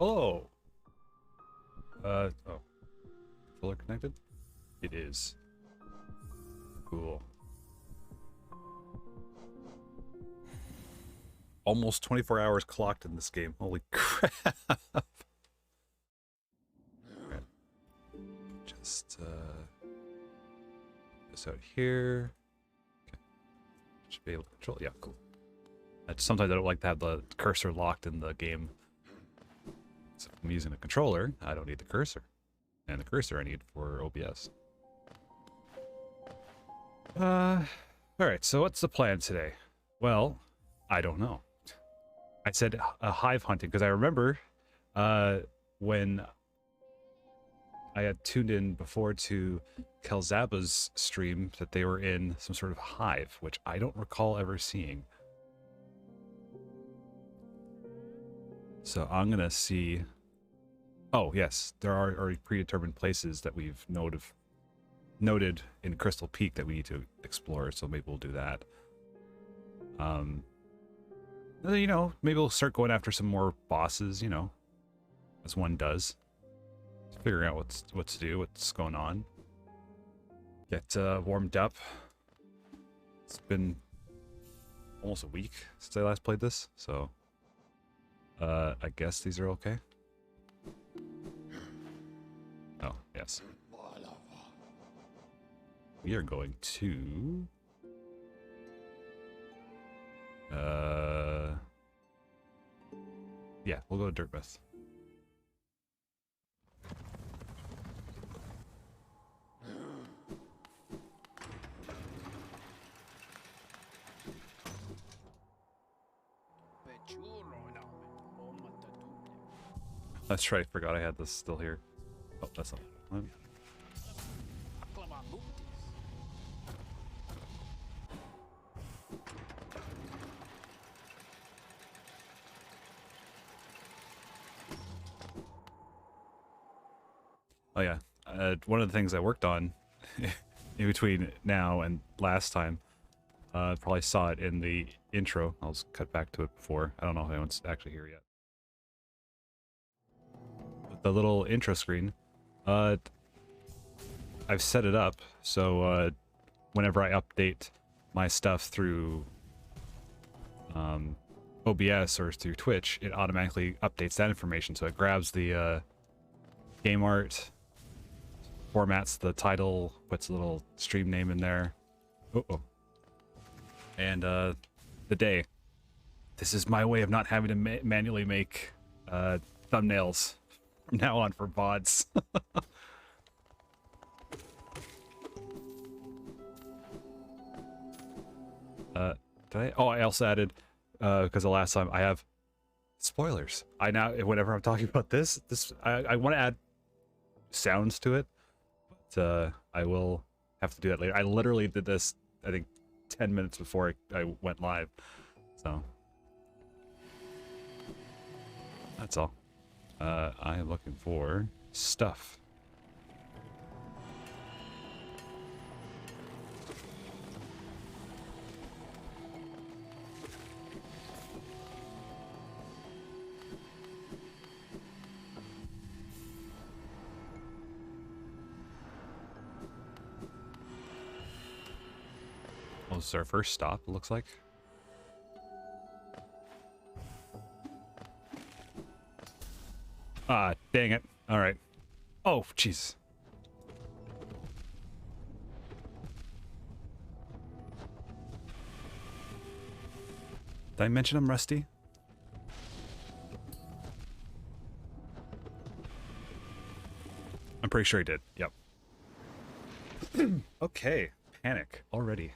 Hello. Oh. Controller connected? It is. Cool. Almost 24 hours clocked in this game. Holy crap. Okay. Just, this out here. Okay. Should be able to control. Yeah, cool. Sometimes I don't like to have the cursor locked in the game. So if I'm using a controller, I don't need the cursor. And the cursor I need for OBS. Alright, so what's the plan today? Well, I don't know. I said hive hunting because I remember when I had tuned in before to Kelzaba's stream that they were in some sort of hive, which I don't recall ever seeing. So I'm gonna see. Oh yes, there are already predetermined places that we've noted in Crystal Peak that we need to explore. So maybe we'll do that. You know, maybe we'll start going after some more bosses. You know, as one does. Figuring out what to do, what's going on. Get warmed up. It's been almost a week since I last played this, so I guess these are okay. Oh, yes. We are going to yeah, we'll go to Dirtmouth. That's right, I forgot I had this still here. Oh, that's not one. Oh yeah, one of the things I worked on in between now and last time, probably saw it in the intro. I'll just cut back to it before. I don't know if anyone's actually here yet. The little intro screen, I've set it up so whenever I update my stuff through OBS or through Twitch, it automatically updates that information. So it grabs the game art, formats the title, puts a little stream name in there. And the day. This is my way of not having to manually make thumbnails from now on for VODs. Did I? Oh, I also added, because the last time I have spoilers. I now, whenever I'm talking about this, I want to add sounds to it, but I will have to do that later. I literally did this, I think, 10 minutes before I went live, so that's all. I am looking for stuff. Well, this is our first stop, it looks like. Ah, dang it. Alright. Oh, jeez. Did I mention I'm rusty? I'm pretty sure I did. Yep. Okay. Panic already.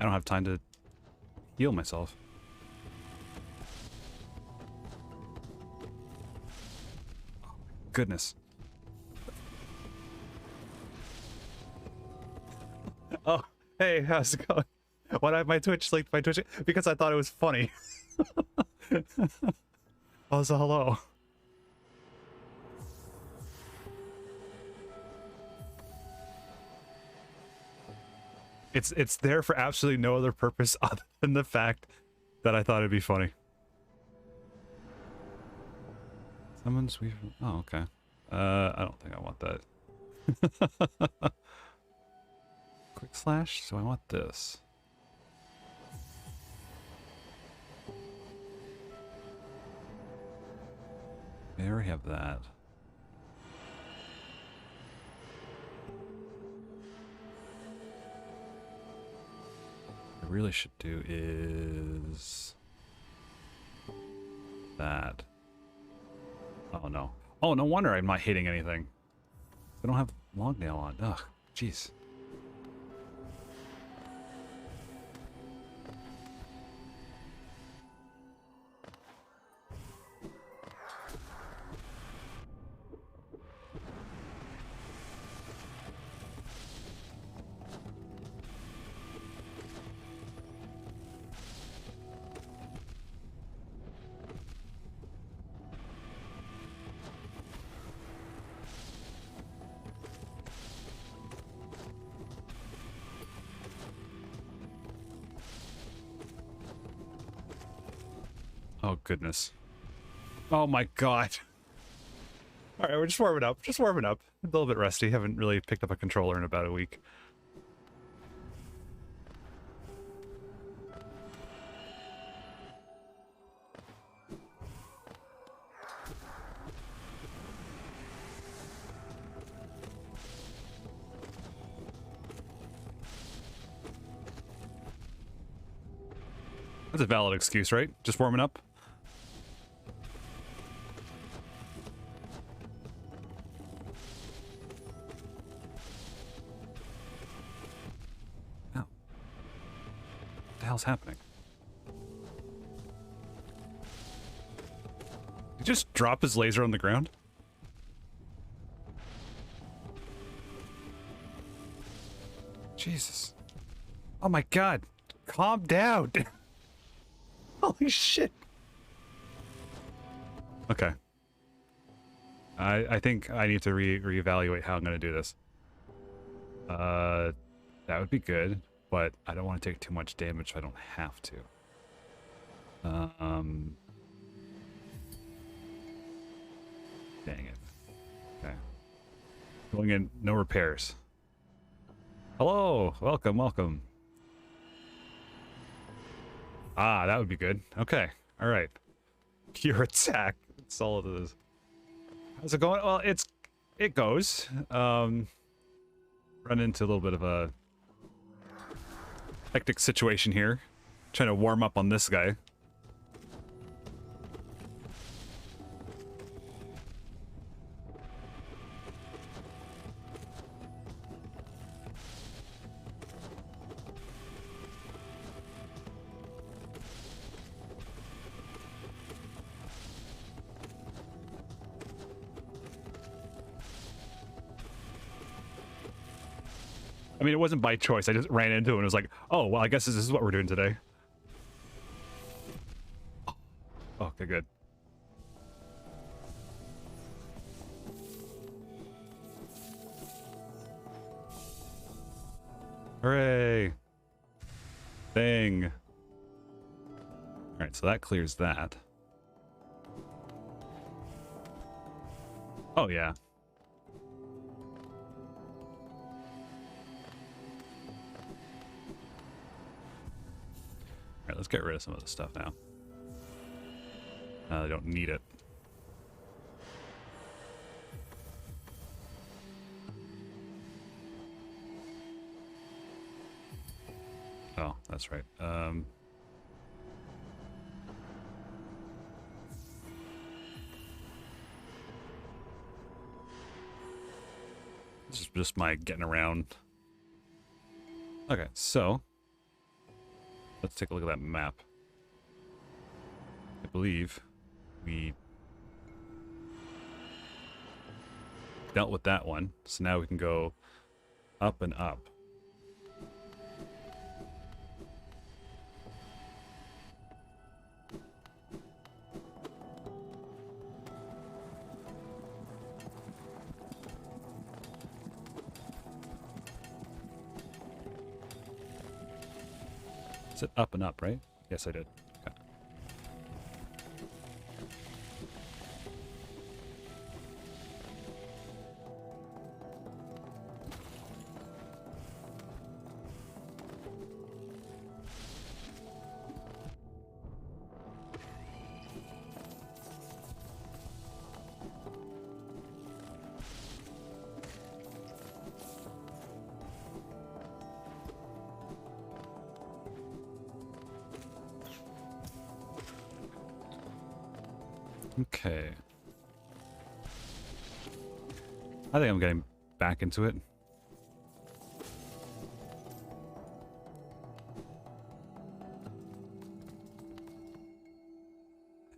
I don't have time to heal myself. Goodness. Oh, hey, how's it going? Why did I have my Twitch linked my Twitch? Because I thought it was funny. Oh, so hello. It's there for absolutely no other purpose other than the fact that I thought it'd be funny. Someone's we've. Oh, okay. I don't think I want that. Quick slash. So I want this. I already have that. What I really should do is that. Oh no. Oh, no wonder I'm not hitting anything. I don't have long nail on. Ugh, jeez. Oh, goodness. Oh, my God. All right, we're just warming up. Just warming up. A little bit rusty. Haven't really picked up a controller in about a week. That's a valid excuse, right? Just warming up? Oh. What the hell's happening? Did he just drop his laser on the ground? Jesus. Oh my God. Calm down. Holy shit. Okay. I think I need to reevaluate how I'm going to do this. That would be good, but I don't want to take too much damage if I don't have to. Dang it. Okay. Going in, no repairs. Hello, welcome, welcome. Ah, that would be good. Okay, all right. Pure attack. That's all it is. How's it going? Well, it goes. Run into a little bit of a hectic situation here. Trying to warm up on this guy. I mean, it wasn't by choice. I just ran into it and was like, oh, well, I guess this is what we're doing today. Oh, okay, good. Hooray. Thing. Alright, so that clears that. Oh, yeah. Alright, let's get rid of some of this stuff now. I don't need it. Oh, that's right. This is just my getting around. Okay, so Let's take a look at that map. I believe we dealt with that one, so now we can go up and up. Is it up and up, right? Yes, I did. Okay. Okay. I think I'm getting back into it.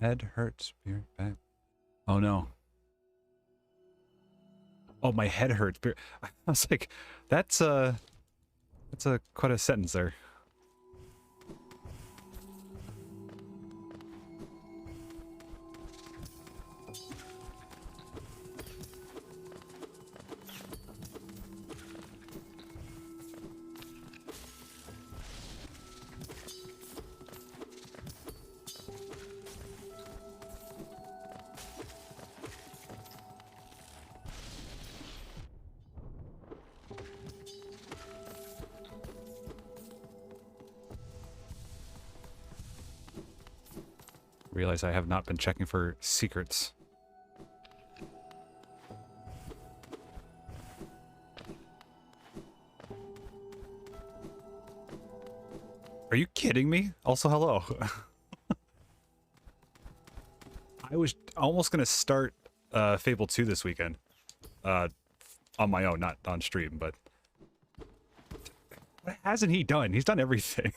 Head hurts, spirit back. Oh no. Oh, my head hurts. I was like, that's a quite a sentence there. Realize I have not been checking for secrets. Are you kidding me? Also, hello. I was almost gonna start Fable 2 this weekend. On my own, not on stream, but what hasn't he done? He's done everything.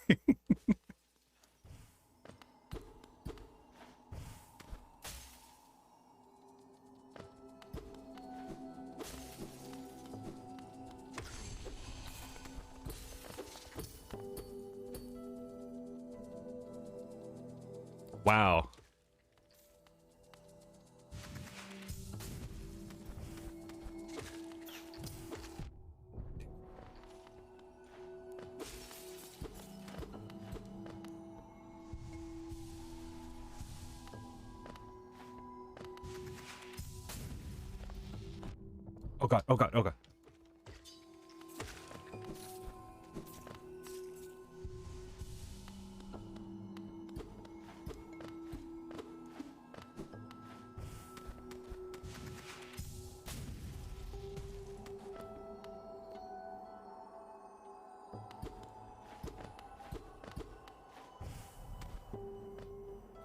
Wow. Oh god, oh god, oh god.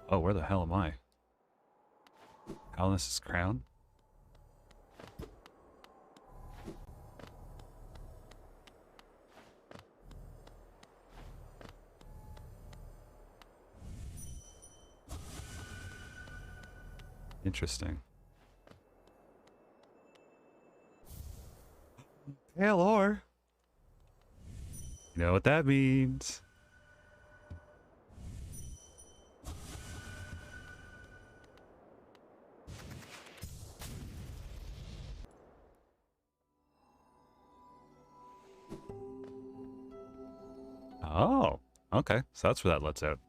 Oh, where the hell am I? Alness's crown? Interesting. Taylor. You know what that means. Oh, okay. So that's where that lets out.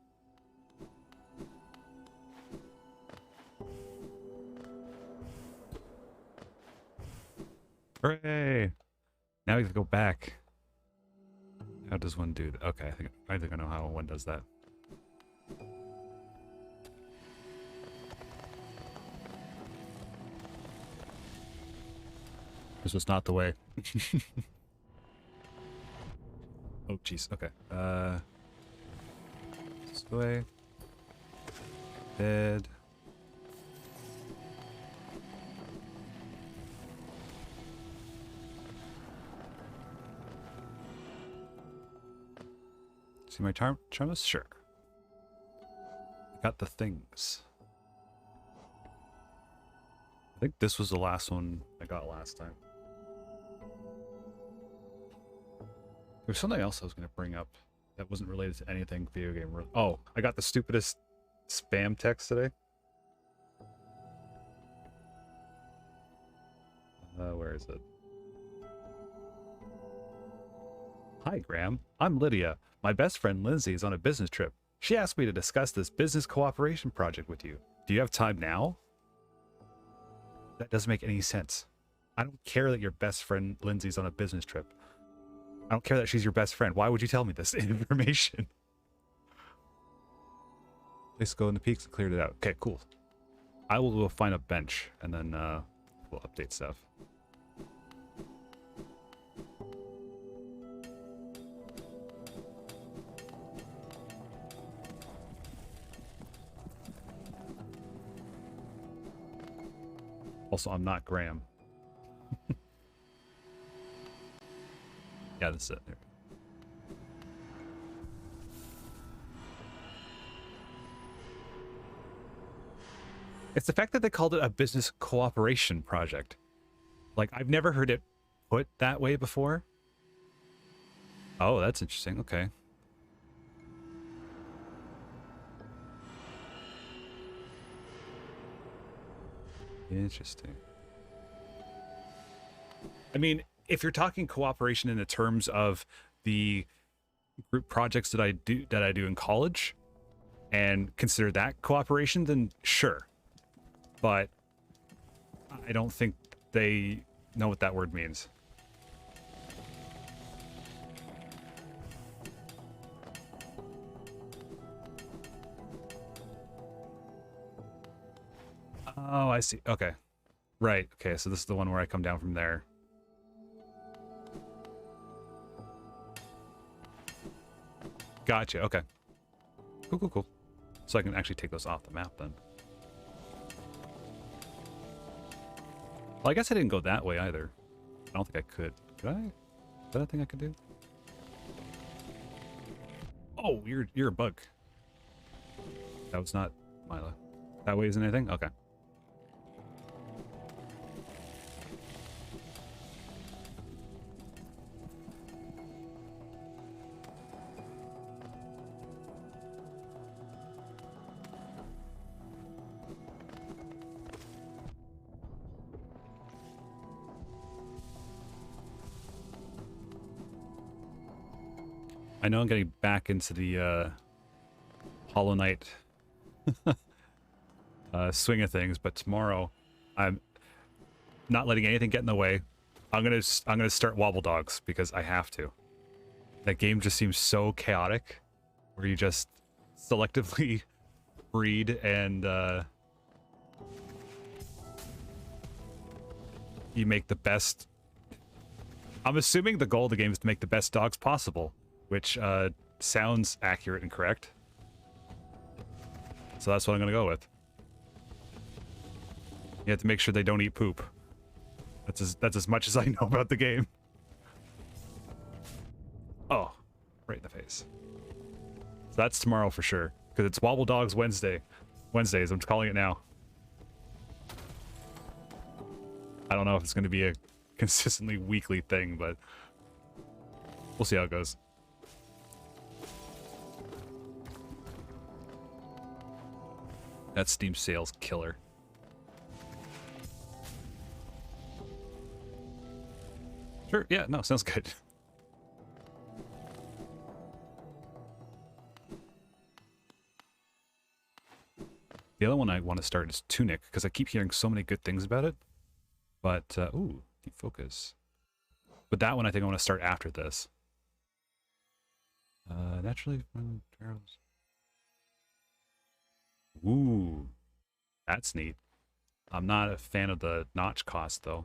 Hooray! Now we have to go back. How does one do that? Okay, I think I know how one does that. This was not the way. Oh, jeez. Okay. This way. Bed. See my charms? Sure. I got the things. I think this was the last one I got last time. There's something else I was going to bring up that wasn't related to anything video game. Oh, I got the stupidest spam text today. Where is it? Hi, Graham. I'm Lydia. My best friend Lindsay is on a business trip. She asked me to discuss this business cooperation project with you. Do you have time now? That doesn't make any sense. I don't care that your best friend Lindsay's on a business trip. I don't care that she's your best friend. Why would you tell me this information? Let's go in the peaks and cleared it out. Okay, cool. I will go find a bench and then we'll update stuff. Also, I'm not Graham. Yeah, that's it. There. It's the fact that they called it a business cooperation project. Like, I've never heard it put that way before. Oh, that's interesting. Okay. Interesting. I mean, if you're talking cooperation in the terms of the group projects that I do in college and consider that cooperation, then sure. But I don't think they know what that word means. Oh, I see. Okay. Right. Okay, so this is the one where I come down from there. Gotcha. Okay. Cool, cool, cool. So I can actually take those off the map then. Well, I guess I didn't go that way either. I don't think I could. Could I? Is that a thing I could do? Oh, you're a bug. That was not Mila. That way isn't anything? Okay. I know I'm getting back into the Hollow Knight swing of things, but tomorrow I'm not letting anything get in the way. I'm gonna start Wobble Dogs because I have to. That game just seems so chaotic, where you just selectively breed and you make the best. I'm assuming the goal of the game is to make the best dogs possible, which sounds accurate and correct. So that's what I'm gonna go with. You have to make sure they don't eat poop. That's as much as I know about the game. Oh, right in the face. So that's tomorrow for sure, because it's Wobble Dogs Wednesdays. I'm calling it now. I don't know if it's going to be a consistently weekly thing, but we'll see how it goes. That Steam sales killer. Sure, yeah, no, sounds good. The other one I want to start is Tunic, because I keep hearing so many good things about it. But, ooh, defocus. But that one I think I want to start after this. Naturally, arrows. Ooh, that's neat. I'm not a fan of the notch cost, though.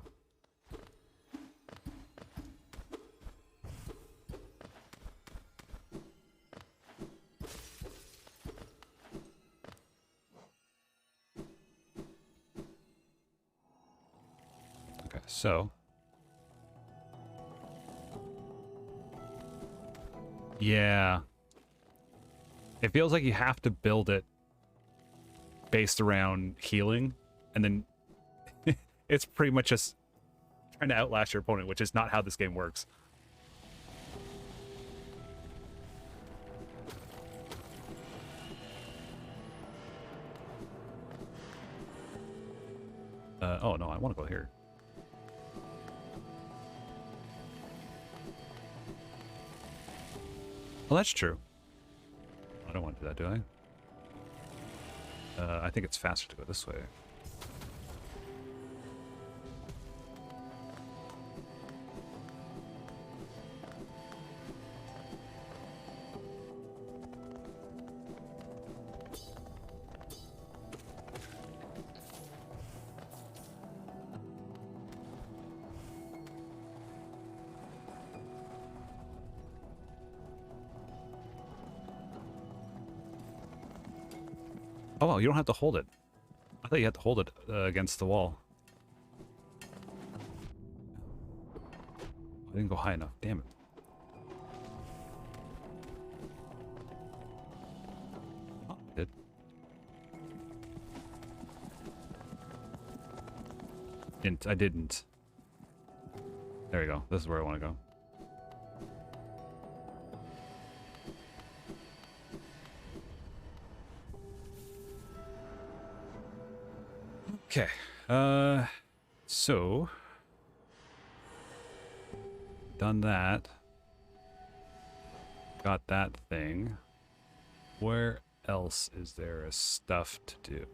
Okay, so. Yeah. It feels like you have to build it based around healing, and then it's pretty much just trying to outlast your opponent, which is not how this game works. Oh no, I want to go here. Well, that's true. I don't want to do that, do I? I think it's faster to go this way. Oh, well, you don't have to hold it. I thought you had to hold it against the wall. I didn't go high enough. Damn it. Oh, I did. I didn't. There we go. This is where I want to go. Okay, so done that. Got that thing. Where else is there a stuff to do?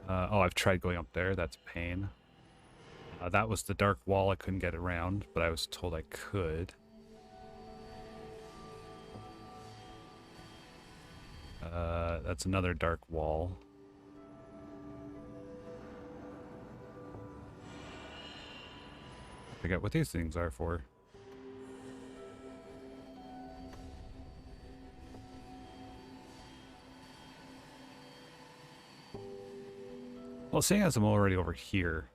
Oh, I've tried going up there. That's a pain. That was the dark wall I couldn't get around, but I was told I could. That's another dark wall. I forget what these things are for. Well, seeing as I'm already over here.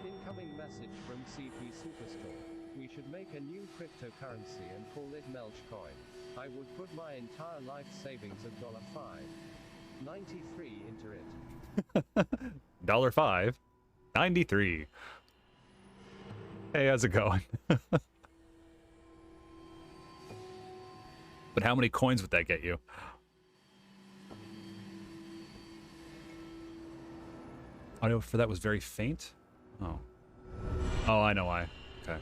Incoming message from CP Superstore. We should make a new cryptocurrency and call it Melchcoin. I would put my entire life savings of $5.93 into it. $5.93. Hey, how's it going? But how many coins would that get you? Audio for that was very faint? Oh. Oh, I know why. Okay.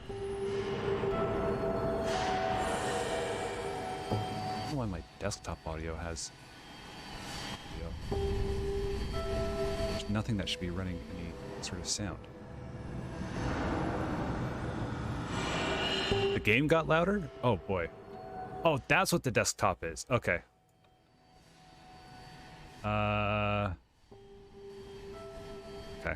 I don't know why my desktop audio has audio. There's nothing that should be running any sort of sound. The game got louder? Oh boy. Oh, that's what the desktop is. Okay. Okay.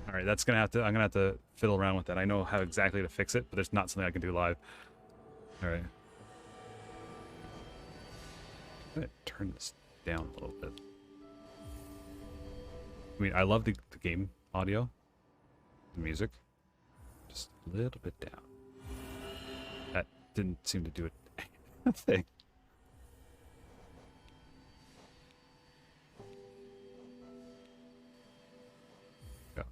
All right, that's I'm gonna have to fiddle around with that. I know how exactly to fix it, but there's not something I can do live. All right. I'm gonna turn this down a little bit. I mean, I love the game audio, the music. Just a little bit down. That didn't seem to do a thing. Go.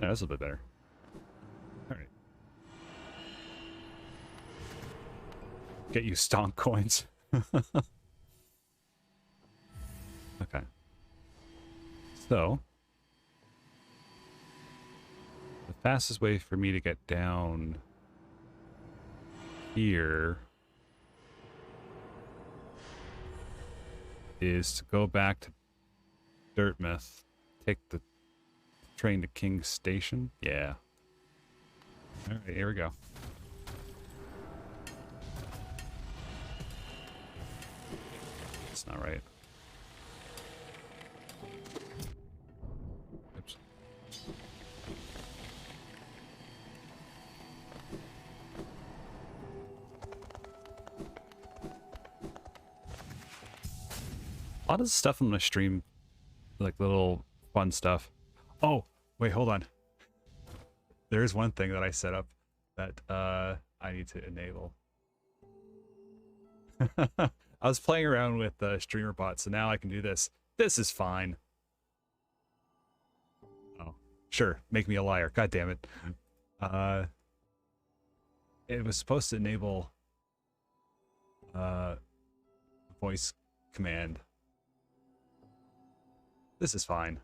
No, that's a little bit better. All right. Get you stonk coins. Okay. So, the fastest way for me to get down here is to go back to Dirtmouth, take the train to King's Station. Yeah. All right, here we go. That's not right. Oops. A lot of the stuff on my stream, like little fun stuff. Oh, wait, hold on. There's one thing that I set up that I need to enable. I was playing around with streamer bots, so now I can do this. This is fine. Oh, sure, make me a liar. God damn it. It was supposed to enable voice command. This is fine.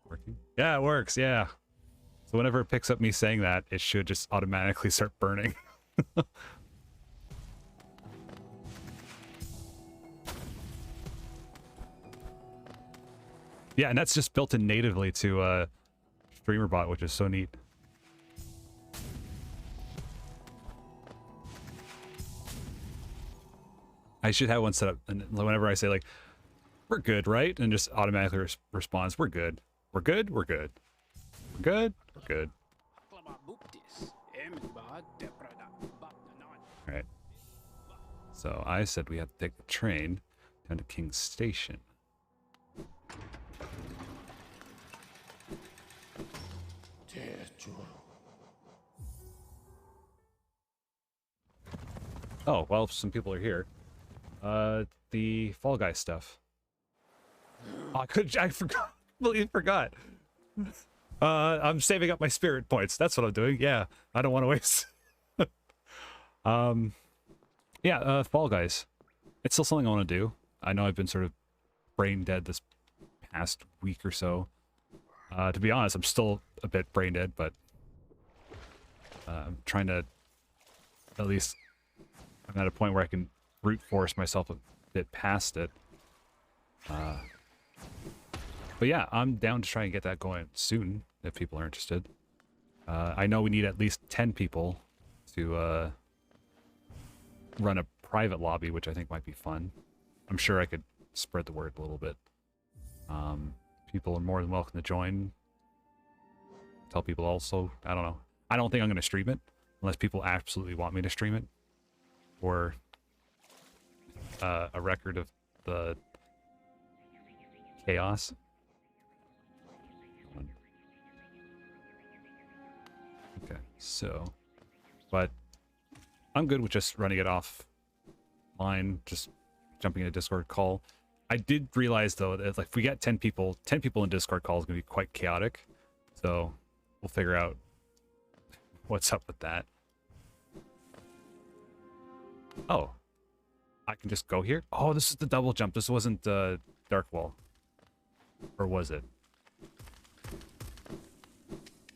Working? Yeah, it works, yeah. So whenever it picks up me saying that, it should just automatically start burning. Yeah, and that's just built in natively to StreamerBot, which is so neat. I should have one set up, and whenever I say like, "We're good, right?" and just automatically responds, "We're good. We're good. We're good. We're good. We're good." All right. So I said we have to take the train down to King's Station. Oh, well, some people are here. The Fall Guy stuff. Oh, I forgot. Completely forgot. I'm saving up my spirit points. That's what I'm doing. Yeah, I don't want to waste. Yeah, Fall Guys. It's still something I want to do. I know I've been sort of brain dead this past week or so. To be honest, I'm still a bit brain dead, but I'm trying to at least... I'm at a point where I can brute force myself a bit past it. But yeah, I'm down to try and get that going soon, if people are interested. I know we need at least 10 people to run a private lobby, which I think might be fun. I'm sure I could spread the word a little bit. People are more than welcome to join. Tell people also, I don't know. I don't think I'm going to stream it, unless people absolutely want me to stream it. Or a record of the chaos. Okay, so, but I'm good with just running it offline, just jumping in a Discord call. I did realize though that like, if we get 10 people in Discord call is going to be quite chaotic. So we'll figure out what's up with that. Oh, I can just go here? Oh, this is the double jump. This wasn't Dark Wall. Or was it?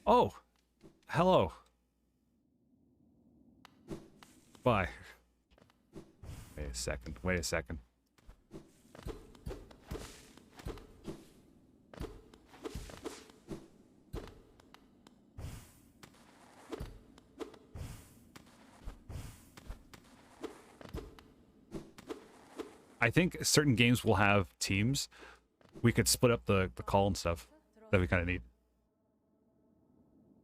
Oh, hello. Bye. Wait a second. Wait a second. I think certain games will have teams. We could split up the call and stuff. That'd be kind of neat.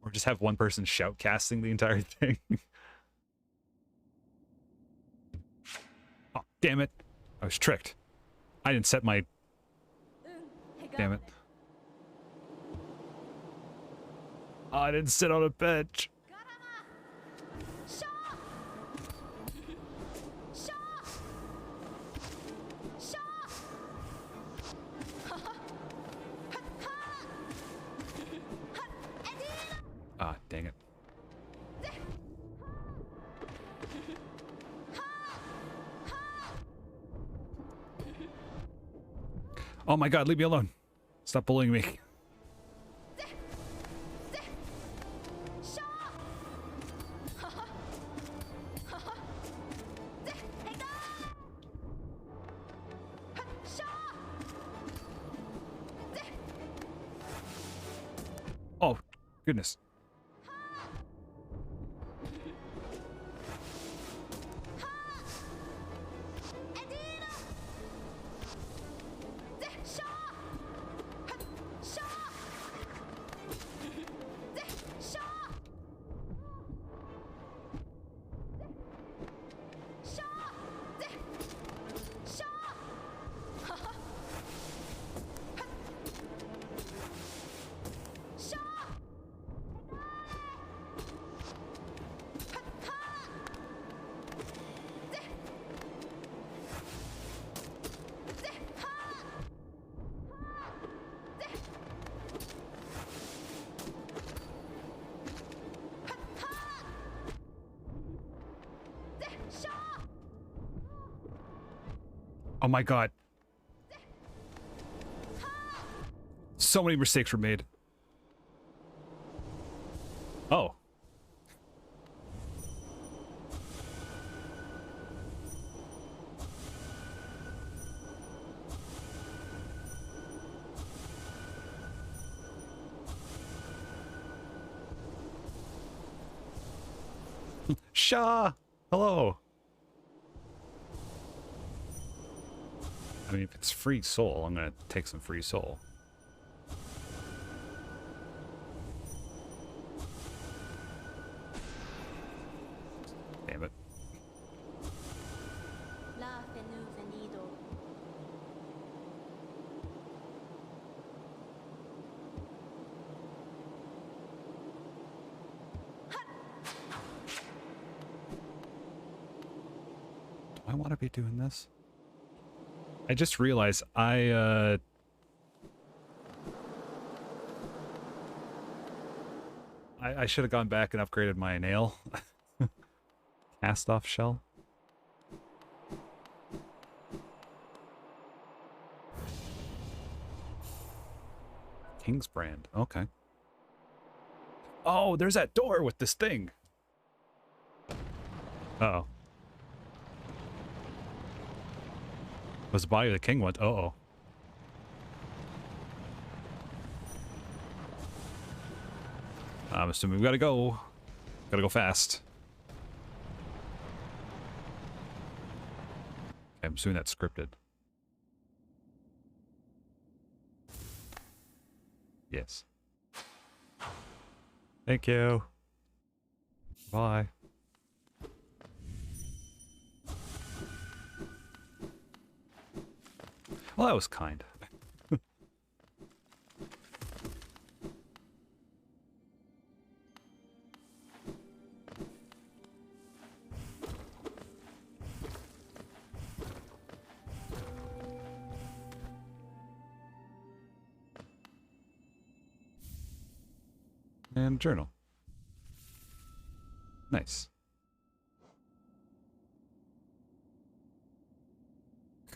Or just have one person shoutcasting the entire thing. Oh, damn it. I was tricked. I didn't set my... Damn it. Oh, I didn't sit on a bench. Ah, dang it. Oh my god, leave me alone. Stop bullying me. Oh, goodness. Oh my god. So many mistakes were made. Oh. Shah! Hello! I mean, if it's free soul, I'm gonna take some free soul. Damn it. Do I want to be doing this? I just realized I should have gone back and upgraded my nail. Cast off shell. King's brand. Okay. Oh, there's that door with this thing. Uh-oh. Was the body of the king went? Uh-oh. I'm assuming we gotta go. Gotta go fast. Okay, I'm assuming that's scripted. Yes. Thank you. Bye. Well, that was kind. And journal. Nice.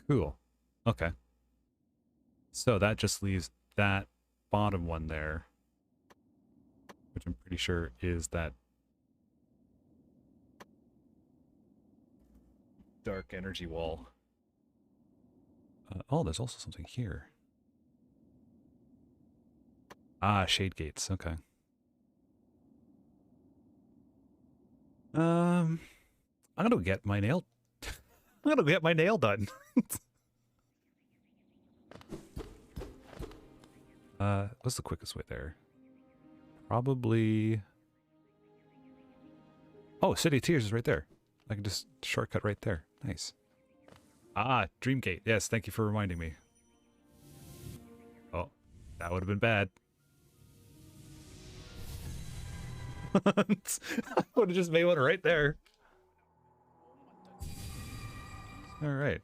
Cool. Okay. So that just leaves that bottom one there, which I'm pretty sure is that dark energy wall. Oh, there's also something here. Ah, shade gates. Okay. I'm gonna get my nail. I'm gonna get my nail done. What's the quickest way there? Probably. Oh, City of Tears is right there. I can just shortcut right there. Nice. Ah, Dreamgate. Yes, thank you for reminding me. Oh, that would have been bad. I would have just made one right there. All right.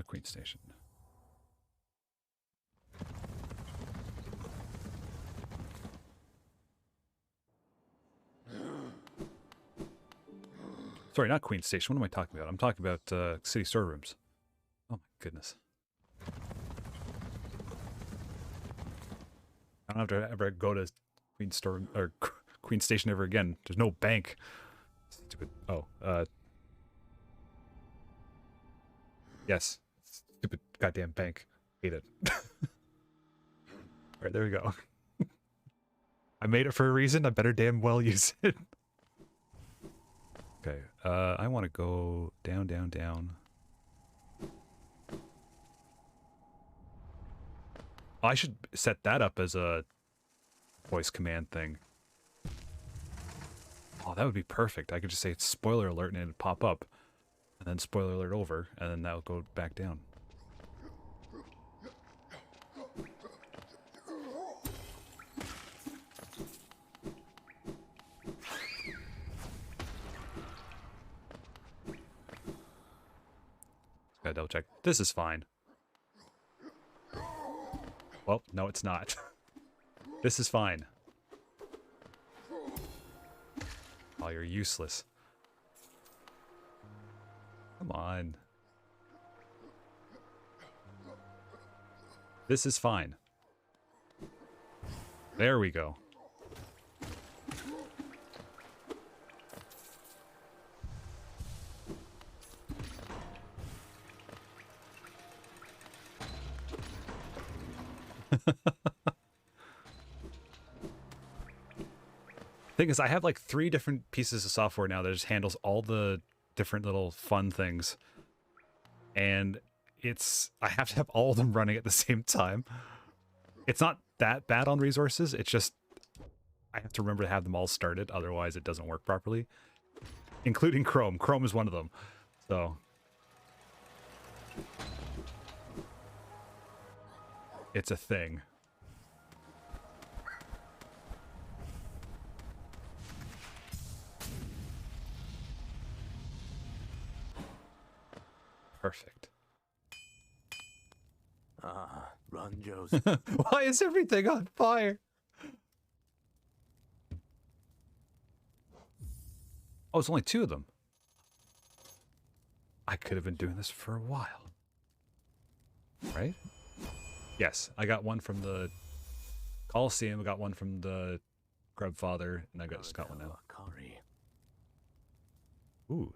Queen Station. Sorry, not Queen Station. What am I talking about? I'm talking about city storerooms. Oh my goodness. I don't have to ever go to Queen Store or Queen Station ever again. There's no bank. Stupid. Oh, yes. Stupid goddamn bank. Hate it. Alright, there we go. I made it for a reason. I better damn well use it. Okay, I want to go down, down, down. I should set that up as a voice command thing. Oh, that would be perfect. I could just say spoiler alert and it'd pop up. And then spoiler alert over, and then that would go back down. Gotta double check. This is fine. Well, no, it's not. This is fine. Oh, you're useless. Come on. This is fine. There we go. Thing is, I have like 3 different pieces of software now that just handles all the different little fun things. And I have to have all of them running at the same time. It's not that bad on resources, it's just I have to remember to have them all started, otherwise it doesn't work properly. Including Chrome. Chrome is one of them. So it's a thing. Perfect. Ah, run, Joe's. Why is everything on fire? Oh, it's only 2 of them. I could have been doing this for a while. Right? Yes, I got one from the Coliseum, I got one from the Grubfather, and I just got one now. Ooh.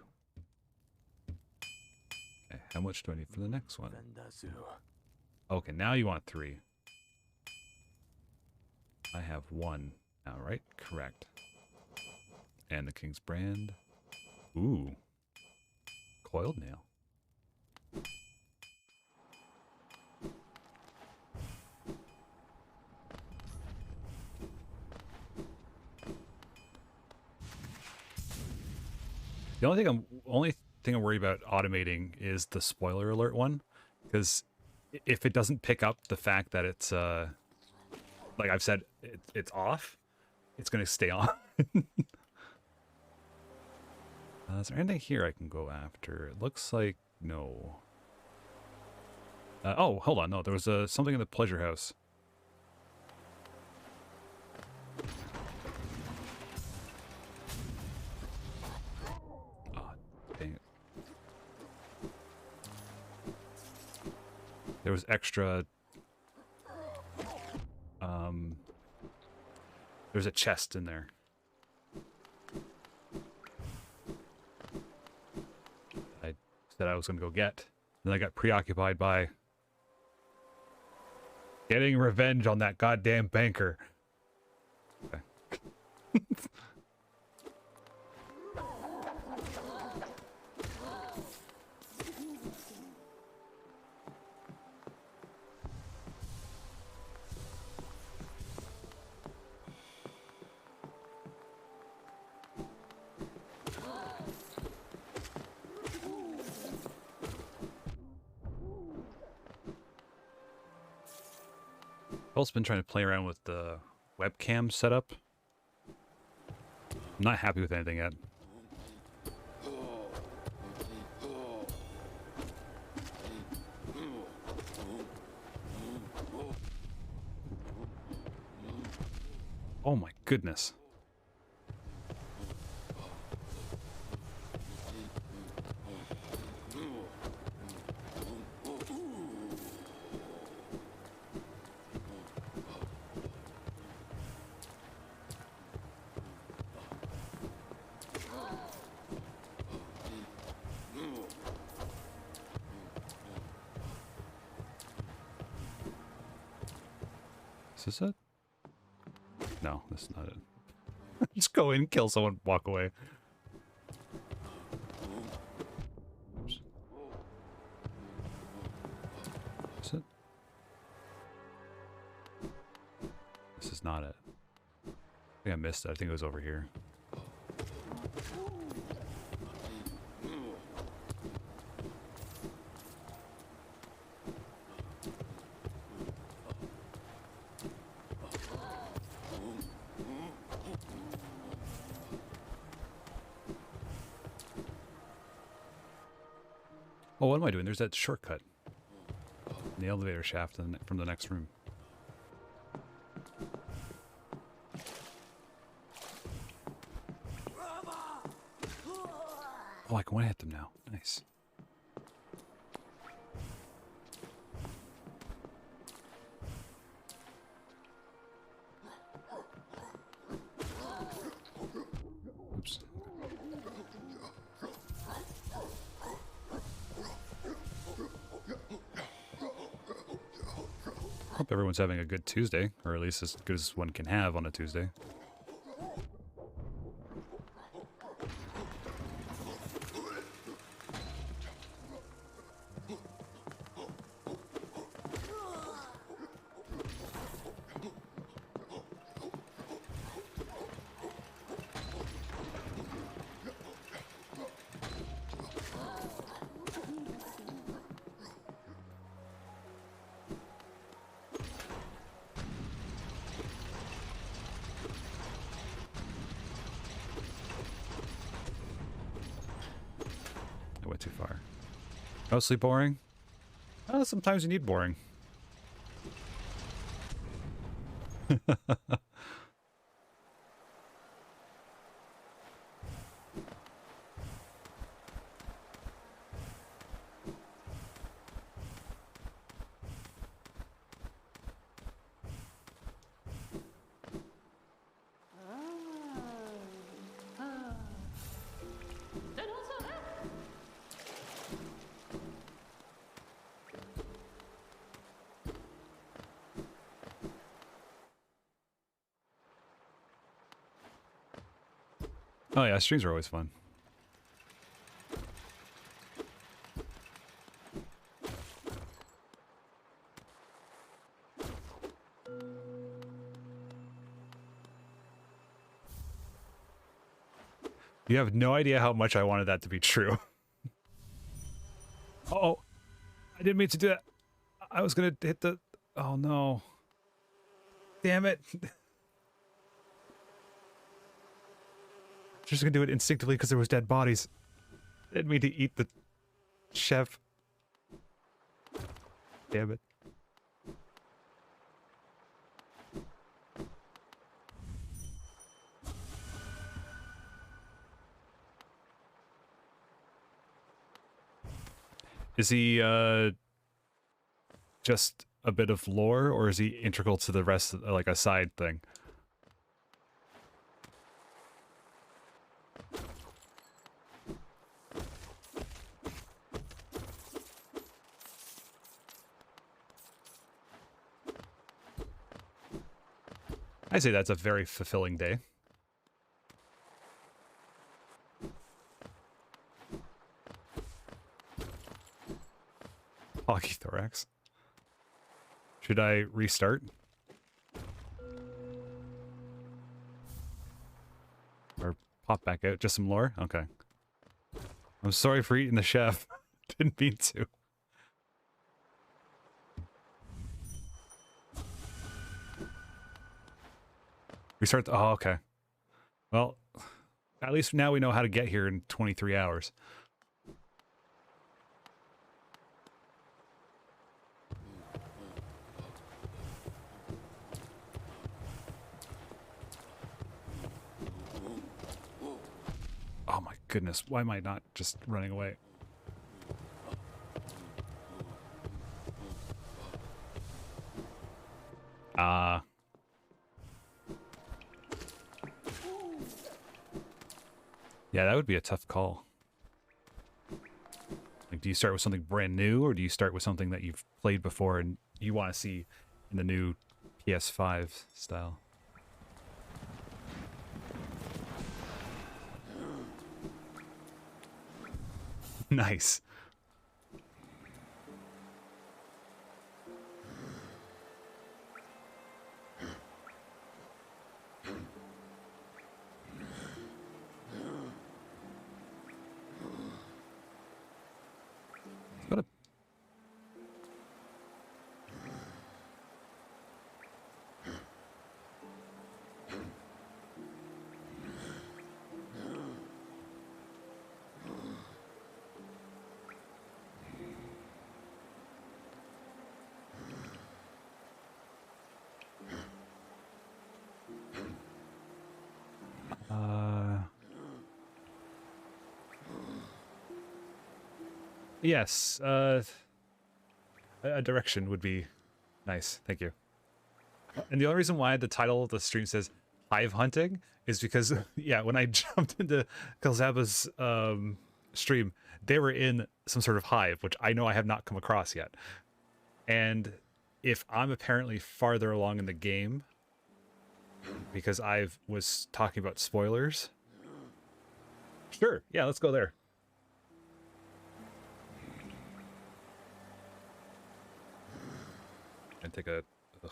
Okay, how much do I need for the next one? Okay, now you want 3. I have 1 now, right? Correct. And the King's Brand. Ooh. Coiled nail. The only thing I'm worried about automating is the spoiler alert one, because if it doesn't pick up the fact that it's like I've said, it's off, it's going to stay on. Is there anything here I can go after? It looks like no. Oh, hold on. No, there was something in the pleasure house. Oh, dang it. There was extra... there's a chest in there. I said I was going to go get. Then I got preoccupied by getting revenge on that goddamn banker. Okay. I've also been trying to play around with the webcam setup. I'm not happy with anything yet. Oh my goodness. Is this it? No, that's not it. Just go in, kill someone, walk away. Oops. Is it? This is not it. I think I missed it. I think it was over here. Oh, what am I doing? There's that shortcut. In the elevator shaft from the next room. Oh, I can one-hit them now. Nice. Oops. Hope everyone's having a good Tuesday, or at least as good as one can have on a Tuesday. I went too far. Mostly boring? Sometimes you need boring. Oh yeah, streams are always fun. You have no idea how much I wanted that to be true. Oh, I didn't mean to do that. I was gonna hit the... Oh no. Damn it. Just gonna do it instinctively because there was dead bodies. I didn't mean to eat the chef. Damn it. Is he just a bit of lore, or is he integral to the rest, like a side thing? I say that's a very fulfilling day. Hockey thorax. Should I restart? Or pop back out? Just some lore? Okay. I'm sorry for eating the chef. Didn't mean to. Restart. Oh, okay. Well, at least now we know how to get here in 23 hours. Oh my goodness, why am I not just running away? Yeah, that would be a tough call. Like, do you start with something brand new, or do you start with something that you've played before and you want to see in the new PS5 style? Nice. Got a... Yes, a direction would be nice. Thank you. And the only reason why the title of the stream says Hive Hunting is because, yeah, when I jumped into Kalzaba's stream, they were in some sort of hive, which I know I have not come across yet. And if I'm apparently farther along in the game, because I was talking about spoilers, sure, yeah, let's go there. And take a... Ugh.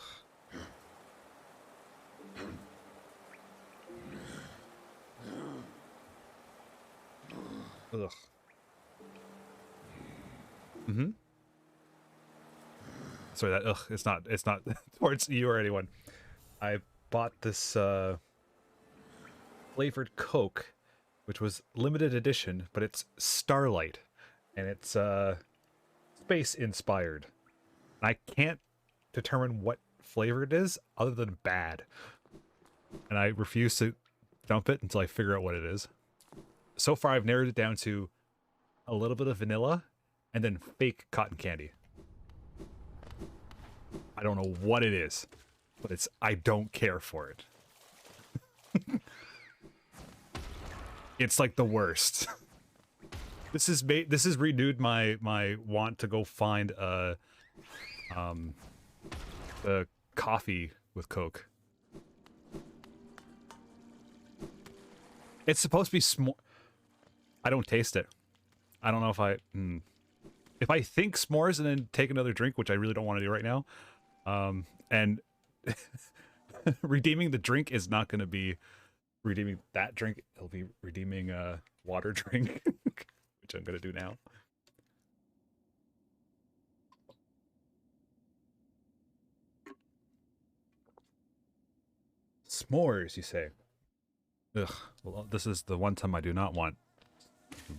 Ugh. Mm-hmm. Sorry, that it's not towards you or anyone. I bought this flavored Coke, which was limited edition, but it's Starlight, and it's space inspired. I can't determine what flavor it is other than bad, and I refuse to dump it until I figure out what it is. So far, I've narrowed it down to a little bit of vanilla and then fake cotton candy. I don't know what it is, but I don't care for it. It's like the worst. This has renewed my want to go find a coffee with Coke. It's supposed to be I don't taste it. I don't know if if I think s'mores and then take another drink, which I really don't want to do right now. And redeeming the drink is not going to be redeeming that drink. It'll be redeeming a water drink, which I'm going to do now. S'mores, you say? Ugh. Well, this is the one time I do not want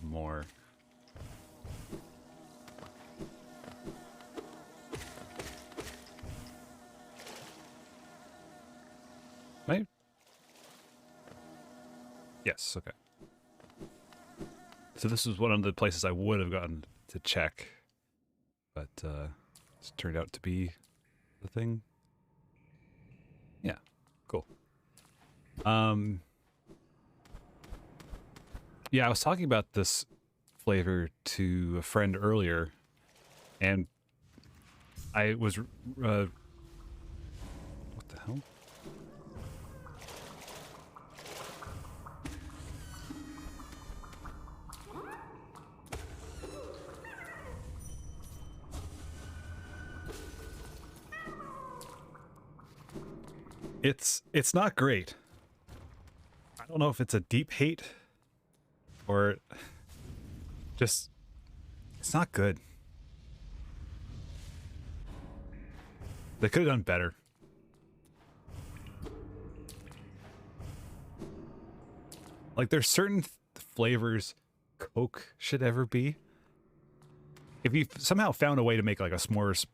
more. Right? Yes, okay. So this was one of the places I would have gotten to check, but it's turned out to be the thing. Yeah, cool. Yeah, I was talking about this flavor to a friend earlier, and I was what the hell? It's not great. I don't know if it's a deep hate or just it's not good. They could have done better. Like there's certain flavors Coke should ever be. If you somehow found a way to make like a s'mores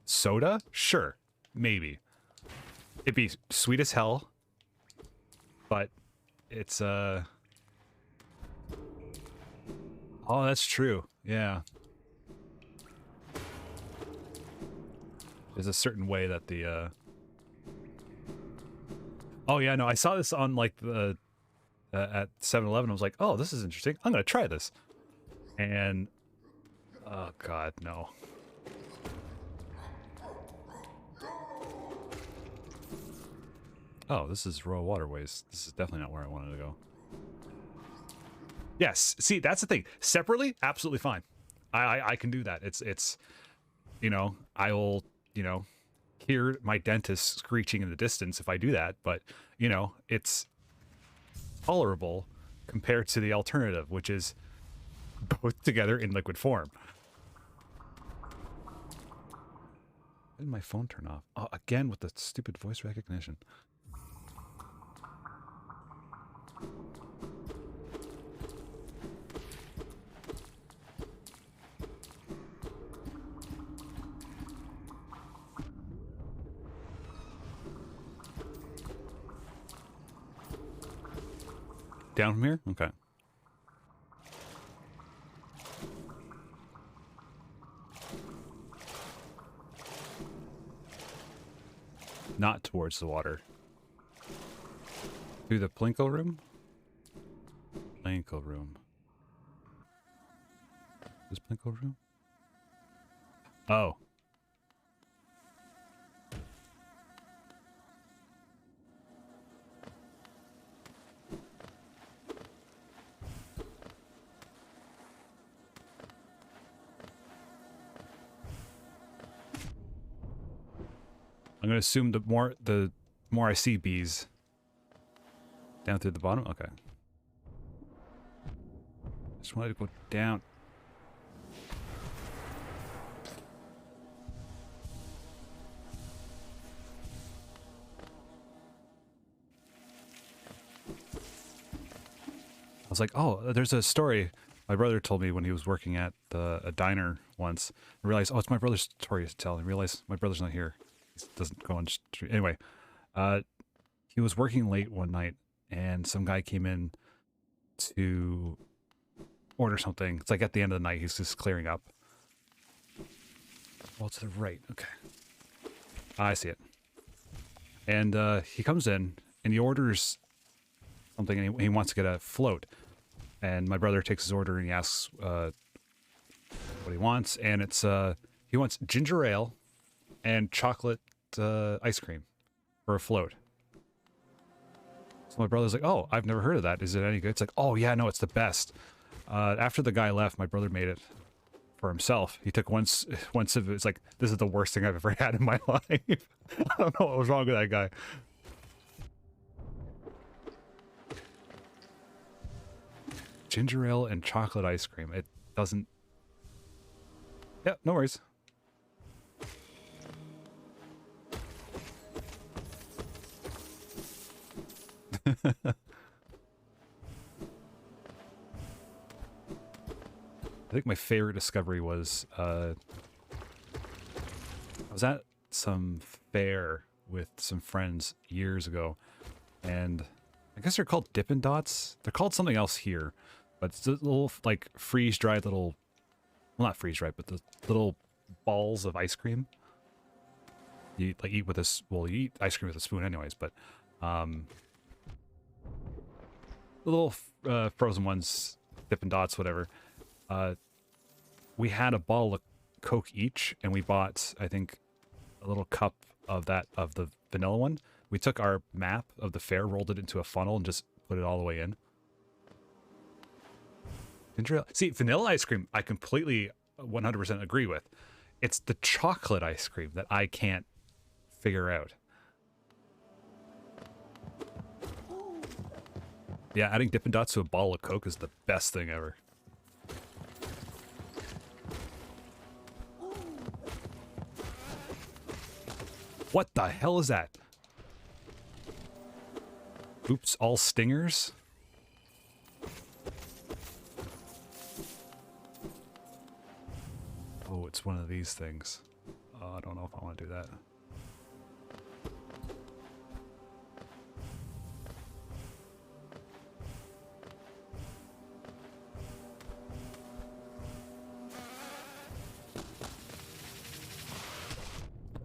soda, sure, maybe. It'd be sweet as hell, but it's oh, that's true. Yeah. There's a certain way that the oh yeah, no, I saw this on like the at 7-Eleven. I was like, "Oh, this is interesting. I'm going to try this." And oh god, no. Oh, this is Royal Waterways. This is definitely not where I wanted to go. Yes, see, that's the thing. Separately, absolutely fine. I can do that. It's you know, I will, you know, hear my dentist screeching in the distance if I do that, but you know, it's tolerable compared to the alternative, which is both together in liquid form. Why did my phone turn off? Oh, again with the stupid voice recognition. Down from here? Okay. towards the water. Through the Plinko room? Plinko room. This Plinko room? Oh. I'm gonna assume the more I see bees. Down through the bottom? Okay. Just wanted to go down. I was like, oh, there's a story my brother told me when he was working at a diner once. I realized, oh, it's my brother's story to tell. I realized my brother's not here. He doesn't go on street. Anyway, he was working late one night, and some guy came in to order something. It's like at the end of the night, he's just clearing up. Well, to the right. Okay. I see it. And he comes in, and he orders something, and he wants to get a float. And my brother takes his order, and he asks what he wants, and it's he wants ginger ale and chocolate ice cream for a float. So my brother's like, oh, I've never heard of that. Is it any good? It's like, oh yeah, no, it's the best. After the guy left, my brother made it for himself. He took one sip of it. It's like, this is the worst thing I've ever had in my life. I don't know what was wrong with that guy. Ginger ale and chocolate ice cream. It doesn't... Yeah, no worries. I think my favorite discovery was I was at some fair with some friends years ago, and I guess they're called Dippin' Dots. They're called something else here, but it's a little like freeze-dried little, well, not freeze-dried, but the little balls of ice cream. You like eat with this, well, you eat ice cream with a spoon anyways, but the little frozen ones, Dippin' Dots, whatever. We had a bottle of Coke each, and we bought, I think, a little cup of that, of the vanilla one. We took our map of the fair, rolled it into a funnel, and just put it all the way in. See, vanilla ice cream, I completely 100% agree with. It's the chocolate ice cream that I can't figure out. Yeah, adding Dippin' Dots to a bottle of Coke is the best thing ever. What the hell is that? Oops, all stingers? Oh, it's one of these things. I don't know if I want to do that.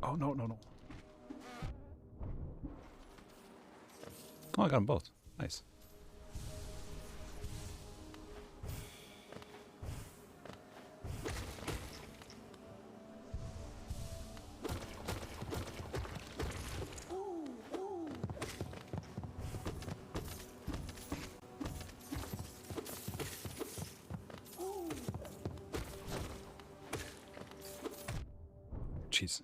Oh, no, no, no. Oh, I got them both. Nice. Jeez.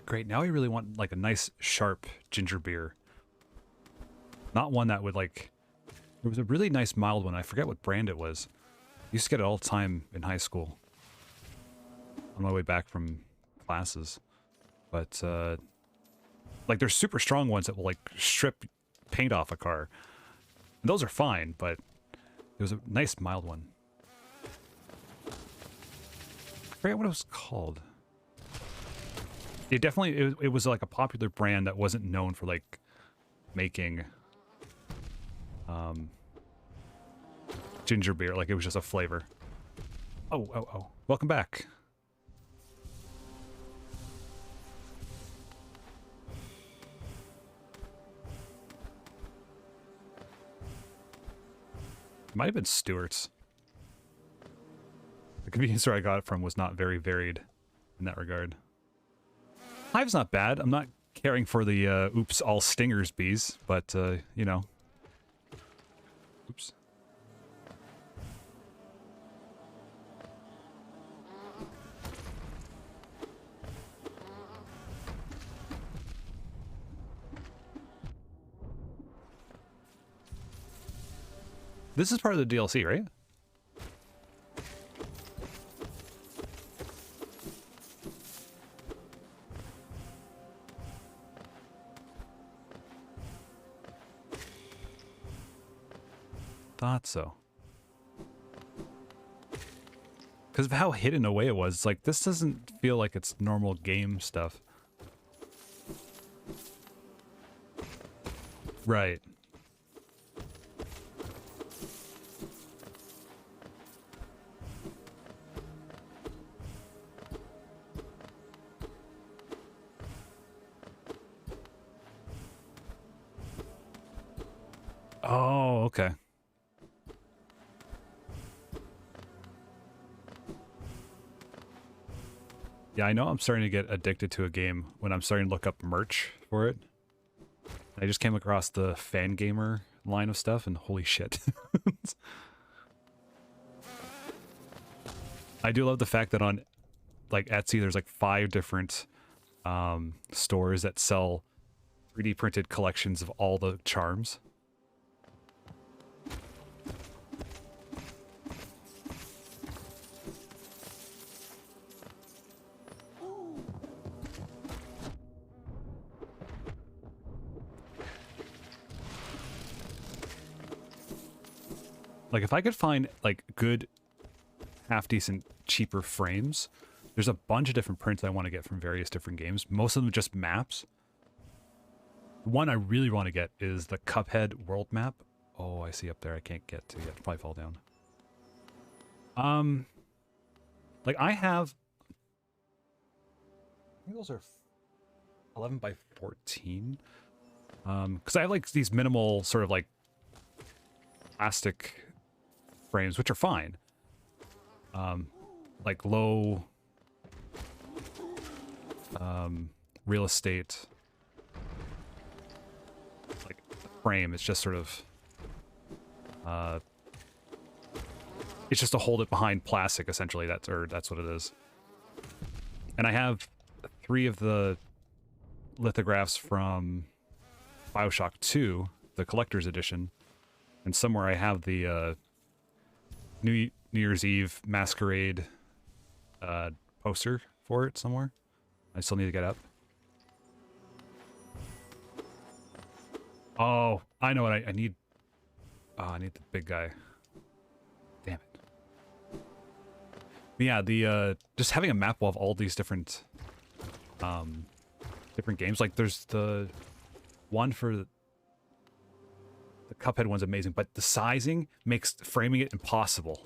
Great, now I really want like a nice sharp ginger beer. Not one that would like... There was a really nice mild one, I forget what brand it was. I used to get it all the time in high school. On my way back from classes. But, like there's super strong ones that will like strip paint off a car. And those are fine, but there was a nice mild one. forget what it was called. It definitely, it was like a popular brand that wasn't known for like making ginger beer. Like it was just a flavor. Oh. Welcome back. Might have been Stewart's. The convenience store I got it from was not very varied in that regard. Hive's not bad. I'm not caring for the oops all stingers bees, but you know. Oops. This is part of the DLC, right? Thought so. Because of how hidden away it was, it's like, this doesn't feel like it's normal game stuff. Right. Oh, okay. Yeah, I know I'm starting to get addicted to a game when I'm starting to look up merch for it. I just came across the Fangamer line of stuff, and holy shit. I do love the fact that on like Etsy, there's like 5 different stores that sell 3D printed collections of all the charms. Like, if I could find, like, good, half-decent, cheaper frames, there's a bunch of different prints I want to get from various different games. Most of them just maps. The one I really want to get is the Cuphead world map. Oh, I see up there. I can't get to yet. It'll probably fall down. Like, I have... I think those are 11 by 14. Because I have, like, these minimal sort of, like, plastic frames, which are fine. Like low real estate, like frame. It's just sort of it's just to hold it behind plastic, essentially. That's what it is. And I have 3 of the lithographs from BioShock 2, the collector's edition, and somewhere I have the New Year's Eve Masquerade poster for it somewhere. I still need to get up. Oh, I know what I need. Oh, I need the big guy. Damn it. But yeah, the just having a map of all these different different games. Like there's the one for the Cuphead one's amazing, but the sizing makes framing it impossible.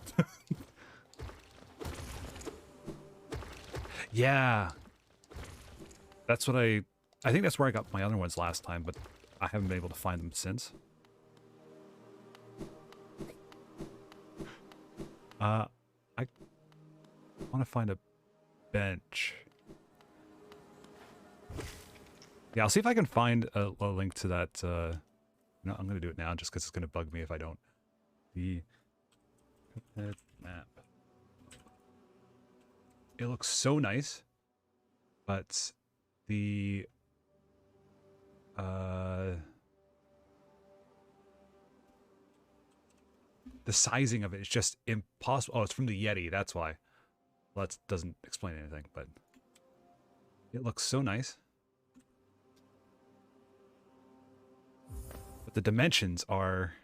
Yeah. That's what I think that's where I got my other ones last time, but I haven't been able to find them since. I want to find a bench. Yeah, I'll see if I can find a link to that. No, I'm going to do it now just because it's going to bug me if I don't. The Cuphead map. It looks so nice, but the sizing of it is just impossible. Oh, it's from the Yeti, that's why. Well, that doesn't explain anything, but it looks so nice. But the dimensions are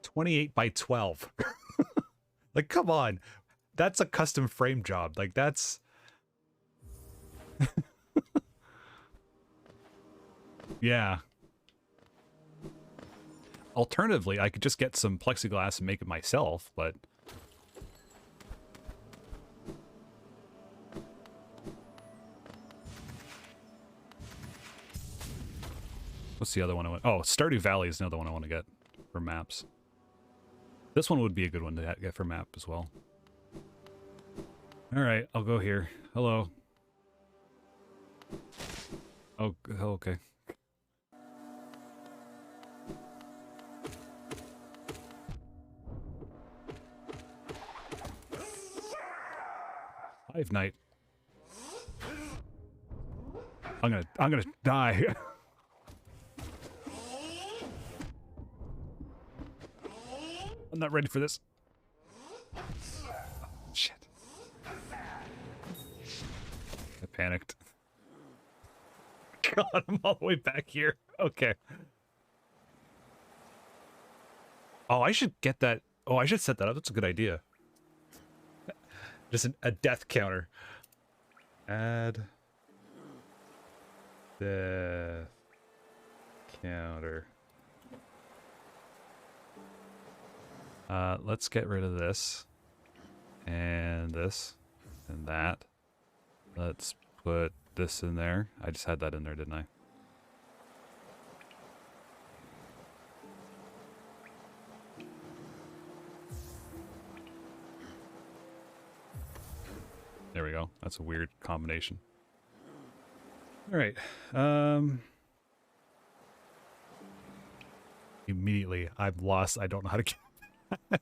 28 by 12. Like, come on. that's a custom frame job. Like that's yeah. Alternatively, I could just get some plexiglass and make it myself, but what's the other one I want? Oh, Stardew Valley is another one I want to get for maps. This one would be a good one to get for map as well. All right, I'll go here. Hello. Oh, okay. Hive Night. I'm gonna die. I'm not ready for this. Shit. I panicked. God, I'm all the way back here. Okay. Oh, I should get that. Oh, I should set that up. That's a good idea. Just a death counter. Add death counter. Let's get rid of this. And this. And that. Let's put this in there. I just had that in there, didn't I? There we go. That's a weird combination. All right. Immediately, I'm lost. I don't know how to get back.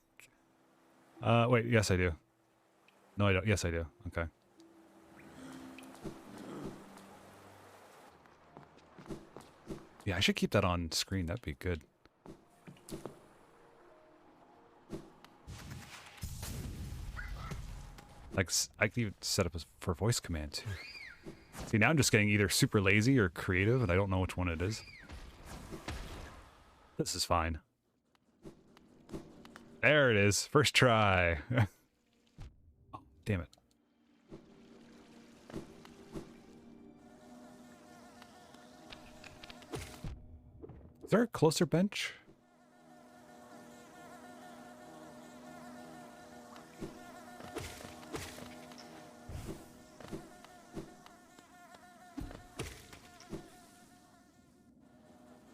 Wait. Yes, I do. No, I don't. Yes, I do. Okay. Yeah, I should keep that on screen. That'd be good. Like, I can even set up for voice command, too. See, now I'm just getting either super lazy or creative, and I don't know which one it is. This is fine. There it is. First try. Oh, damn it. Is there a closer bench?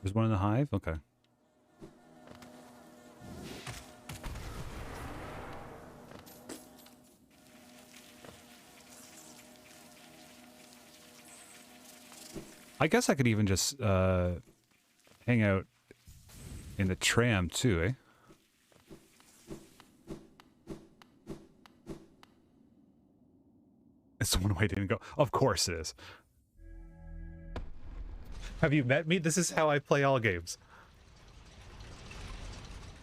There's one in the hive? Okay. I guess I could even just hang out in the tram too, eh? It's the one way I didn't go. Of course it is. Have you met me? This is how I play all games.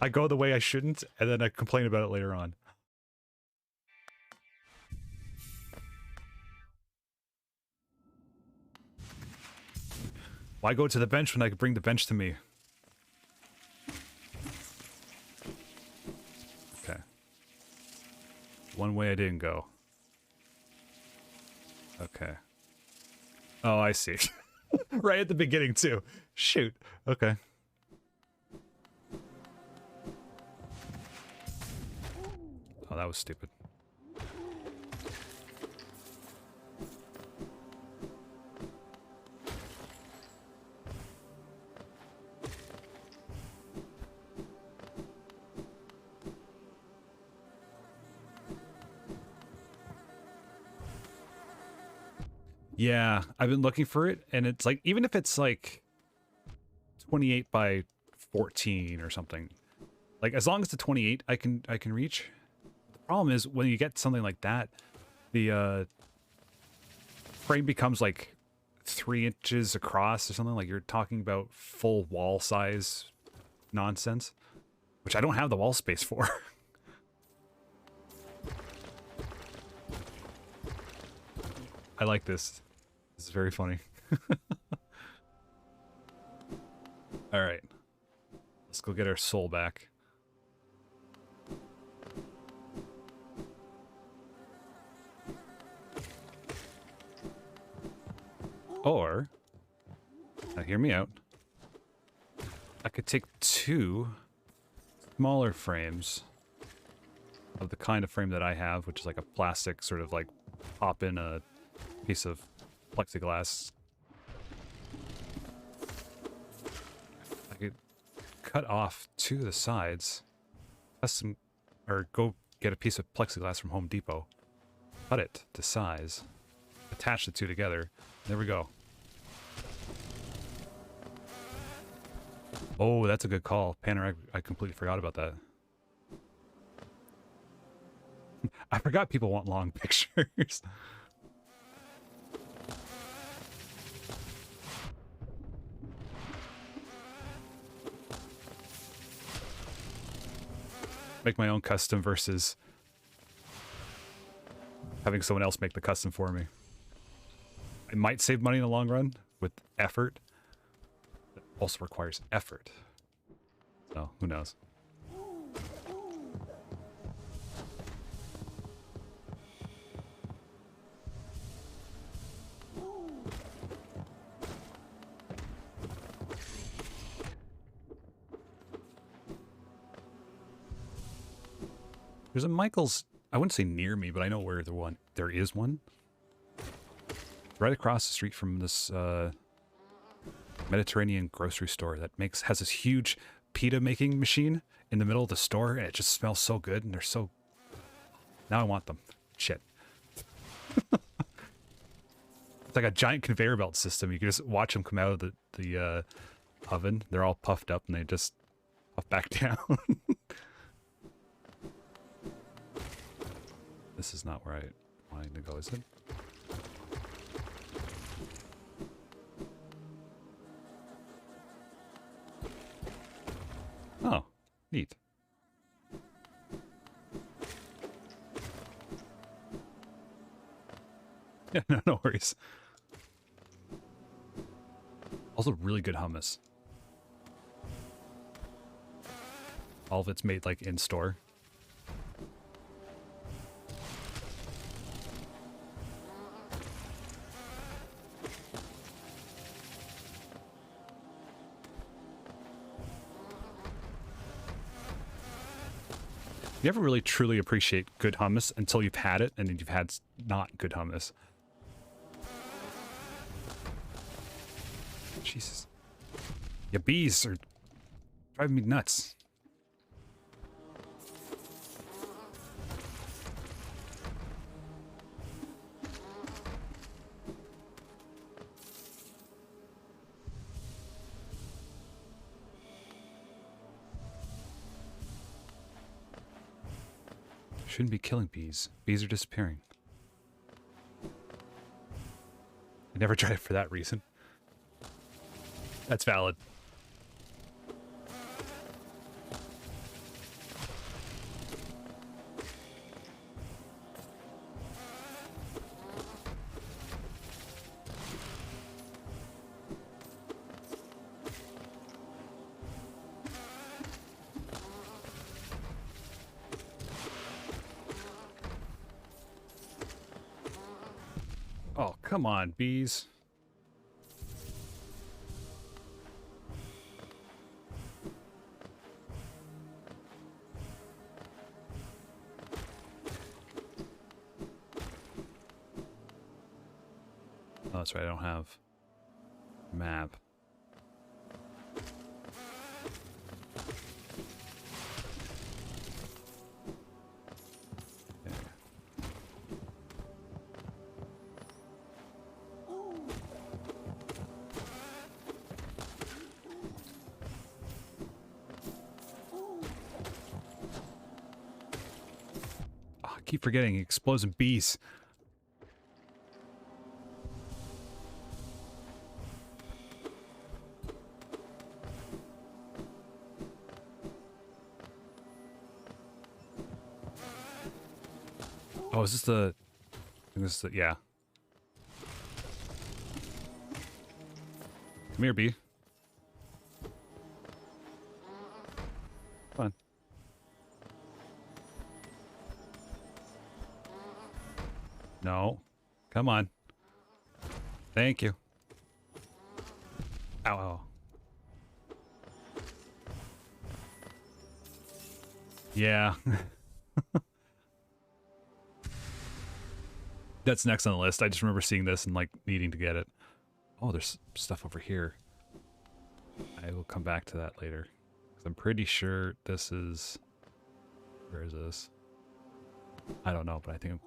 I go the way I shouldn't, and then I complain about it later on. Why go to the bench when I could bring the bench to me? Okay. One way I didn't go. Okay. Oh, I see. Right at the beginning, too. Shoot. Okay. Oh, that was stupid. Yeah, I've been looking for it, and it's like, even if it's like 28 by 14 or something, like as long as the 28 I can reach. The problem is when you get something like that, the frame becomes like 3 inches across or something. Like you're talking about full wall size nonsense, which I don't have the wall space for. I like this. This is very funny. All right. Let's go get our soul back. Or, now hear me out, I could take 2 smaller frames of the kind of frame that I have, which is like a plastic sort of like pop in a piece of plexiglass. I could cut off 2 of the sides, custom, or go get a piece of plexiglass from Home Depot, cut it to size, attach the 2 together. There we go. Oh, that's a good call. Panner, I completely forgot about that. I forgot people want long pictures. Make my own custom versus having someone else make the custom for me. It might save money in the long run with effort. It also requires effort. So, who knows? There's a Michael's, I wouldn't say near me, but I know where there is one. Right across the street from this Mediterranean grocery store that has this huge pita making machine in the middle of the store, and it just smells so good, and they're so... Now I want them. Shit. It's like a giant conveyor belt system. You can just watch them come out of the oven. They're all puffed up, and they just puff back down. This is not where I wanted to go, is it? Oh, neat. Yeah, no worries. Also really good hummus. All of it's made like in store. You never really truly appreciate good hummus until you've had it, and then you've had not good hummus. Jesus. Yeah, bees are driving me nuts. Shouldn't be killing bees. Bees are disappearing. I never tried it for that reason. That's valid. Oh, come on, bees. Oh, that's right, I don't have map. Keep forgetting explosive bees. Oh, is this the... I think this is the... Yeah. Come here, bee. Come on. No. Come on. Thank you. Ow, ow. Yeah. That's next on the list. I just remember seeing this and like needing to get it. Oh, there's stuff over here. I will come back to that later. 'Cause I'm pretty sure this is... Where is this? I don't know, but I think I'm...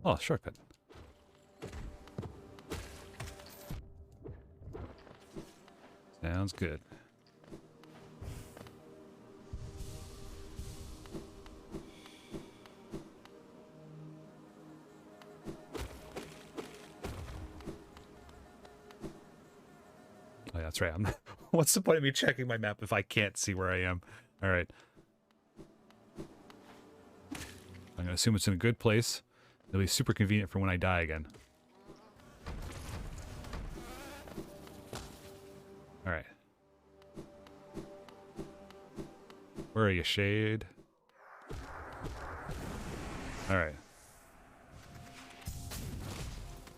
Oh, shortcut. Sounds good. Oh, yeah, that's right. What's the point of me checking my map if I can't see where I am? All right. I'm going to assume it's in a good place. It'll be super convenient for when I die again. All right. Where are you, Shade? All right.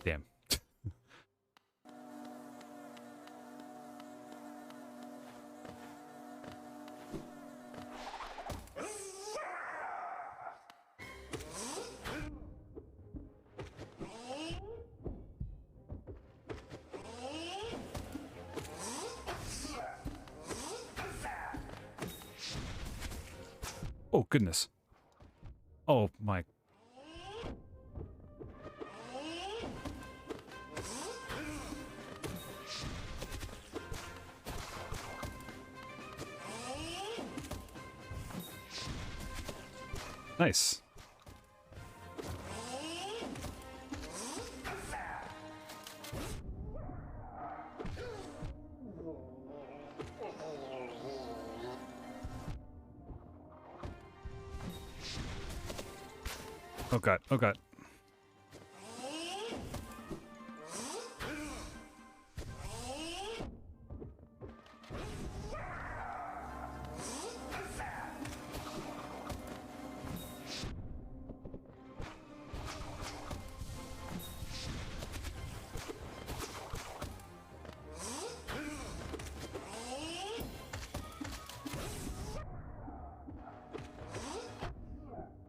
Damn. Oh, goodness. Oh, my. Nice. Oh god, oh god.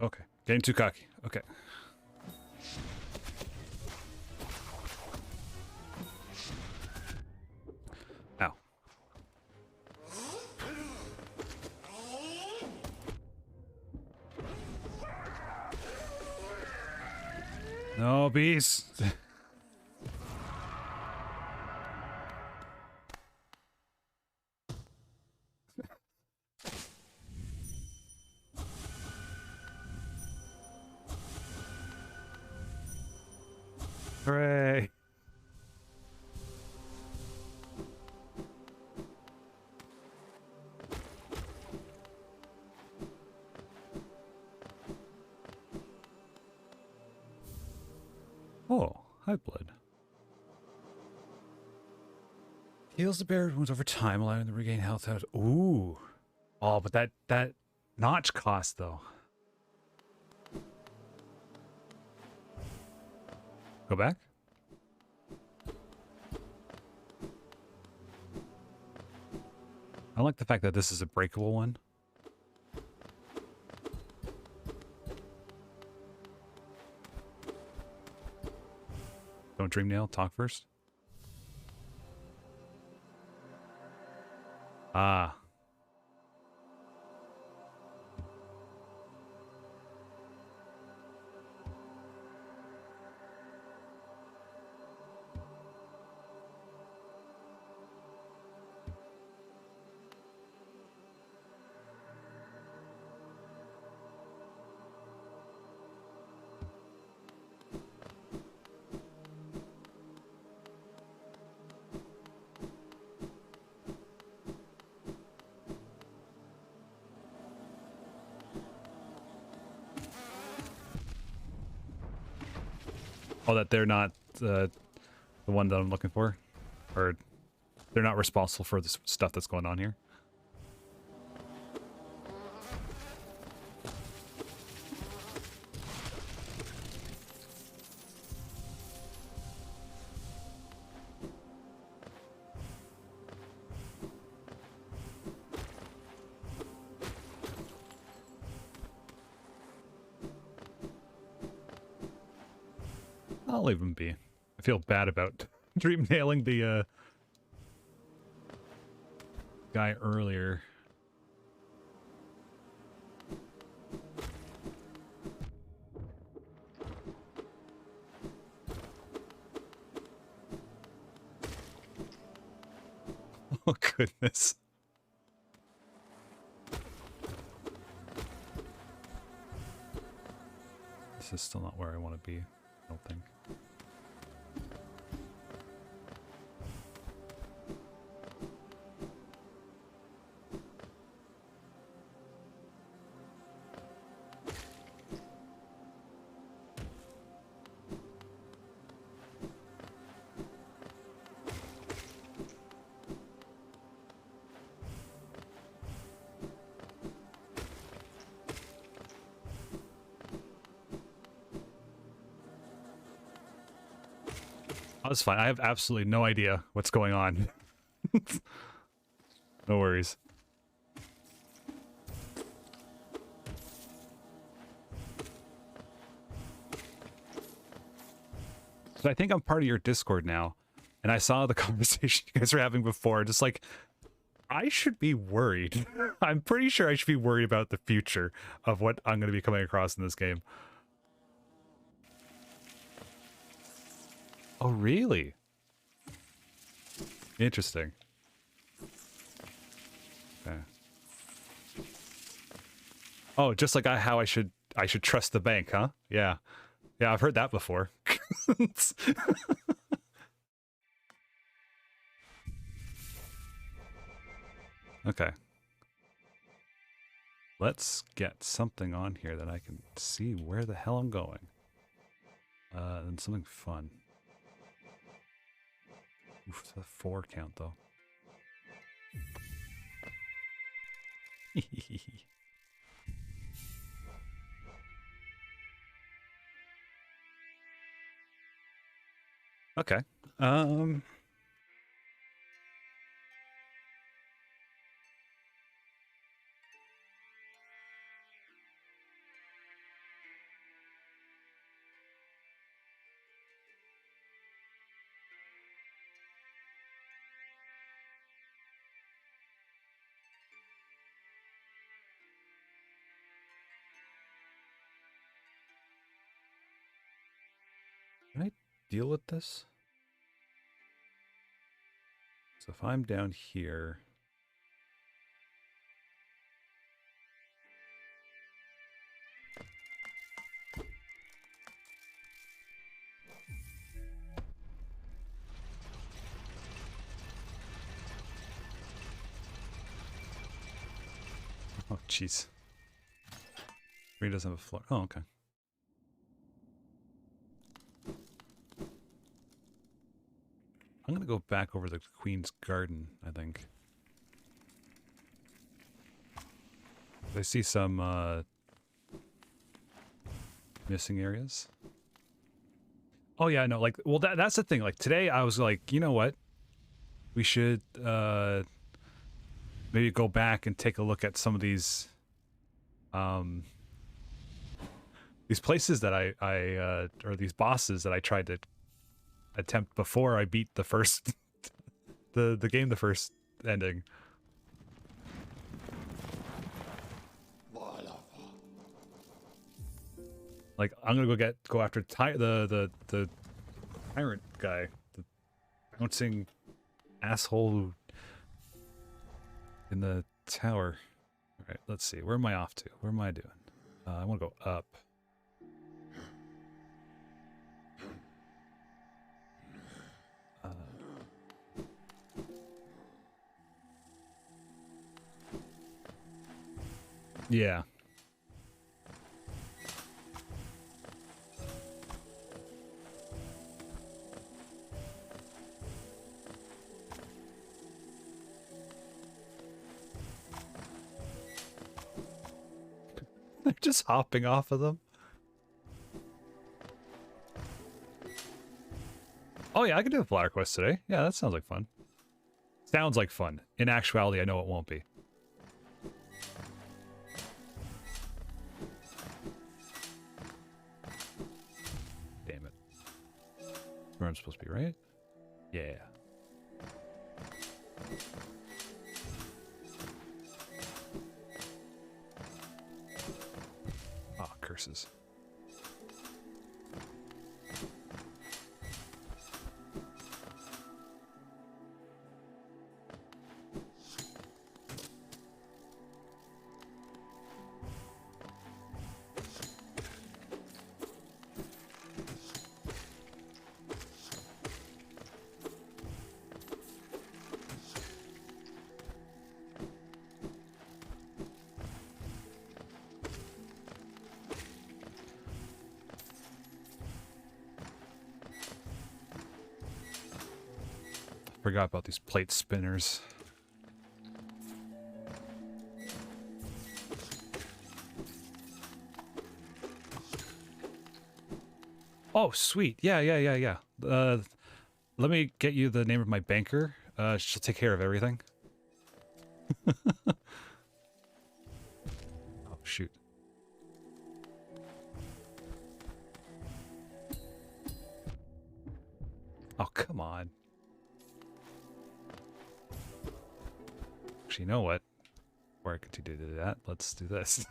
Okay, getting too cocky. Okay. Ow. No, bees. Hooray. Oh, Hive blood. Heals the bear wounds over time, allowing them to regain health out. Ooh. Oh, but that notch cost though. Go back? I like the fact that this is a breakable one. Don't dream nail, talk first. Ah. Oh, that they're not the one that I'm looking for? Or they're not responsible for the stuff that's going on here? I'll leave him be. I feel bad about dream nailing the guy earlier. Oh, goodness. This is still not where I want to be, I don't think. Oh, that's fine. I have absolutely no idea what's going on. No worries. So I think I'm part of your Discord now, and I saw the conversation you guys were having before. Just like, I should be worried. I'm pretty sure I should be worried about the future of what I'm going to be coming across in this game. Oh, really? Interesting. Okay. Oh, just like how I should trust the bank, huh? Yeah. Yeah, I've heard that before. Okay. Let's get something on here that I can see where the hell I'm going. And something fun. Oof, the 4 count though. Okay. Can I deal with this? So if I'm down here... Oh, jeez. He doesn't have a floor. Oh, okay. I'm gonna go back over the Queen's Garden, I think. I see some, missing areas. Oh, yeah, no, like, well, that's the thing. Like, today I was like, you know what? We should, maybe go back and take a look at some of these places that or these bosses that I tried to attempt before I beat the first, the game, the first ending. Like, I'm gonna go after the tyrant guy, the bouncing asshole in the tower. All right, let's see. Where am I off to? Where am I doing? I want to go up. Yeah. They're just hopping off of them. Oh yeah, I can do a Flower Quest today. Yeah, that sounds like fun. Sounds like fun. In actuality, I know it won't be. Damn it. where I'm supposed to be, right? Yeah. Oh, curses. Forgot about these plate spinners. Oh, sweet. Yeah. Let me get you the name of my banker. She'll take care of everything. Oh, shoot. Oh, come on. Actually, you know what? Before I continue to do that, let's do this.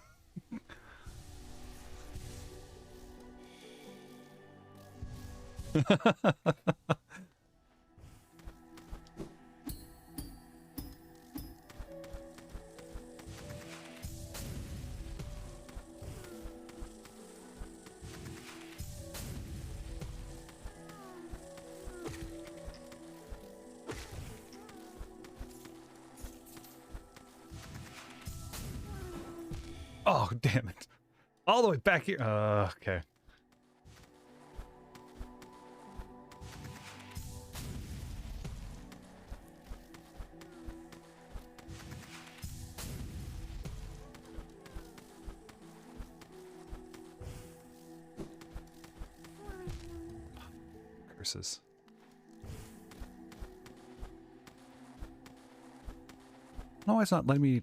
Oh, damn it. All the way back here. Okay. Curses. No, it's not letting me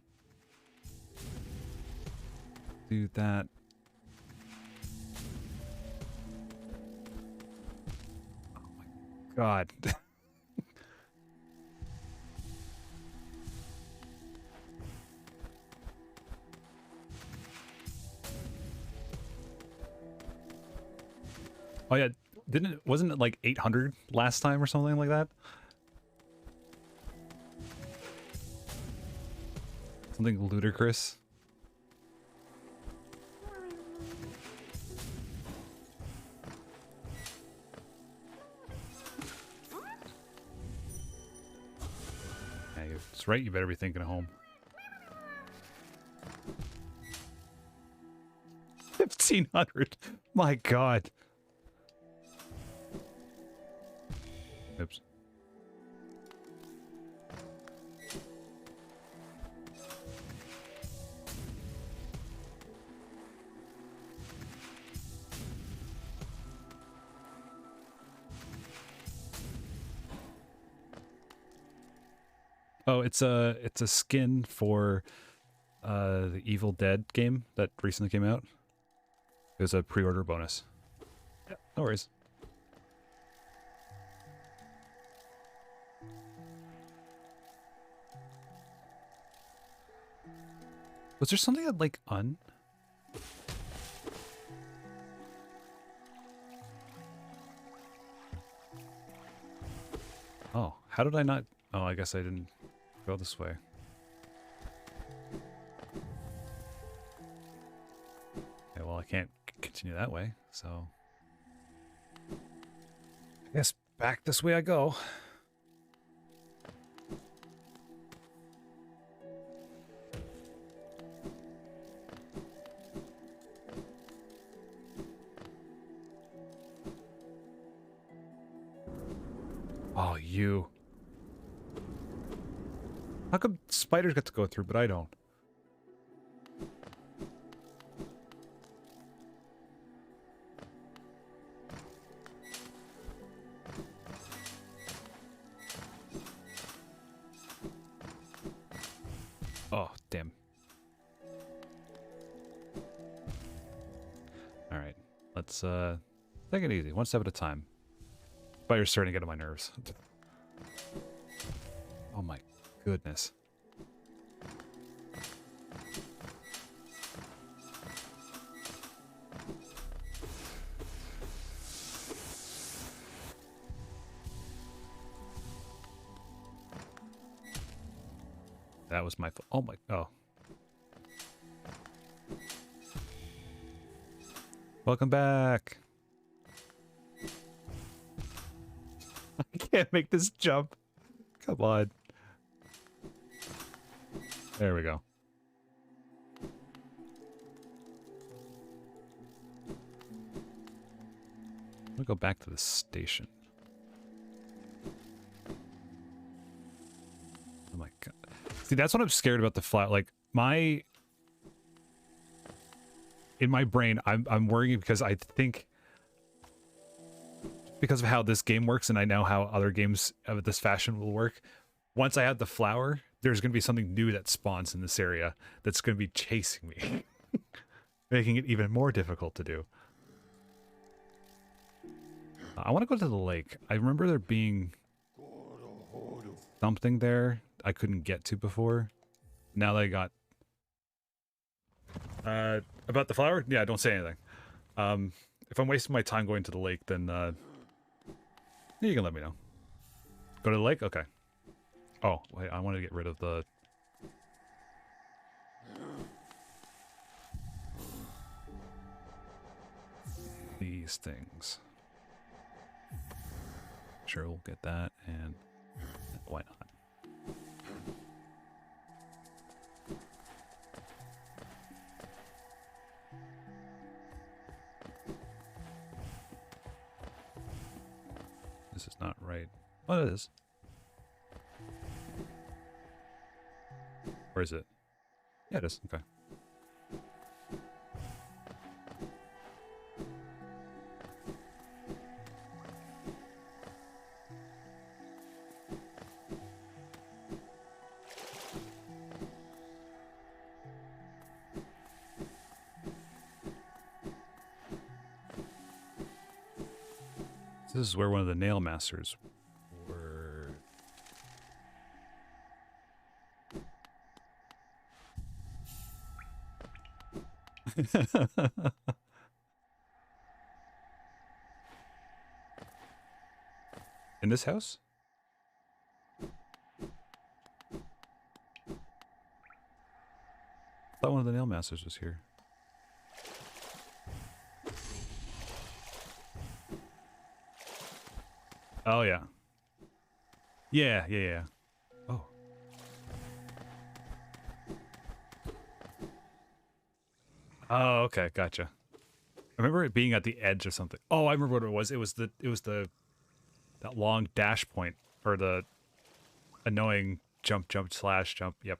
do that. Oh my god. Oh yeah, wasn't it like 800 last time or something like that? Something ludicrous. Yeah, that's right, you better be thinking of home. 1,500! My god. Oops. Oh, it's a skin for the Evil Dead game that recently came out. It was a pre-order bonus. Yeah, no worries. Was there something that like Oh, how did I not? Oh, I guess I didn't go this way. Yeah, well, I can't continue that way, so I guess back this way I go. Oh, you. How come spiders get to go through, but I don't? Oh, damn. Alright. Let's take it easy, one step at a time. Spiders starting to get on my nerves. Oh my goodness. That was my fault. Oh my, oh. Welcome back. I can't make this jump. Come on. There we go. I'm gonna go back to the station. Oh my god. See, that's what I'm scared about the flat. Like, in my brain, I'm worrying because I think because of how this game works, and I know how other games of this fashion will work. Once I have the flower, there's going to be something new that spawns in this area that's going to be chasing me, making it even more difficult to do. I want to go to the lake. I remember there being something there I couldn't get to before. Now that I got about the flower, yeah, don't say anything. If I'm wasting my time going to the lake, then you can let me know. Go to the lake? Okay. Oh, wait, I want to get rid of the... these things. Sure, we'll get that, and why not? This is not right. Oh, it is. Where is it? Yeah, it is. Okay. This is where one of the nail masters were. In this house? I thought one of the nail masters was here. Oh, yeah. Yeah. Oh. Oh, okay, gotcha. I remember it being at the edge or something. Oh, I remember what it was. It was that long dash point, or the annoying jump, slash, jump. Yep.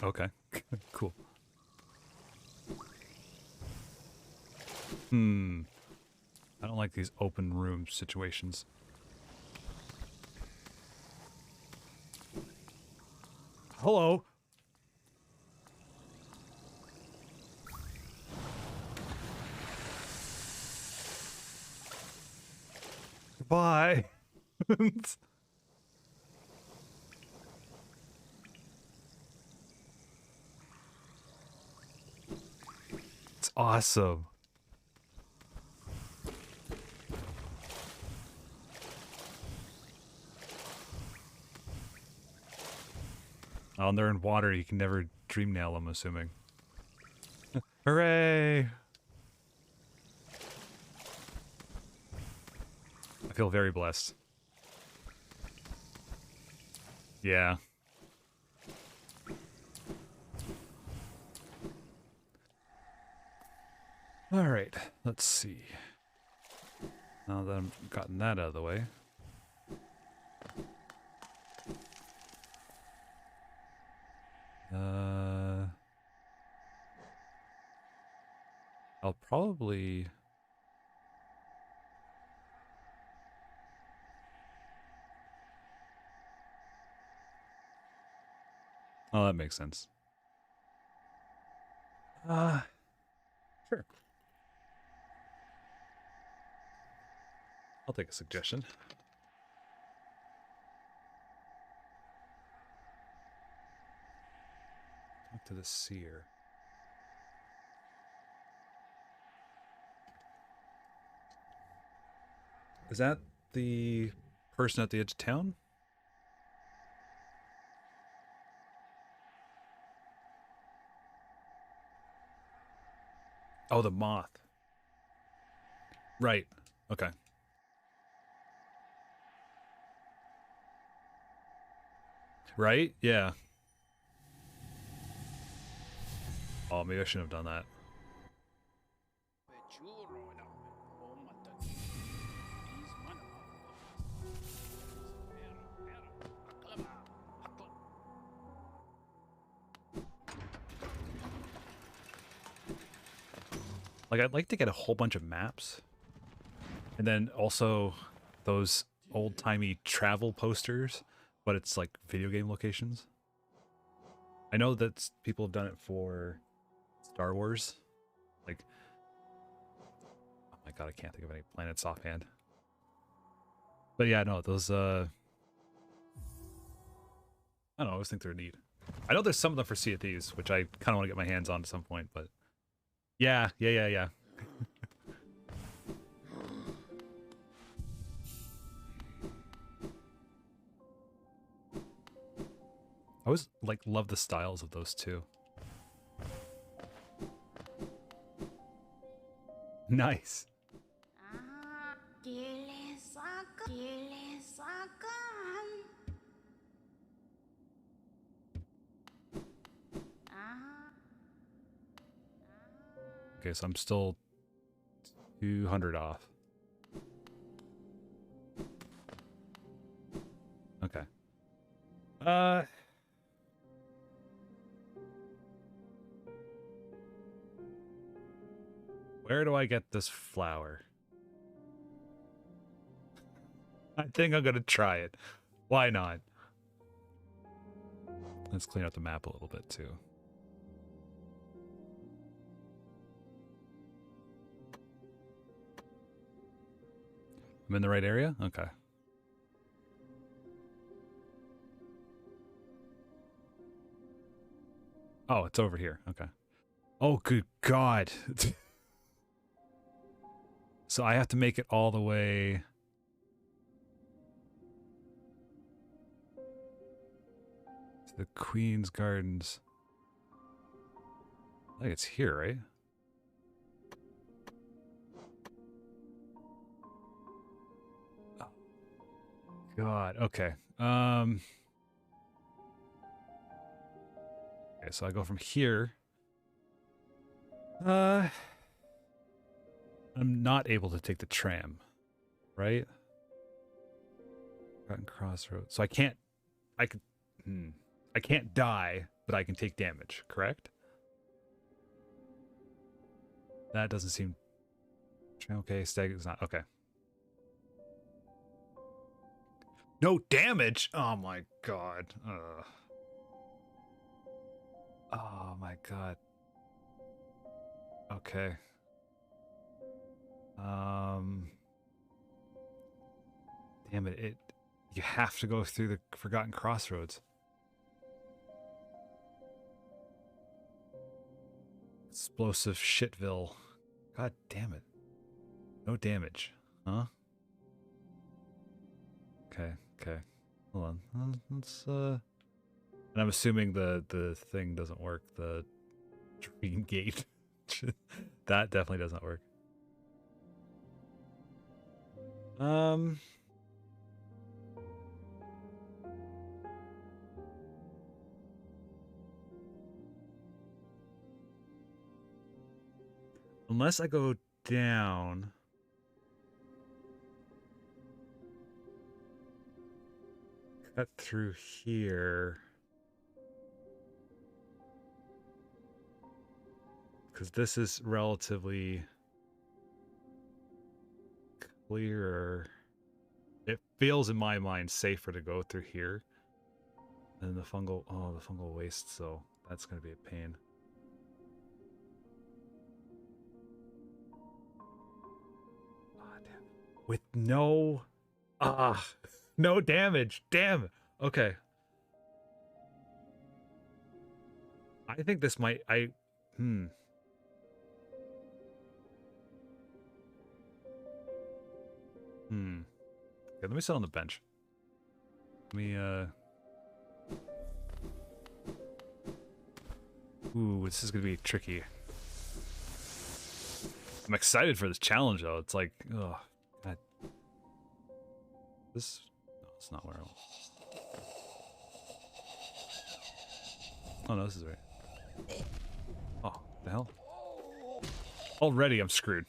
Okay. Cool. I don't like these open room situations. Hello. Goodbye. It's awesome. Oh, and they're in water. You can never dream nail them, assuming. Hooray! I feel very blessed. Yeah. Alright, let's see. Now that I've gotten that out of the way. I'll probably... Oh, that makes sense. Sure. I'll take a suggestion. Talk to the seer. Is that the person at the edge of town? Oh, the moth. Right. Okay. Right? Yeah. Oh, maybe I shouldn't have done that. Like, I'd like to get a whole bunch of maps. And then also those old-timey travel posters, but it's like video game locations. I know that people have done it for Star Wars. Like, oh my god, I can't think of any planets offhand. But yeah, no, those, I don't know, I always think they're neat. I know there's some of them for Sea of Thieves, which I kind of want to get my hands on at some point, but... Yeah. I always, like, love the styles of those two. Nice. Okay, so I'm still 200 off. Okay. Where do I get this flower? I think I'm gonna try it. Why not? Let's clean up the map a little bit too. I'm in the right area? Okay. Oh, it's over here. Okay. Oh, good God. So I have to make it all the way... to the Queen's Gardens. I think it's here, right? Oh, God. Okay. Okay, so I go from here. I'm not able to take the tram, right? Forgotten Crossroads. So I can't... I could... I can't die, but I can take damage, correct? That doesn't seem... Okay, Stag is not... Okay. No damage? Oh my god. Oh my god. Okay. Damn it. You have to go through the Forgotten Crossroads. Explosive shitville. God damn it. No damage. Huh? Okay. Hold on. Let's and I'm assuming the thing doesn't work, the dream gate. That definitely doesn't work. Unless I go down. Cut through here. because this is relatively clearer. It feels in my mind safer to go through here than the fungal. Oh, the fungal waste. So that's going to be a pain. Ah, damn. With no, no damage. Damn. Okay. I think this might. Hmm. Okay, let me sit on the bench. Let me, Ooh, this is gonna be tricky. I'm excited for this challenge, though. It's like, oh, God. This... No, it's not where I want. Oh, no, this is right. Oh, the hell? Already I'm screwed.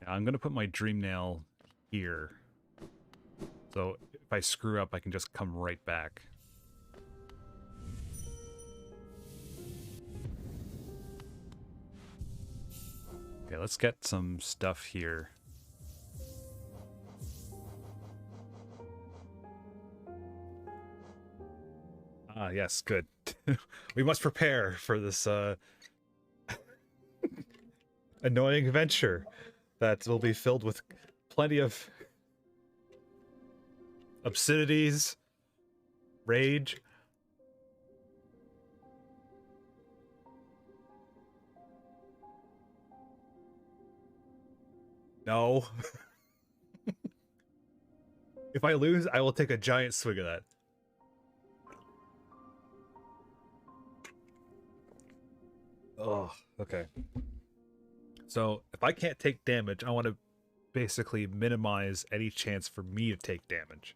I'm gonna put my dream nail here. So if I screw up, I can just come right back. Okay, let's get some stuff here. Ah, yes, good. We must prepare for this annoying adventure that will be filled with plenty of obscenities, rage. No. If I lose, I will take a giant swig of that. Oh, okay. So if I can't take damage, I want to basically minimize any chance for me to take damage.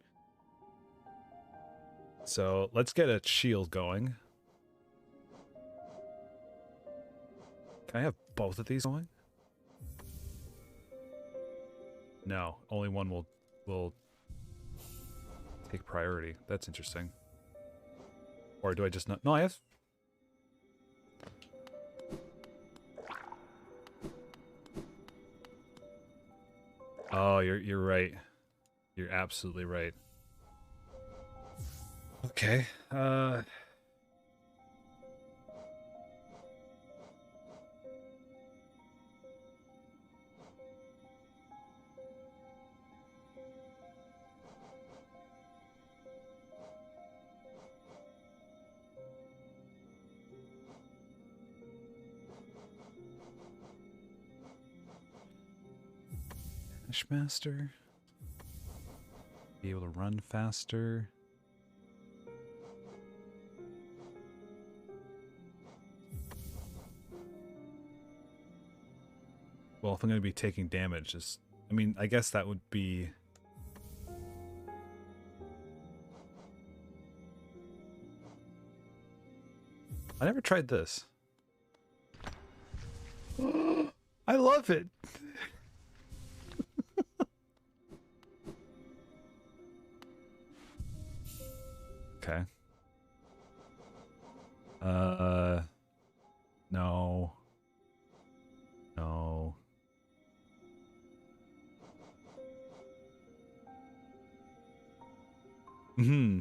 So let's get a shield going. Can I have both of these going? No, only one will take priority. That's interesting. Or do I just not? No, I have. Oh, you're right. You're absolutely right. Okay. Master. Be able to run faster. Well, if I'm going to be taking damage, just... I mean, I guess that would be... I never tried this. I love it! Okay. No. No.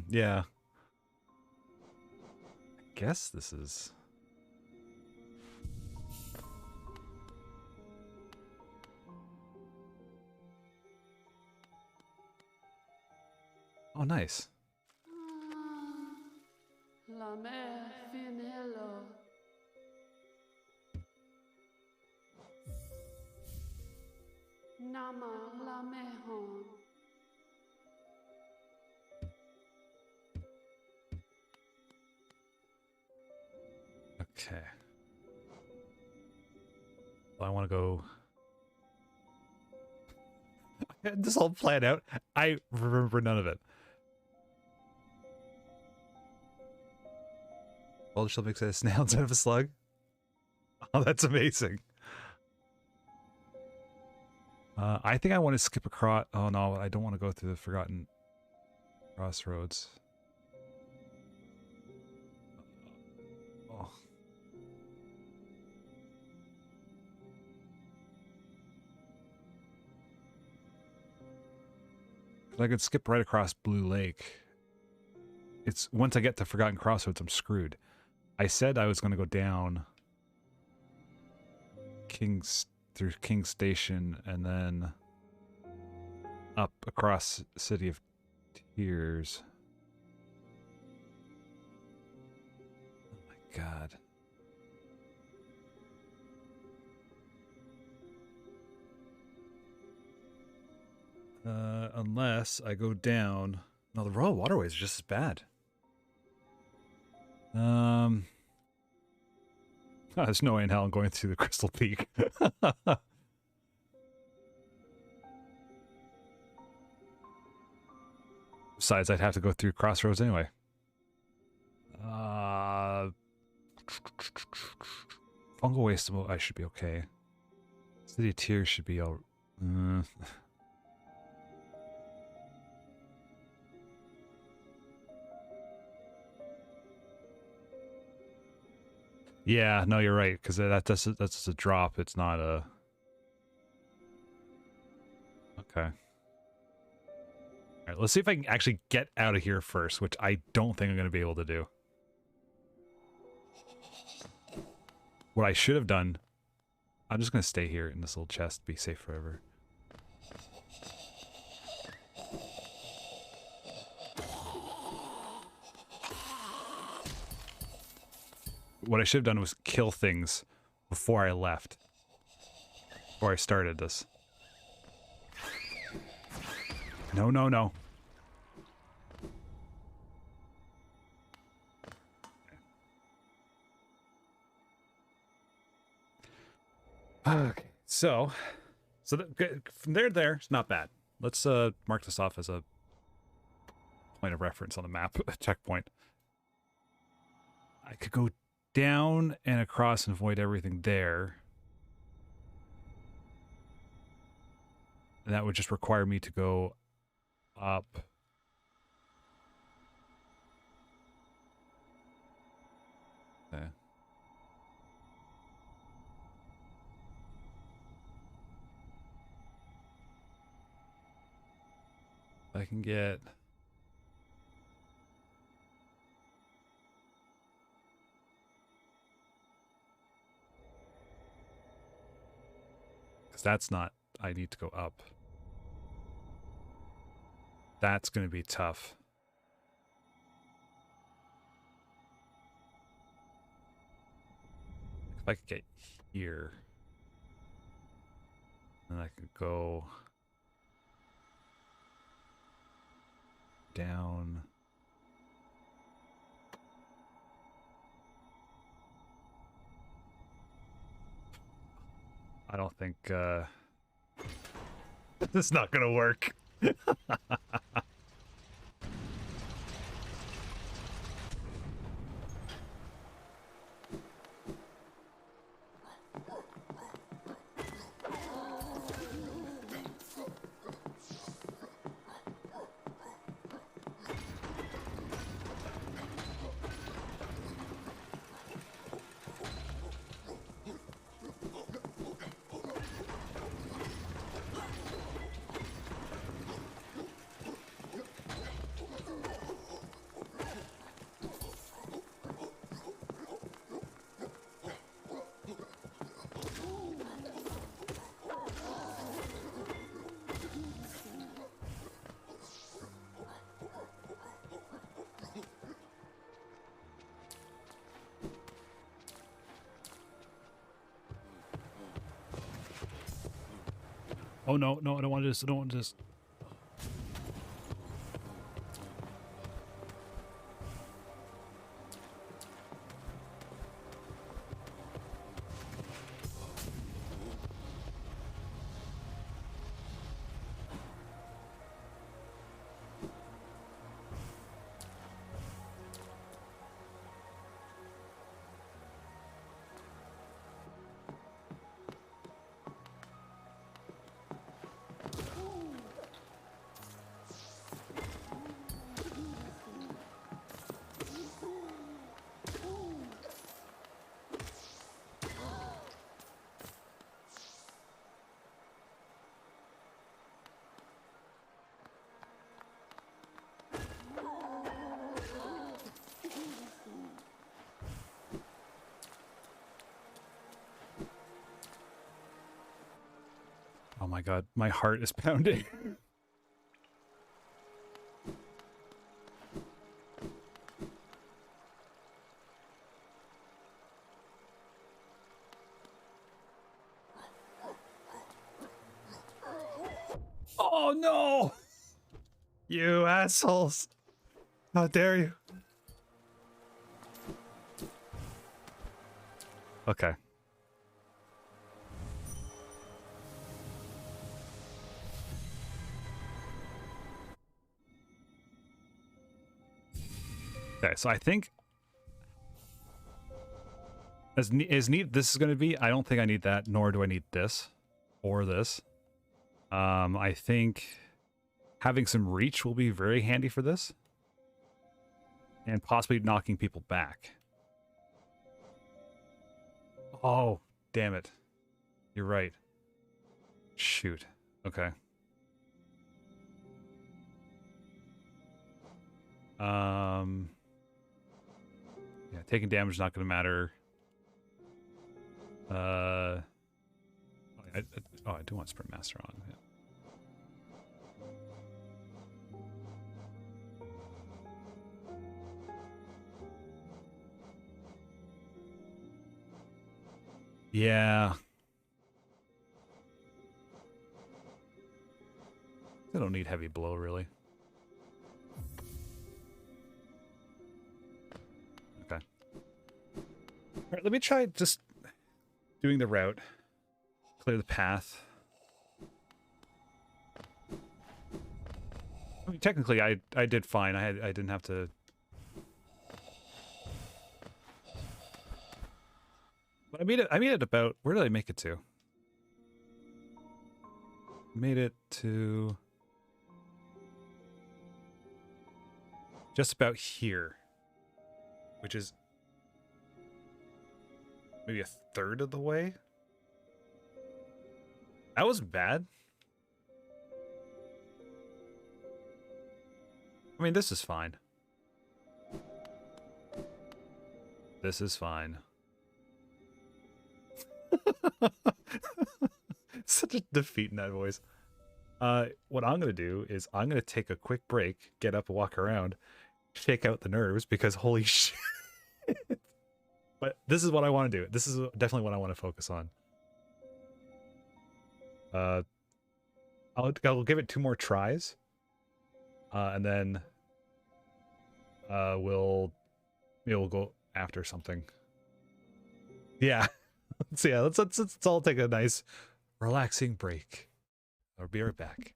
Yeah. I guess this is... Oh, nice. La mer finello. Nama la mehon. Okay. Well, I want to go... I had this all planned out. I remember none of it. Well, she'll mix a snail instead of a slug. Oh, that's amazing. I think I want to skip across. Oh no, I don't want to go through the Forgotten Crossroads. Oh. I could skip right across Blue Lake. It's once I get to Forgotten Crossroads, I'm screwed. I said I was going to go down through King's Station and then up across City of Tears. Oh my god. Unless I go down. No, the Royal Waterways are just as bad. There's no way in hell I'm going through the Crystal Peak. Besides, I'd have to go through Crossroads anyway. Fungal Waste, I should be okay. City of Tears should be all... Yeah, no, you're right, because that's just a drop. It's not a... Okay. Alright, let's see if I can actually get out of here first, which I don't think I'm going to be able to do. What I should have done... I'm just going to stay here in this little chest, be safe forever. What I should have done was kill things before I left. Before I started this. No, no, no. Okay, so from there to there, it's not bad. Let's mark this off as a point of reference on the map, a checkpoint. I could go down and across and avoid everything there. And that would just require me to go up. Okay. I can get... Because that's not... I need to go up. That's going to be tough. If I could get here, then I could go down. I don't think this is not going to work. Oh no, no, I don't want to just, I don't want to just. Oh my god, my heart is pounding. Oh no! You assholes! How dare you? Okay. Okay, so I think as neat this is going to be, I don't think I need that, nor do I need this or this. I think having some reach will be very handy for this, and possibly knocking people back. Oh, damn it! You're right. Shoot. Okay. Yeah, taking damage is not going to matter. I do want Sprint Master on. Yeah. Yeah. I don't need heavy blow, really. Okay. Alright, let me try just doing the route. Clear the path. I mean, technically, I did fine. I didn't have to... But I made it about... Where did I make it to? Made it to... just about here. Which is... maybe a third of the way? That was bad. I mean, this is fine. This is fine. Such a defeat in that voice. What I'm gonna do is I'm gonna take a quick break, get up, walk around, shake out the nerves, because holy shit. But this is what I want to do. This is definitely what I want to focus on. I'll give it 2 more tries, and then we'll go after something. Yeah. So yeah, let's all take a nice relaxing break. I'll be right back.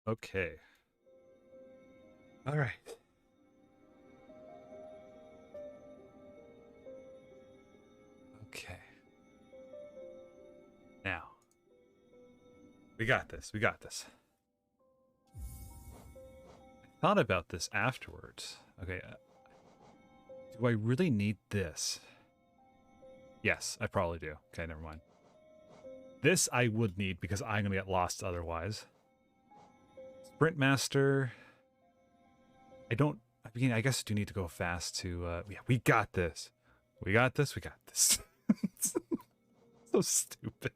Okay. All right. Okay. Now. We got this. We got this. I thought about this afterwards. Okay. Do I really need this? Yes, I probably do. Okay, never mind. This I would need because I'm going to get lost otherwise. Sprint Master. I mean, I guess I do need to go fast to, yeah, we got this. We got this. We got this. So stupid.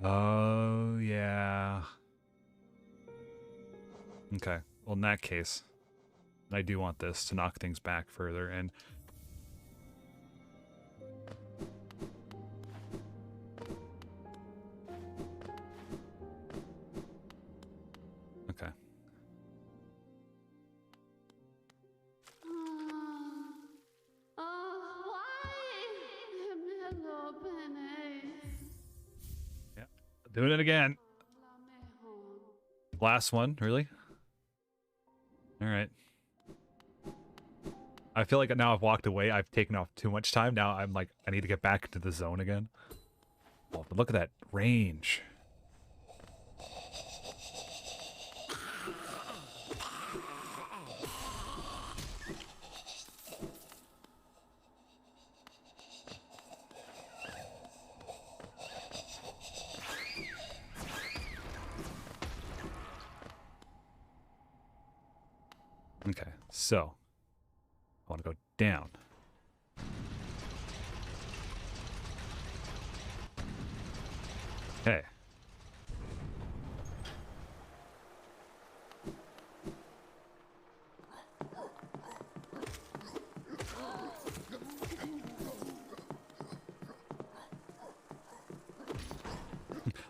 Oh, yeah. Okay. Well, in that case, I do want this to knock things back further, and okay. Yeah. Doing it again. Last one, really? All right. I feel like now I've walked away. I've taken off too much time. Now I'm like, I need to get back into the zone again. Oh, but look at that range. Okay, so I want to go down. Okay.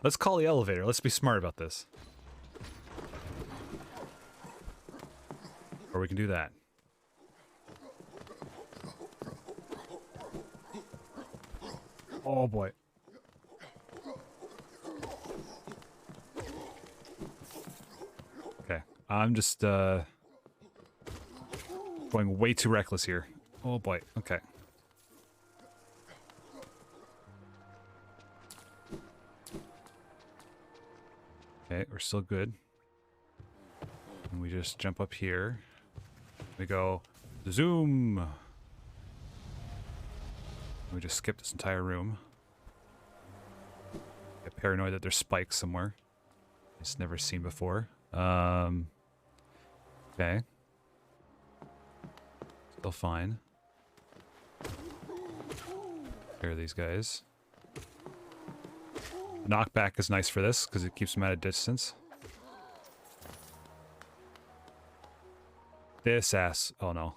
Let's call the elevator. Let's be smart about this. Or we can do that. Oh boy. Okay. I'm just going way too reckless here. Oh boy. Okay. Okay, we're still good. And we just jump up here. We go zoom. We just skip this entire room. Get paranoid that there's spikes somewhere. It's never seen before. Okay. Still fine. Clear these guys. Knockback is nice for this because it keeps them at a distance. This ass. Oh no.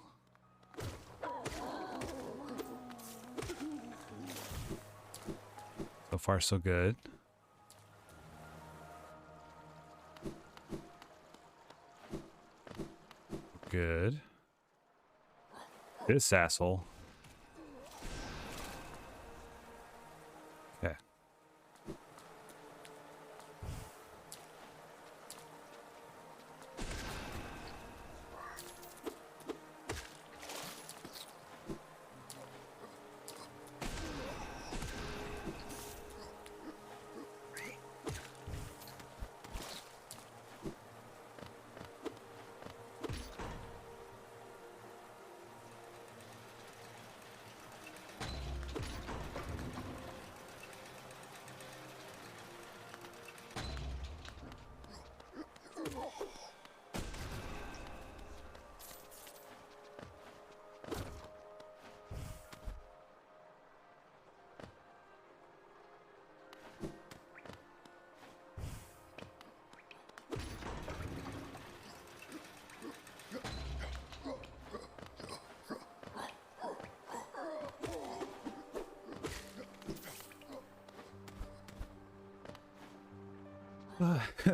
So far, so good. Good. This asshole. Okay.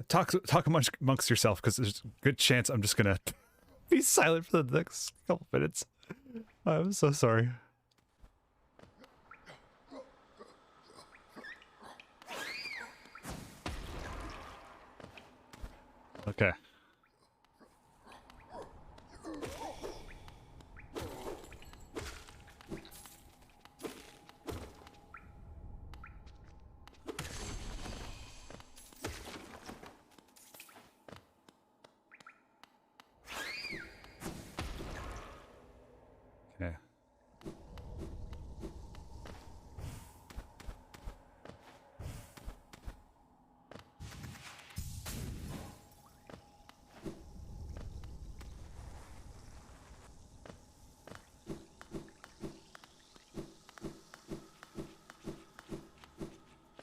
Talk amongst yourself, because there's a good chance I'm just gonna be silent for the next couple minutes. I'm so sorry. Okay. Okay.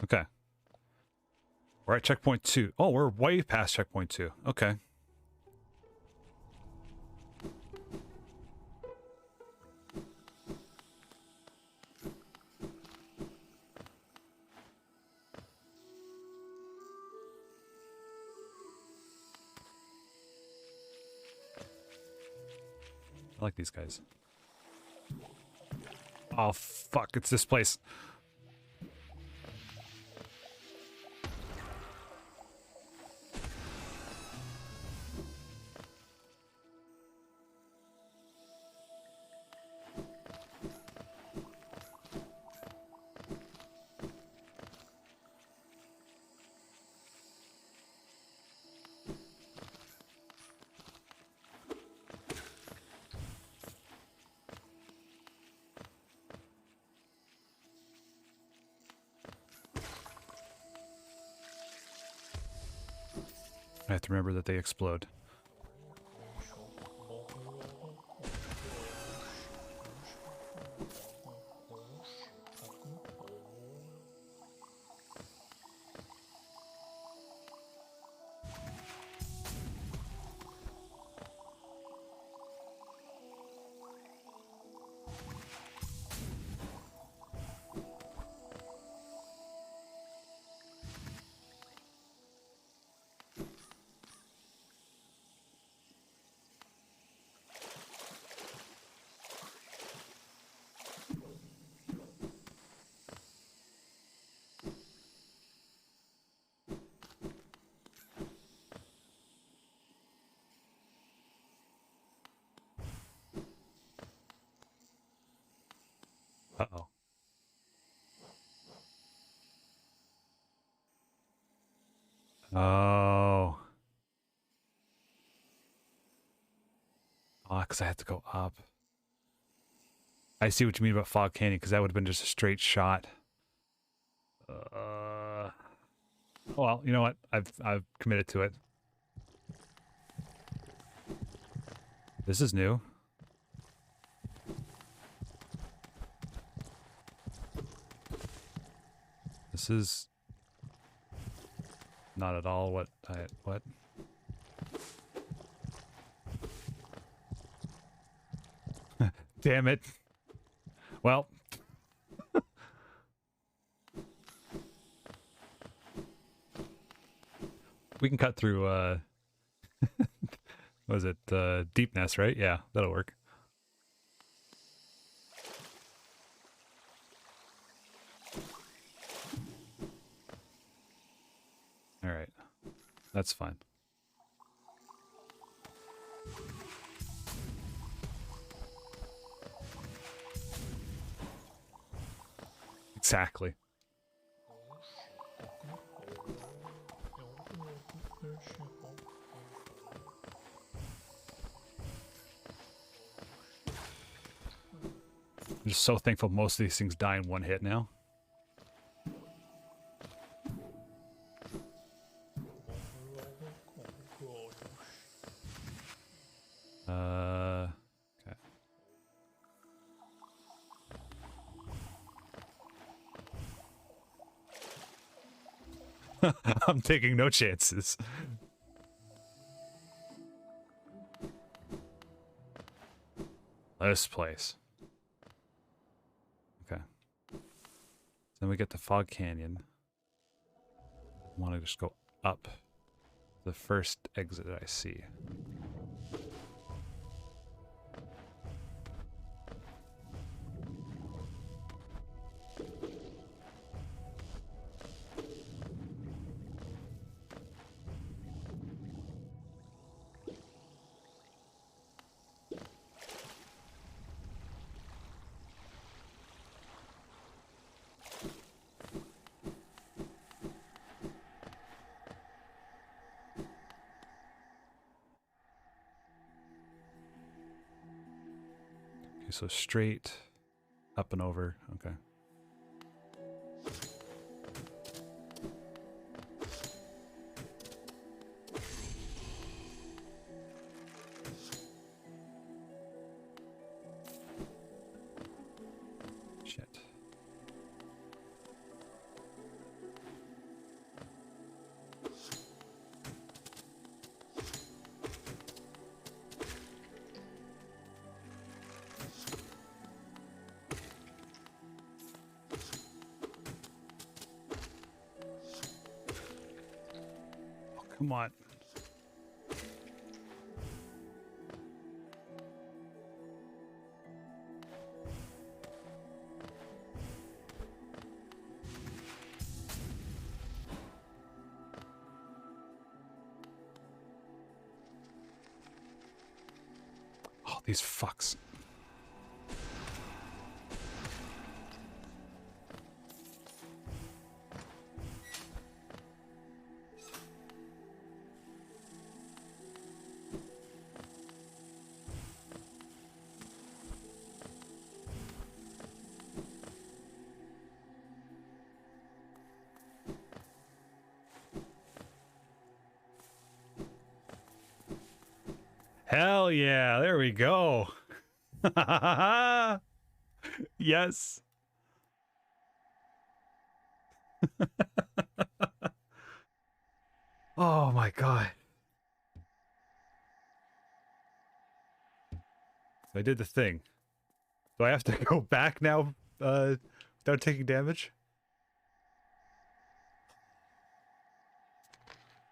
Okay. We're at checkpoint 2. Oh, we're way past checkpoint 2. Okay. I like these guys. Oh, fuck. It's this place. I have to remember that they explode. Uh-oh. Oh. Oh, because I have to go up. I see what you mean about Fog Canyon, because that would have been just a straight shot. Well, you know what? I've committed to it. This is new. This is not at all what I... What? Damn it. Well. We can cut through, was it, Deepness, right? Yeah, that'll work. Alright. That's fine. Exactly. I'm just so thankful most of these things die in one hit now. Okay. I'm taking no chances. This place. Okay. Then we get to Fog Canyon. I want to just go up the first exit I see. so straight, up and over. Okay. Shit. Come on. Oh, these fucks. Hell yeah, there we go. Yes. Oh my god. I did the thing. Do I have to go back now without taking damage?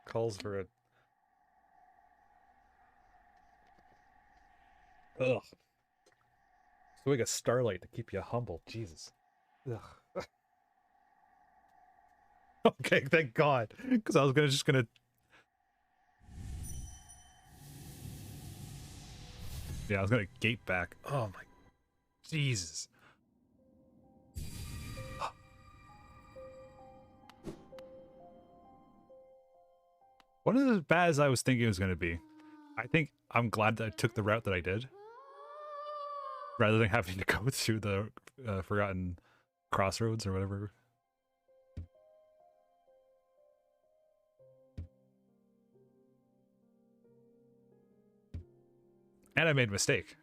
Calls for it. Ugh. So we got starlight to keep you humble. Jesus. Ugh. Okay, thank God. Because I was just gonna. Yeah, I was gonna gate back. Oh my. Jesus. Wasn't as bad as I was thinking it was gonna be. I think I'm glad that I took the route that I did, rather than having to go through the forgotten crossroads or whatever. And I made a mistake.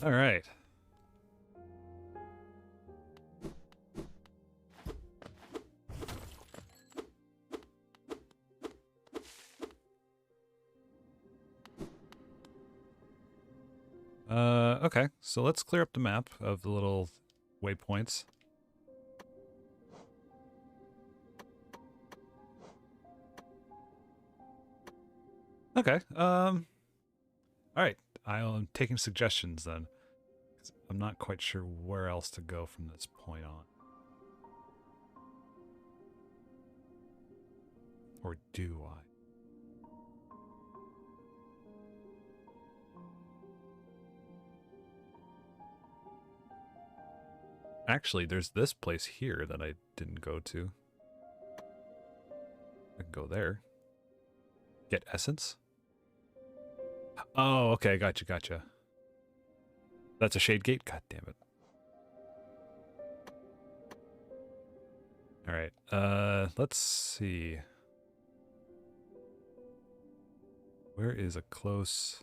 All right. Okay, so let's clear up the map of the little waypoints. Okay, all right, I'm taking suggestions then. 'Cause I'm not quite sure where else to go from this point on. Or do I? Actually, there's this place here that I didn't go to. I can go there. Get essence? Oh, okay, gotcha. That's a shade gate? God damn it. Alright, let's see. Where is a close...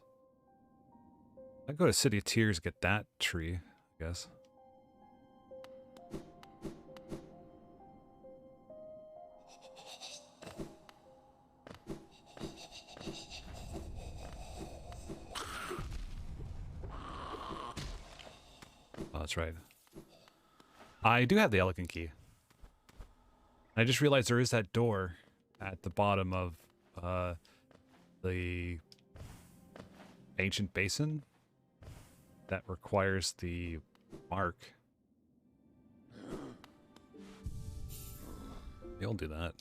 I'd go to City of Tears, get that tree, I guess. Oh, that's right. I do have the elegant key. I just realized there is that door at the bottom of the ancient basin that requires the mark. You'll do that.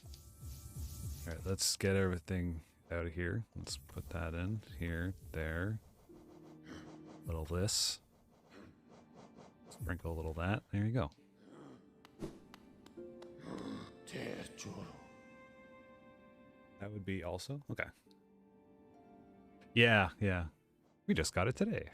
Alright, let's get everything out of here. Let's put that in here, there. Little this. Sprinkle a little that. There you go. That would be also? Okay. Yeah, yeah. We just got it today.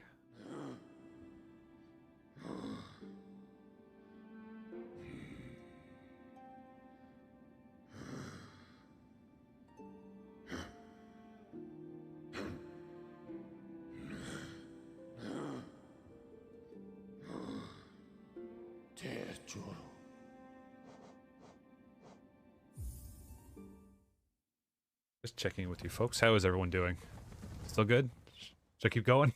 Just checking in with you folks. How is everyone doing? Still good? Should I keep going?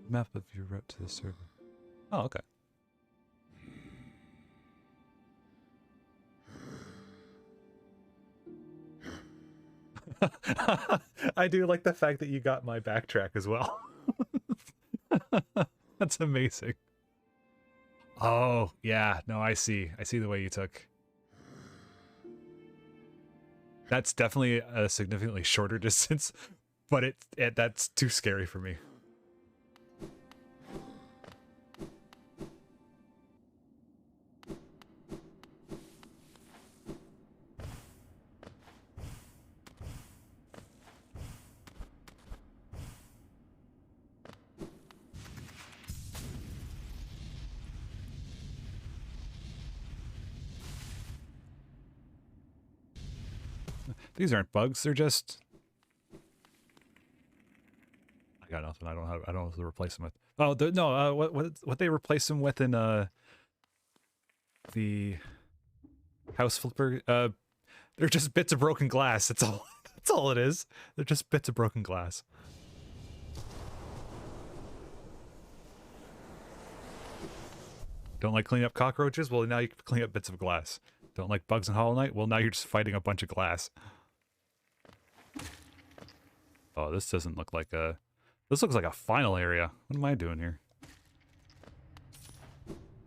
Map of your route to the server. Oh, okay. I do like the fact that you got my backtrack as well. That's amazing. Oh, yeah. No, I see. I see the way you took. That's definitely a significantly shorter distance, but that's too scary for me. These aren't bugs, they're just... I got nothing. I don't know what to replace them with. Oh, no, what they replace them with in the house flipper, they're just bits of broken glass. That's all. That's all it is. They're just bits of broken glass. Don't like cleaning up cockroaches? Well, now you can clean up bits of glass. Don't like bugs in Hollow Knight? Well, now you're just fighting a bunch of glass. Oh, this doesn't look like a... This looks like a final area. What am I doing here?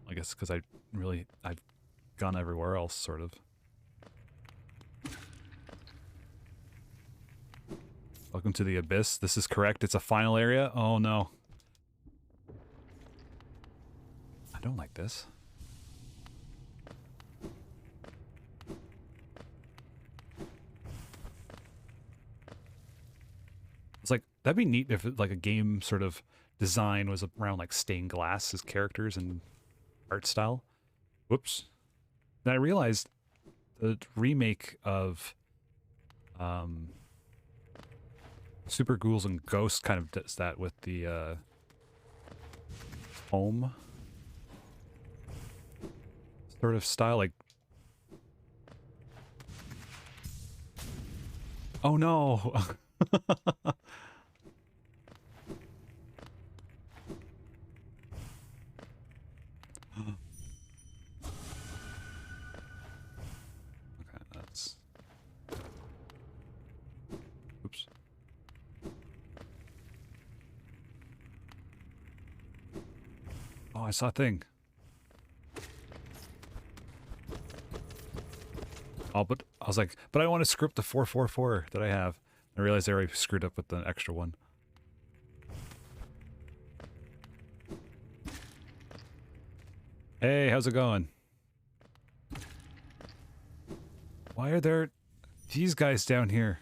I guess because I've gone everywhere else, sort of. Welcome to the Abyss. This is correct. It's a final area. Oh, no. I don't like this. It's like, that'd be neat if like a game sort of design was around like stained glass as characters and art style. Whoops. Then I realized the remake of Super Ghouls and Ghosts kind of does that with the home sort of style, like... Oh no! Okay, that's... Oops. Oh, I saw a thing. Oh, but I was like, but I want to screw up the 444 that I have. I realized I already screwed up with the extra one. Hey, how's it going? Why are there these guys down here?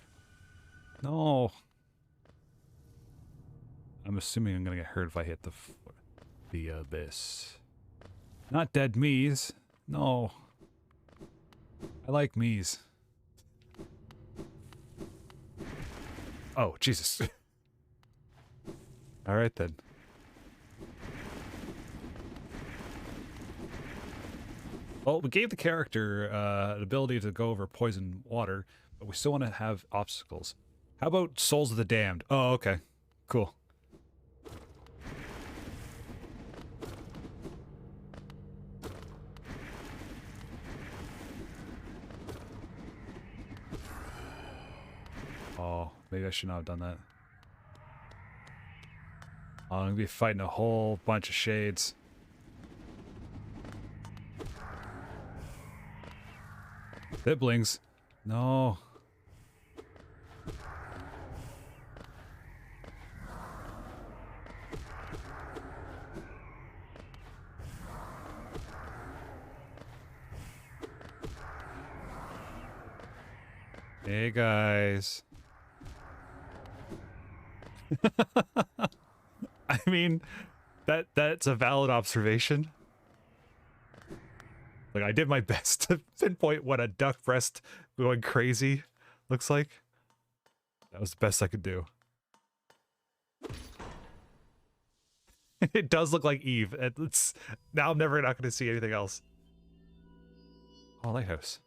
No. I'm assuming I'm gonna get hurt if I hit the abyss. Not dead me's. No. I like me's. Oh, Jesus. Alright then. Well, we gave the character the ability to go over poison water, but we still want to have obstacles. How about Souls of the Damned? Oh, okay. Cool. Oh, maybe I should not have done that. Oh, I'm gonna be fighting a whole bunch of shades. Siblings. No. Hey guys. I mean, that's a valid observation. Like, I did my best to pinpoint what a duck breast going crazy looks like. That was the best I could do. It does look like Eve. It's now I'm never not going to see anything else. Oh, lighthouse.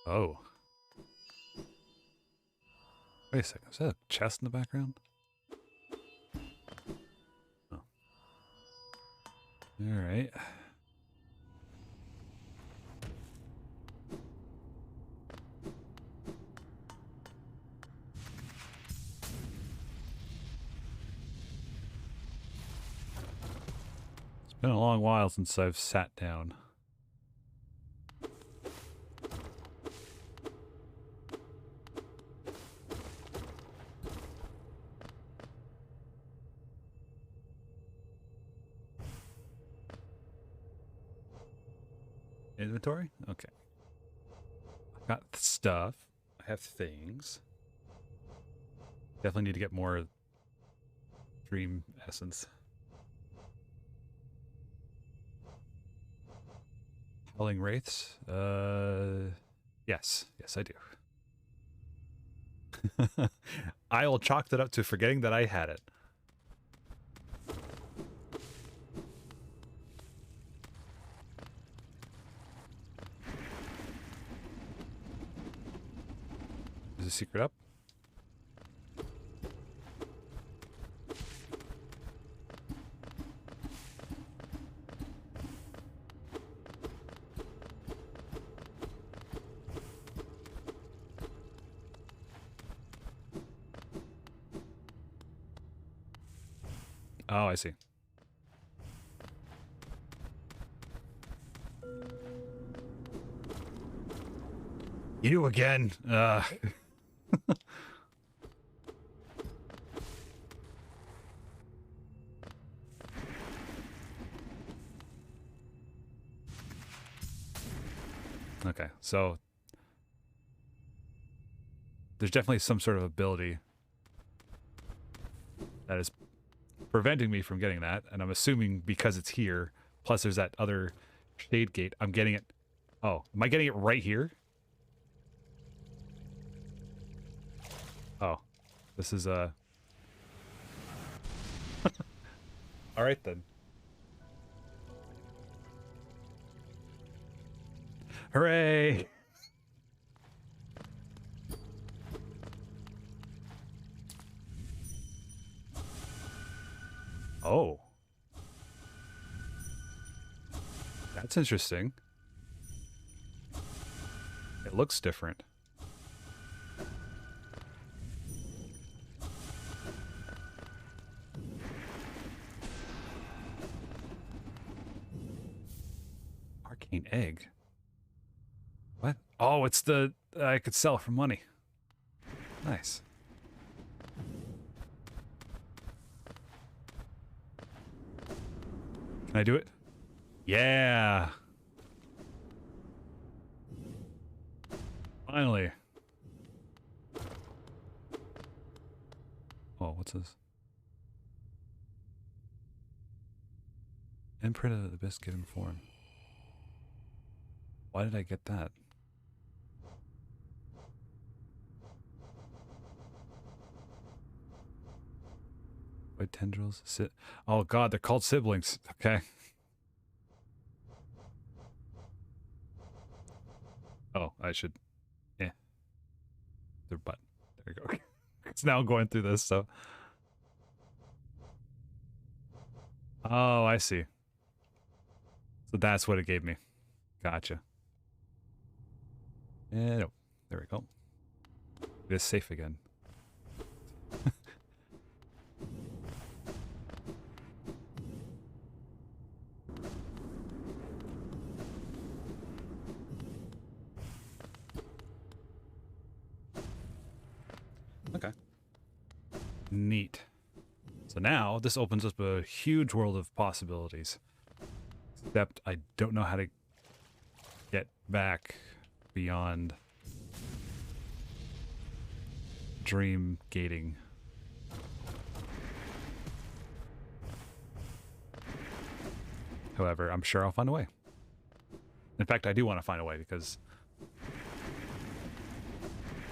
Oh. Wait a second. Is that a chest in the background? Oh. Alright. It's been a long while since I've sat down. Inventory? Okay. I've got stuff. I have things. Definitely need to get more dream essence. Howling wraiths? Yes. Yes, I do. I will chalk that up to forgetting that I had it. Is the secret up? Oh, I see. You again. Okay, so there's definitely some sort of ability that is preventing me from getting that, and I'm assuming because it's here, plus there's that other shade gate, I'm getting it. Oh, am I getting it right here? Oh, this is all right then. Hooray! Oh. That's interesting. It looks different. Arcane egg? What? Oh, it's the... I could sell for money. Nice. Can I do it? Yeah! Finally. Oh, what's this? Imprint of the biscuit in form. Why did I get that? White tendrils? Oh god, they're called siblings. Okay. Oh, I should... Yeah. Their butt. There you go. It's now going through this, so... Oh, I see. So that's what it gave me. Gotcha. No. There we go. It is safe again. Okay. Neat. So now this opens up a huge world of possibilities. Except I don't know how to get back beyond dream gating. However, I'm sure I'll find a way. In fact, I do want to find a way because...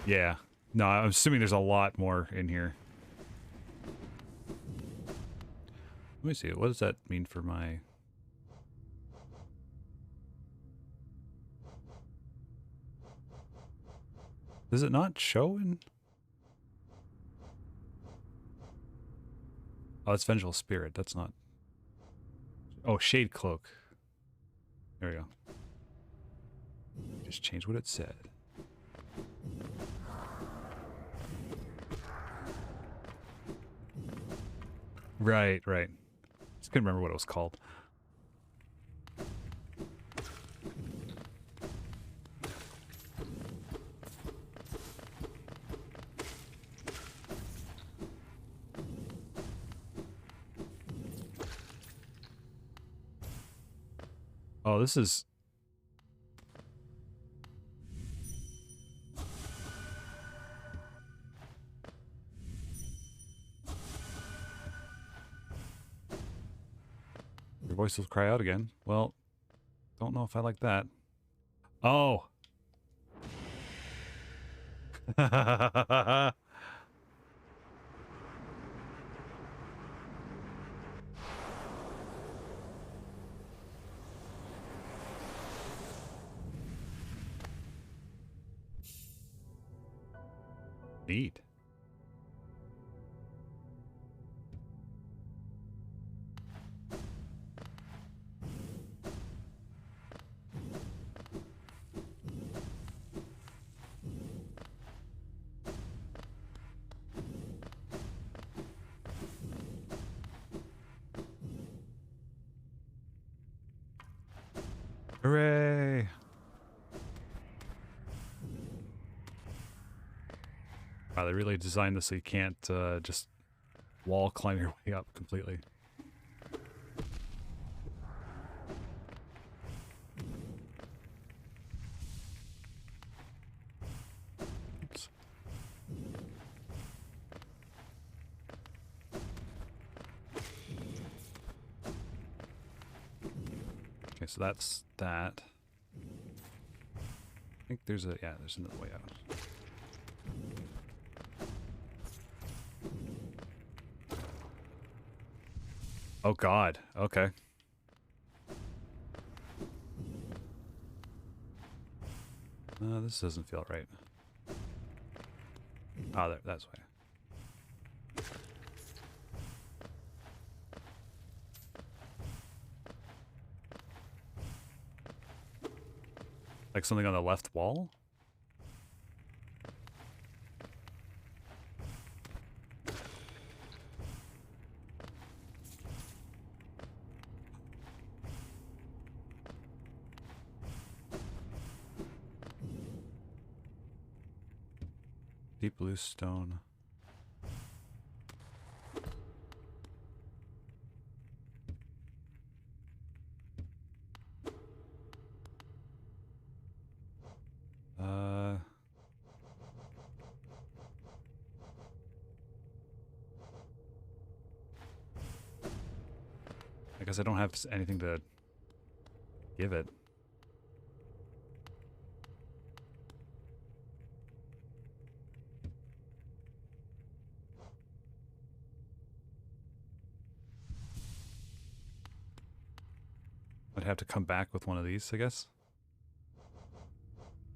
Yeah. No, I'm assuming there's a lot more in here. Let me see. What does that mean for my... Does it not show in... Oh, it's Vengeful Spirit. That's not... Oh, Shade Cloak. There we go. Just change what it said. Right, right. Just couldn't remember what it was called. Oh, this is... Your voice will cry out again. Well, don't know if I like that. Oh! Neat. Hooray! Wow, they really designed this so you can't just wall climb your way up completely. Oops. Okay, so that's that. I think there's a, yeah, there's another way out. Oh God, okay. This doesn't feel right. Ah, there, that's way. Like something on the left wall? Deep blue stone. I guess I don't have anything to give it. I'd have to come back with one of these, I guess.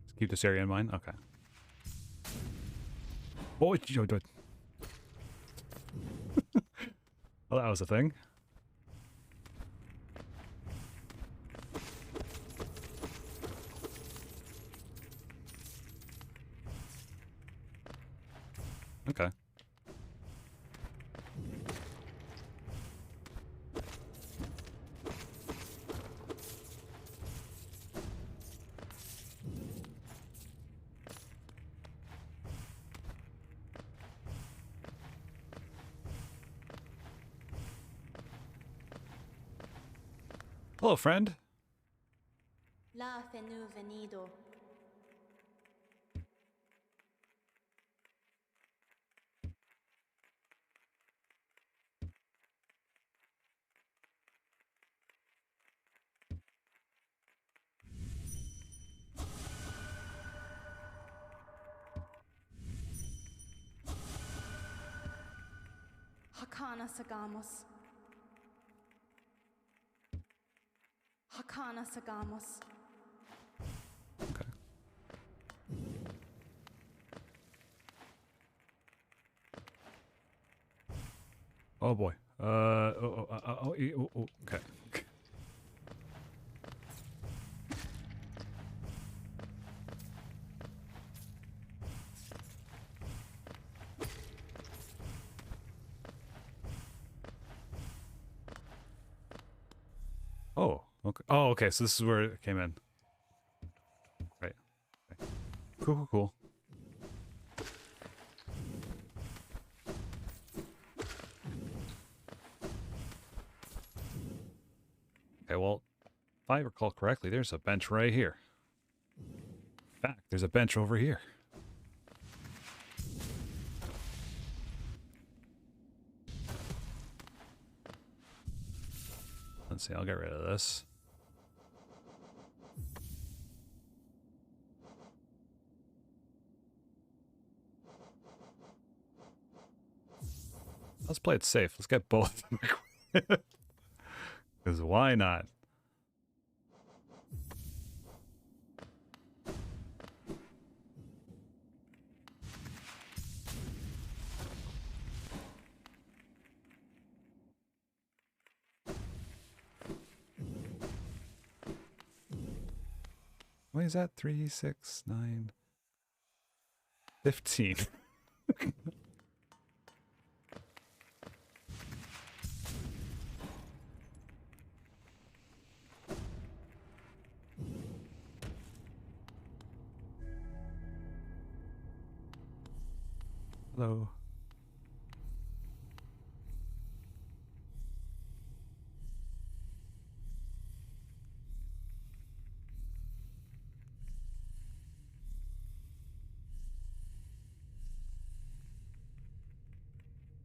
Just keep this area in mind. Okay. Oh, well, that was a thing. Okay. Hello, friend. La fenu venido. Hakana sagamos. Hakana sagamos. Okay. Oh boy. Okay. Oh, okay. Oh, okay. So this is where it came in. Right. Okay. Cool, cool, cool. Okay, well, if I recall correctly, there's a bench right here. In fact, there's a bench over here. Let's see, I'll get rid of this. Let's play it safe. Let's get both. Because why not? What is that? 3, 6, 9, 15. Hello.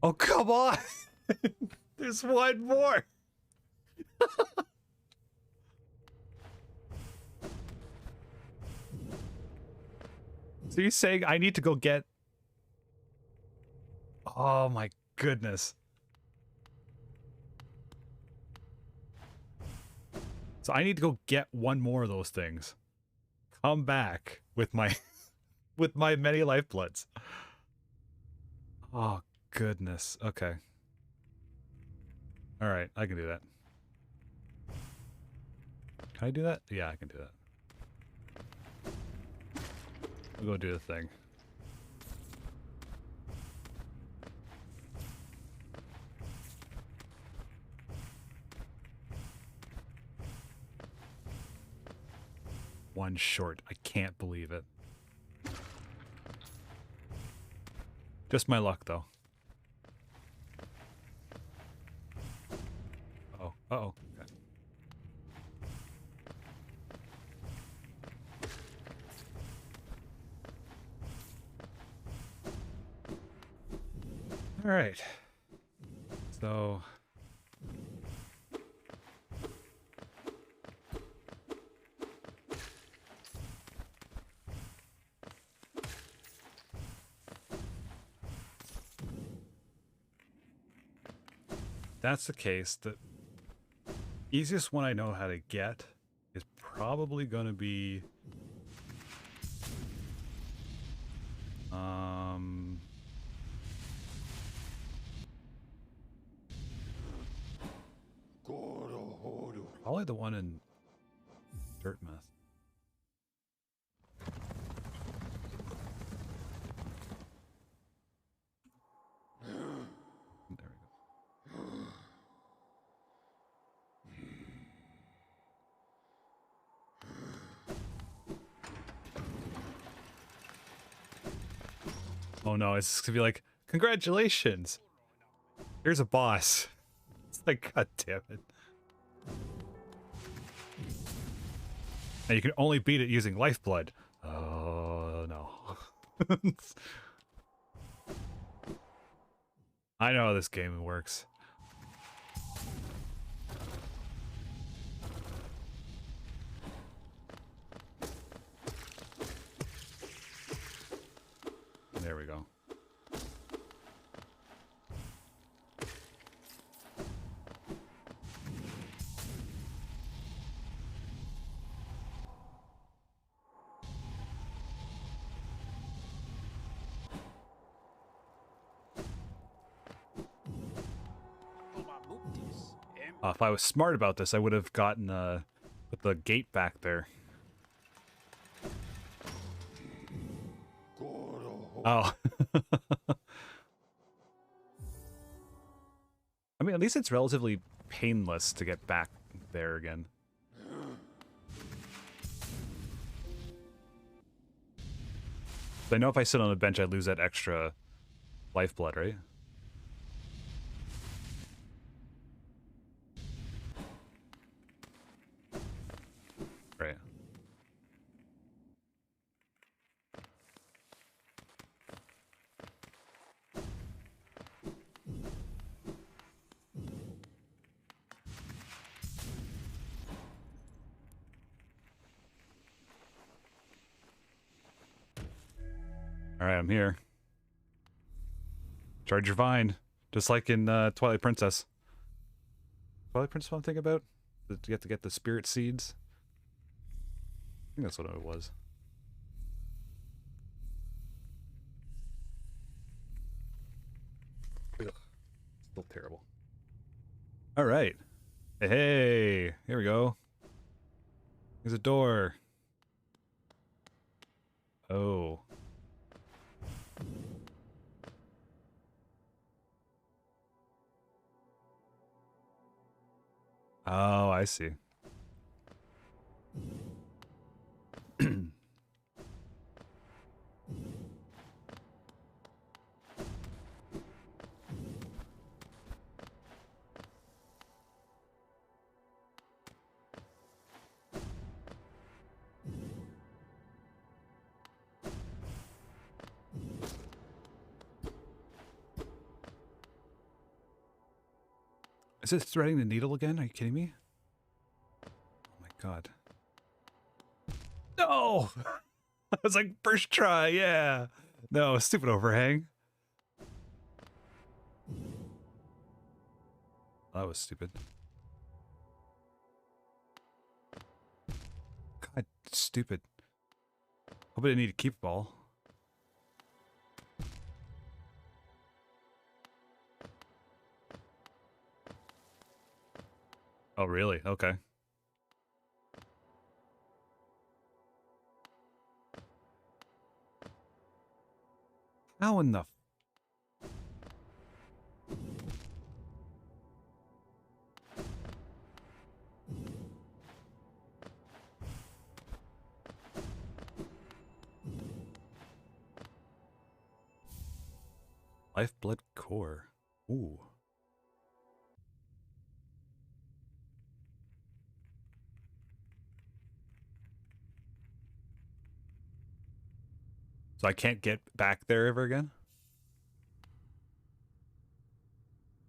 Oh, come on! There's one more! So you're saying I need to go get... Oh my goodness. So I need to go get one more of those things. Come back with my... with my many lifebloods. Oh, goodness. Okay. Alright, I can do that. Can I do that? Yeah, I can do that. We'll go do the thing. One short. I can't believe it. Just my luck, though. Oh, uh-oh. Okay. All right. So... that's the case, the easiest one I know how to get is probably going to be probably the one in Dirtmouth. Oh no, it's gonna be like, congratulations! Here's a boss. It's like, god damn it. And you can only beat it using lifeblood. Oh no. I know how this game works. There we go. If I was smart about this, I would have gotten put the gate back there. Oh. I mean, at least it's relatively painless to get back there again. I know if I sit on a bench, I lose that extra lifeblood, right? Right. Alright, I'm here. Charge your vine. Just like in Twilight Princess. Twilight Princess, what I'm thinking about? You have to get the spirit seeds. I think that's what it was. Ugh. Still terrible. Alright. Hey, here we go. There's a door. Oh. Oh, I see. Is it threading the needle again? Are you kidding me? Oh my god. No! I was like, first try, yeah. No, stupid overhang. That was stupid. God, stupid. Hope I didn't need to keep ball. Oh, really? Okay. How in the... Lifeblood core. Ooh. So I can't get back there ever again?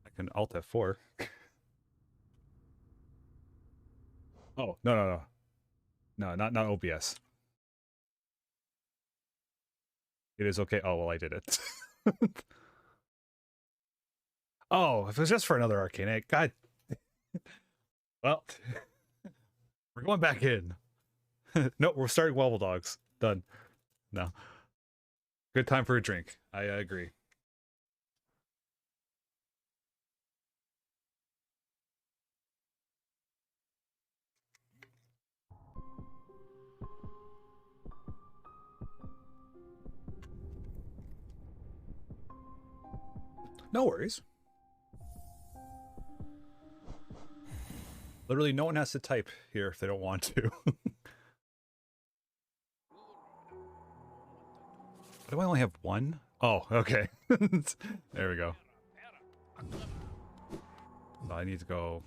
I can Alt F4. Oh, no, no, no. No, not OBS. It is okay. Oh, well, I did it. Oh, if it was just for another arcane egg, God. Well, we're going back in. No, we're starting Wobble Dogs. Done. No. Good time for a drink. I agree. No worries. Literally, no one has to type here if they don't want to. Why do I only have one? Oh, okay. There we go. So I need to go.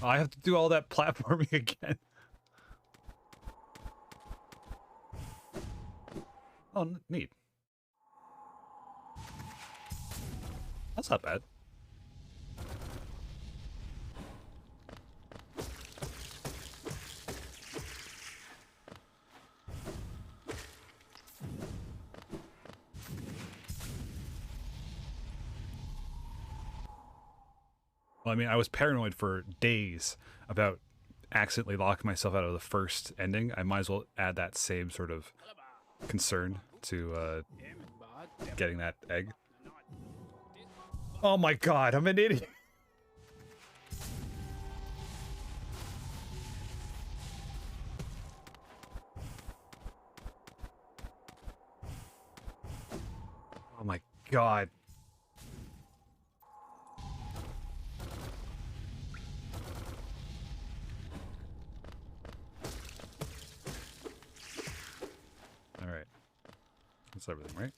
Oh, I have to do all that platforming again. Oh, neat. That's not bad. Well, I mean, I was paranoid for days about accidentally locking myself out of the first ending. I might as well add that same sort of concern to getting that egg. Oh my god, I'm an idiot. Oh my god. All right. That's everything, right?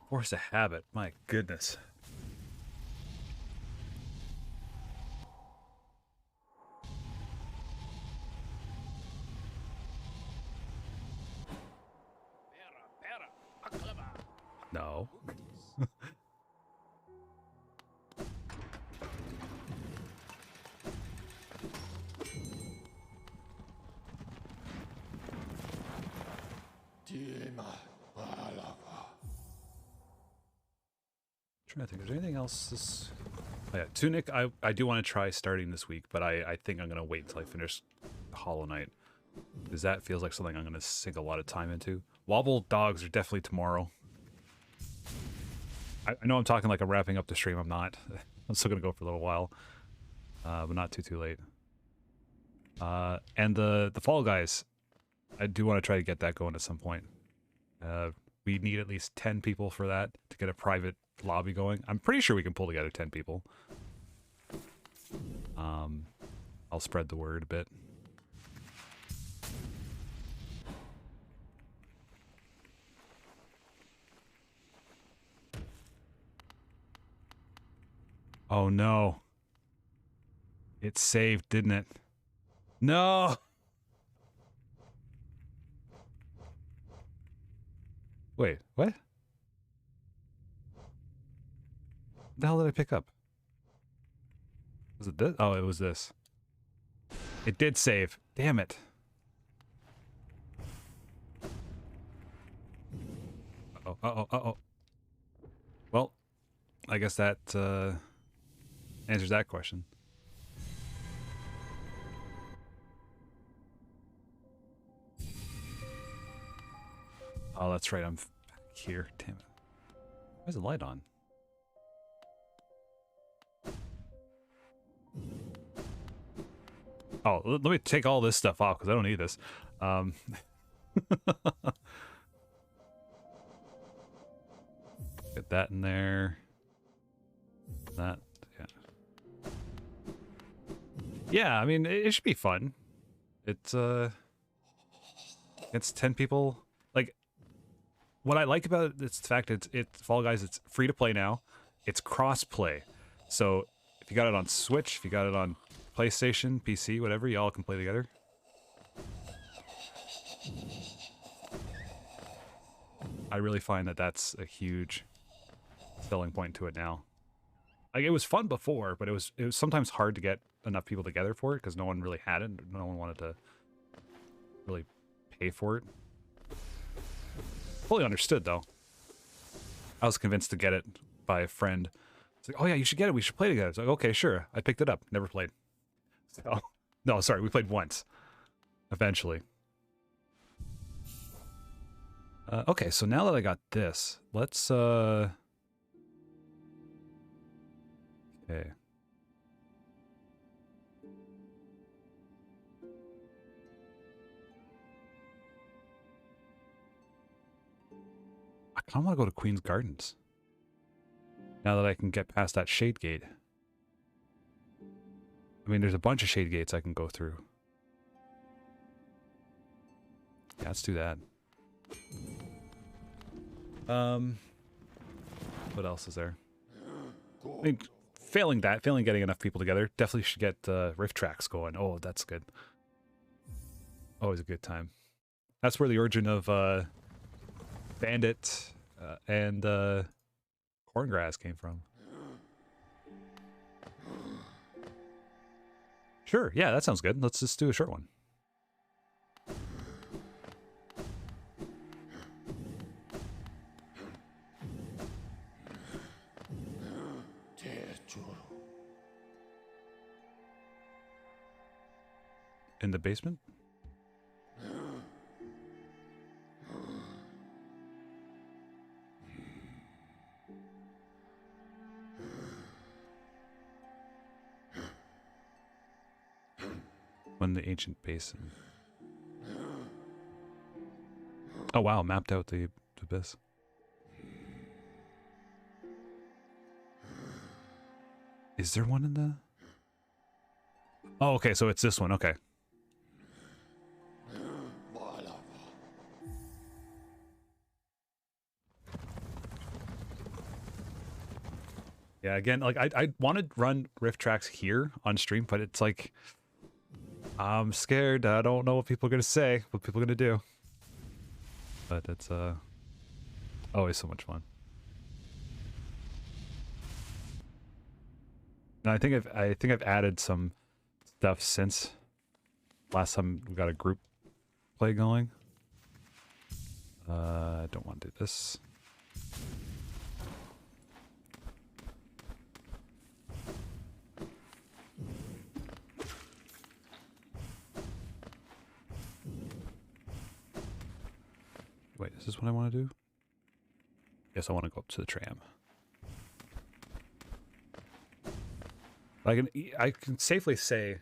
Force a habit. My goodness. No. Trying to think, is there anything else this... Oh yeah, Tunic, I do want to try starting this week, but I think I'm going to wait until I finish Hollow Knight. Because that feels like something I'm going to sink a lot of time into. Wobble Dogs are definitely tomorrow. I know I'm talking like I'm wrapping up the stream, I'm not. I'm still going to go for a little while. But not too late. And the Fall Guys, I do want to try to get that going at some point. We need at least 10 people for that to get a private lobby going. I'm pretty sure we can pull together 10 people. I'll spread the word a bit. Oh no. It saved, didn't it? No! Wait, what? The hell did I pick up? Was it this? Oh, it was this. It did save. Damn it. Uh-oh, uh-oh, uh-oh. Well, I guess that answers that question. Oh, that's right. I'm back here. Damn it. Why is the light on? Oh, let me take all this stuff off because I don't need this. Get that in there. That, yeah. Yeah, I mean, it should be fun. It's 10 people. Like, what I like about it is the fact it's Fall Guys, it's free to play now. It's cross-play. So, if you got it on Switch, if you got it on PlayStation, PC, whatever, y'all can play together. I really find that that's a huge selling point to it now. Like, it was fun before, but it was sometimes hard to get enough people together for it because no one really had it. No one wanted to really pay for it. Fully understood, though. I was convinced to get it by a friend. It's like, oh yeah, you should get it. We should play together. It's like, okay, sure. I picked it up. Never played. So, no, sorry. We played once. Eventually. Okay, so now that I got this, let's, okay. I kind of want to go to Queen's Gardens. Now that I can get past that shade gate. I mean, there's a bunch of shade gates I can go through. Yeah, let's do that. What else is there? I mean, failing getting enough people together, definitely should get rift tracks going. Oh, that's good. Always a good time. That's where the origin of Bandit and Corngrass came from. Sure, yeah, that sounds good. Let's just do a short one. In the basement? When the ancient basin. Oh wow, mapped out the abyss. Is there one in the... Oh, okay, so it's this one, okay. Yeah, again, like I wanted to run rift tracks here on stream, but it's like I'm scared. I don't know what people are gonna say, what people are gonna do. But it's always so much fun. And I think I've added some stuff since last time we got a group play going. I don't want to do this. Wait, is this what I want to do? Yes, I want to go up to the tram. I can safely say,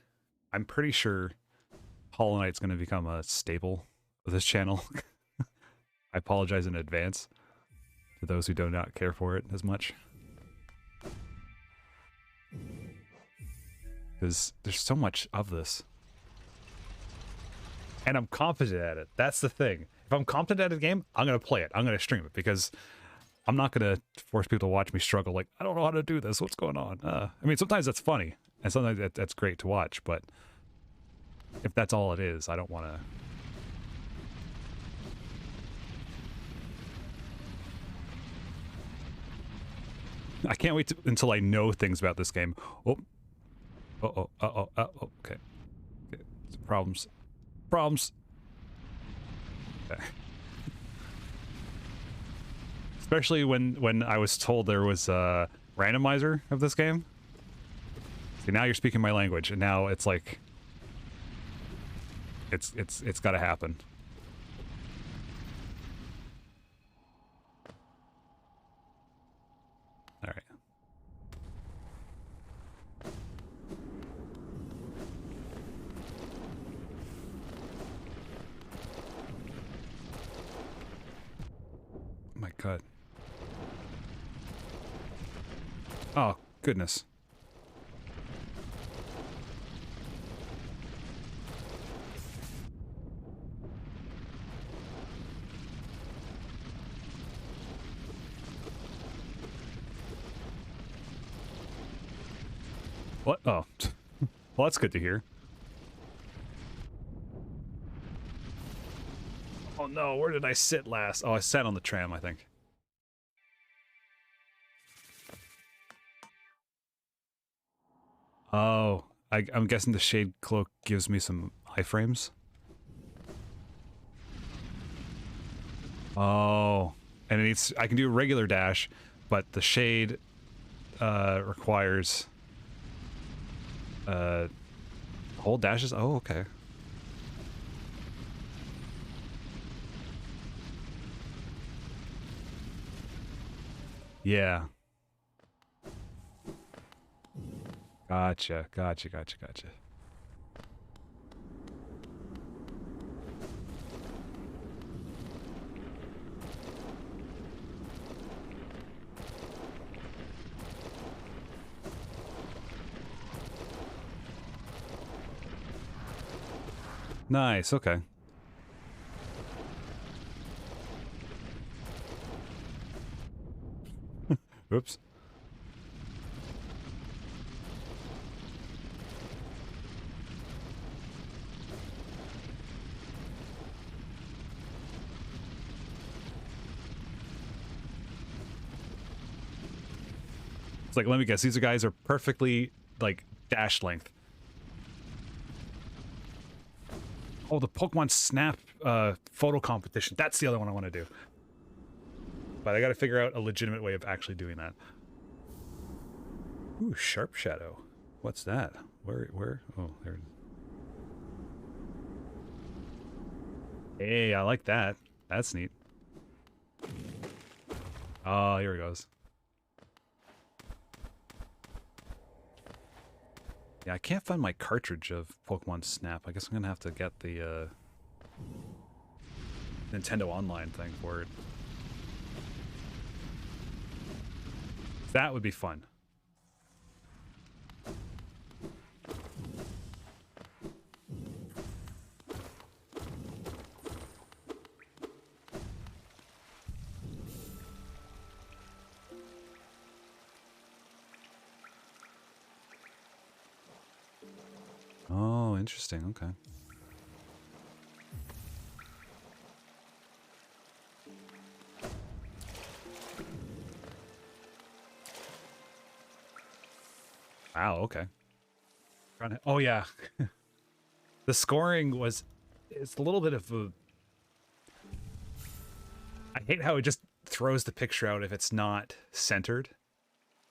I'm pretty sure Hollow Knight's going to become a staple of this channel. I apologize in advance to those who do not care for it as much. Because there's so much of this. And I'm confident at it. That's the thing. If I'm confident at a game, I'm going to play it. I'm going to stream it because I'm not going to force people to watch me struggle. Like, I don't know how to do this. What's going on? I mean, sometimes that's funny. And sometimes that's great to watch. But if that's all it is, I don't want to... I can't wait until I know things about this game. Oh. Okay. Problems. Okay. Especially when I was told there was a randomizer of this game. See, now you're speaking my language, and now it's like it's got to happen. All right. Oh my God. Oh, goodness. What? Oh. Well, that's good to hear. Oh no, where did I sit last? Oh, I sat on the tram, I think. Oh, I'm guessing the shade cloak gives me some iframes. Oh, and it needs, I can do a regular dash, but the shade requires hold dashes. Oh, okay. Yeah. Gotcha. Nice, okay. Oops. It's like, let me guess, these guys are perfectly, like, dash length. Oh, the Pokemon Snap photo competition. That's the other one I want to do. But I got to figure out a legitimate way of actually doing that. Ooh, Sharp Shadow. What's that? Where? Oh, there it is. Hey, I like that. That's neat. Oh, here it goes. Yeah, I can't find my cartridge of Pokemon Snap. I guess I'm going to have to get the Nintendo Online thing for it. That would be fun. Oh, interesting. Okay. Wow, okay. Oh, yeah. The scoring was... It's a little bit of a... I hate how it just throws the picture out if it's not centered.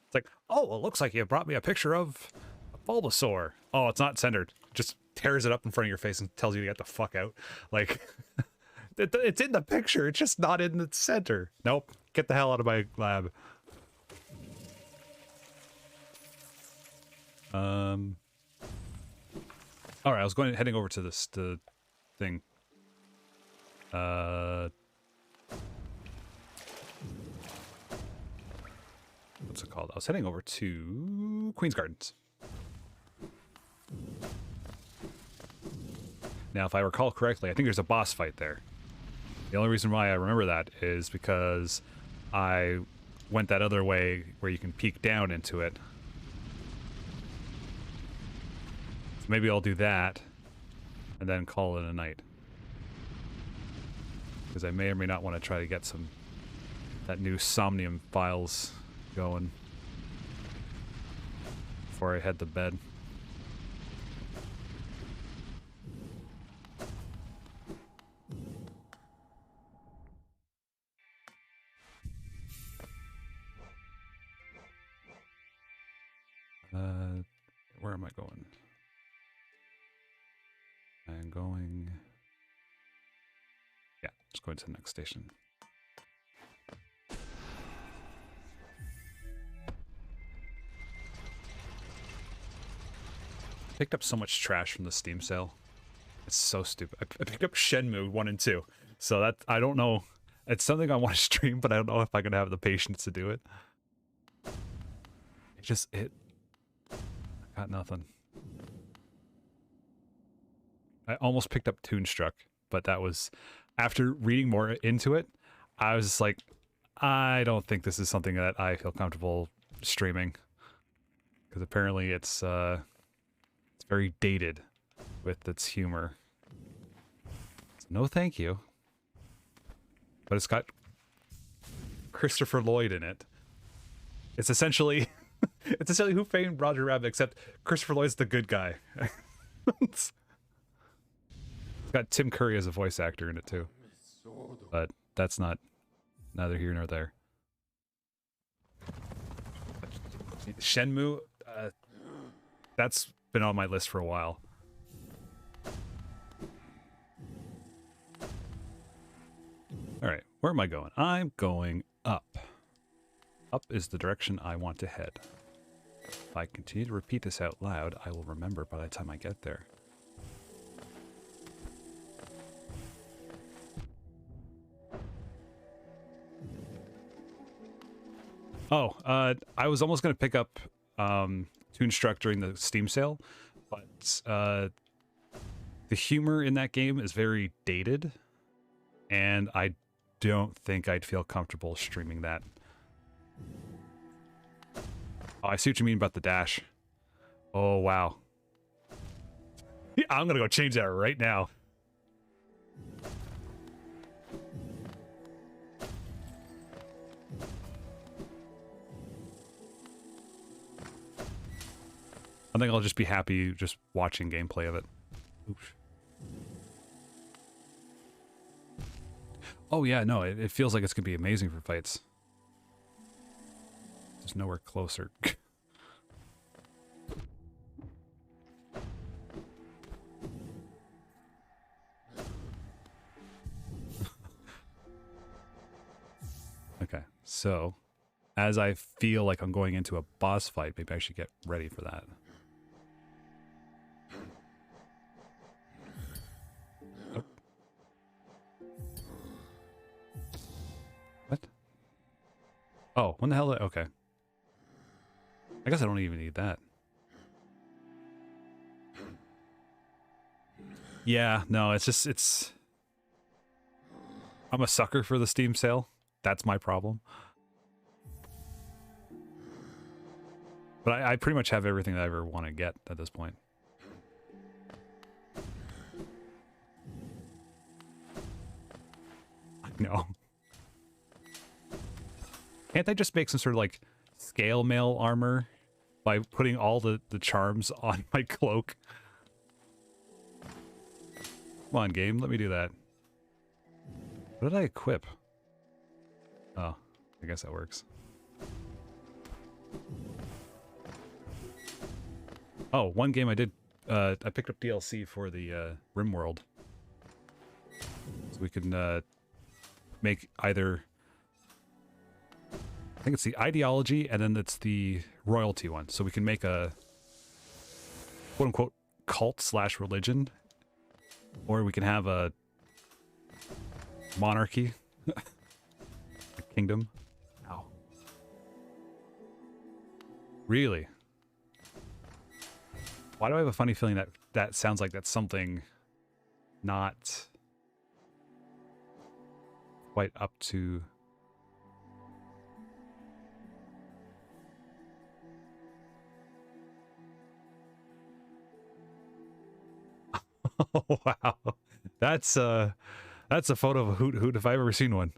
It's like, oh, it looks like you brought me a picture of a Bulbasaur. Oh, it's not centered. Just tears it up in front of your face and tells you to get the fuck out. Like, it's in the picture. It's just not in the center. Nope. Get the hell out of my lab. All right, I was heading over to the thing. What's it called? I was heading over to Queen's Gardens. Now, if I recall correctly, I think there's a boss fight there. The only reason why I remember that is because I went that other way where you can peek down into it. So maybe I'll do that and then call it a night. Because I may or may not want to try to get that new Somnium files going before I head to bed. Where am I going? I'm going... Yeah, just going to the next station. Picked up so much trash from the Steam sale. It's so stupid. I picked up Shenmue 1 and 2. So that, I don't know. It's something I want to stream, but I don't know if I'm going to have the patience to do it. I got nothing. I almost picked up Toonstruck, but that was, after reading more into it, I was like, I don't think this is something that I feel comfortable streaming. Because apparently it's very dated with its humor. So no thank you. But it's got Christopher Lloyd in it. It's essentially Who Framed Roger Rabbit, except Christopher Lloyd's the good guy. It's got Tim Curry as a voice actor in it too. But that's neither here nor there. Shenmue, that's been on my list for a while. Alright, where am I going? I'm going up. Up is the direction I want to head. If I continue to repeat this out loud, I will remember by the time I get there. Oh, I was almost going to pick up Toonstruck during the Steam sale, but the humor in that game is very dated, and I don't think I'd feel comfortable streaming that. Oh, I see what you mean about the dash. Oh, wow. Yeah, I'm gonna go change that right now. I think I'll just be happy just watching gameplay of it. Oops. Oh yeah, no, it feels like it's gonna be amazing for fights. Just nowhere closer. Okay, so as I feel like I'm going into a boss fight, maybe I should get ready for that. Oh. What? Oh, when the hell? Okay. I guess I don't even need that. Yeah, no, it's just, it's... I'm a sucker for the Steam sale. That's my problem. But I pretty much have everything that I ever want to get at this point. I know. Can't they just make some sort of like scale mail armor by putting all the charms on my cloak? Come on, game, let me do that. What did I equip? Oh, I guess that works. Oh, one game I did, I picked up DLC for the RimWorld. So we can make either, I think it's the ideology and then it's the royalty one. So we can make a quote unquote cult slash religion, or we can have a monarchy, a kingdom. Ow. Really? Why do I have a funny feeling that that sounds like that's something not quite up to... Oh, wow. That's a photo of a hoot hoot if I've ever seen one.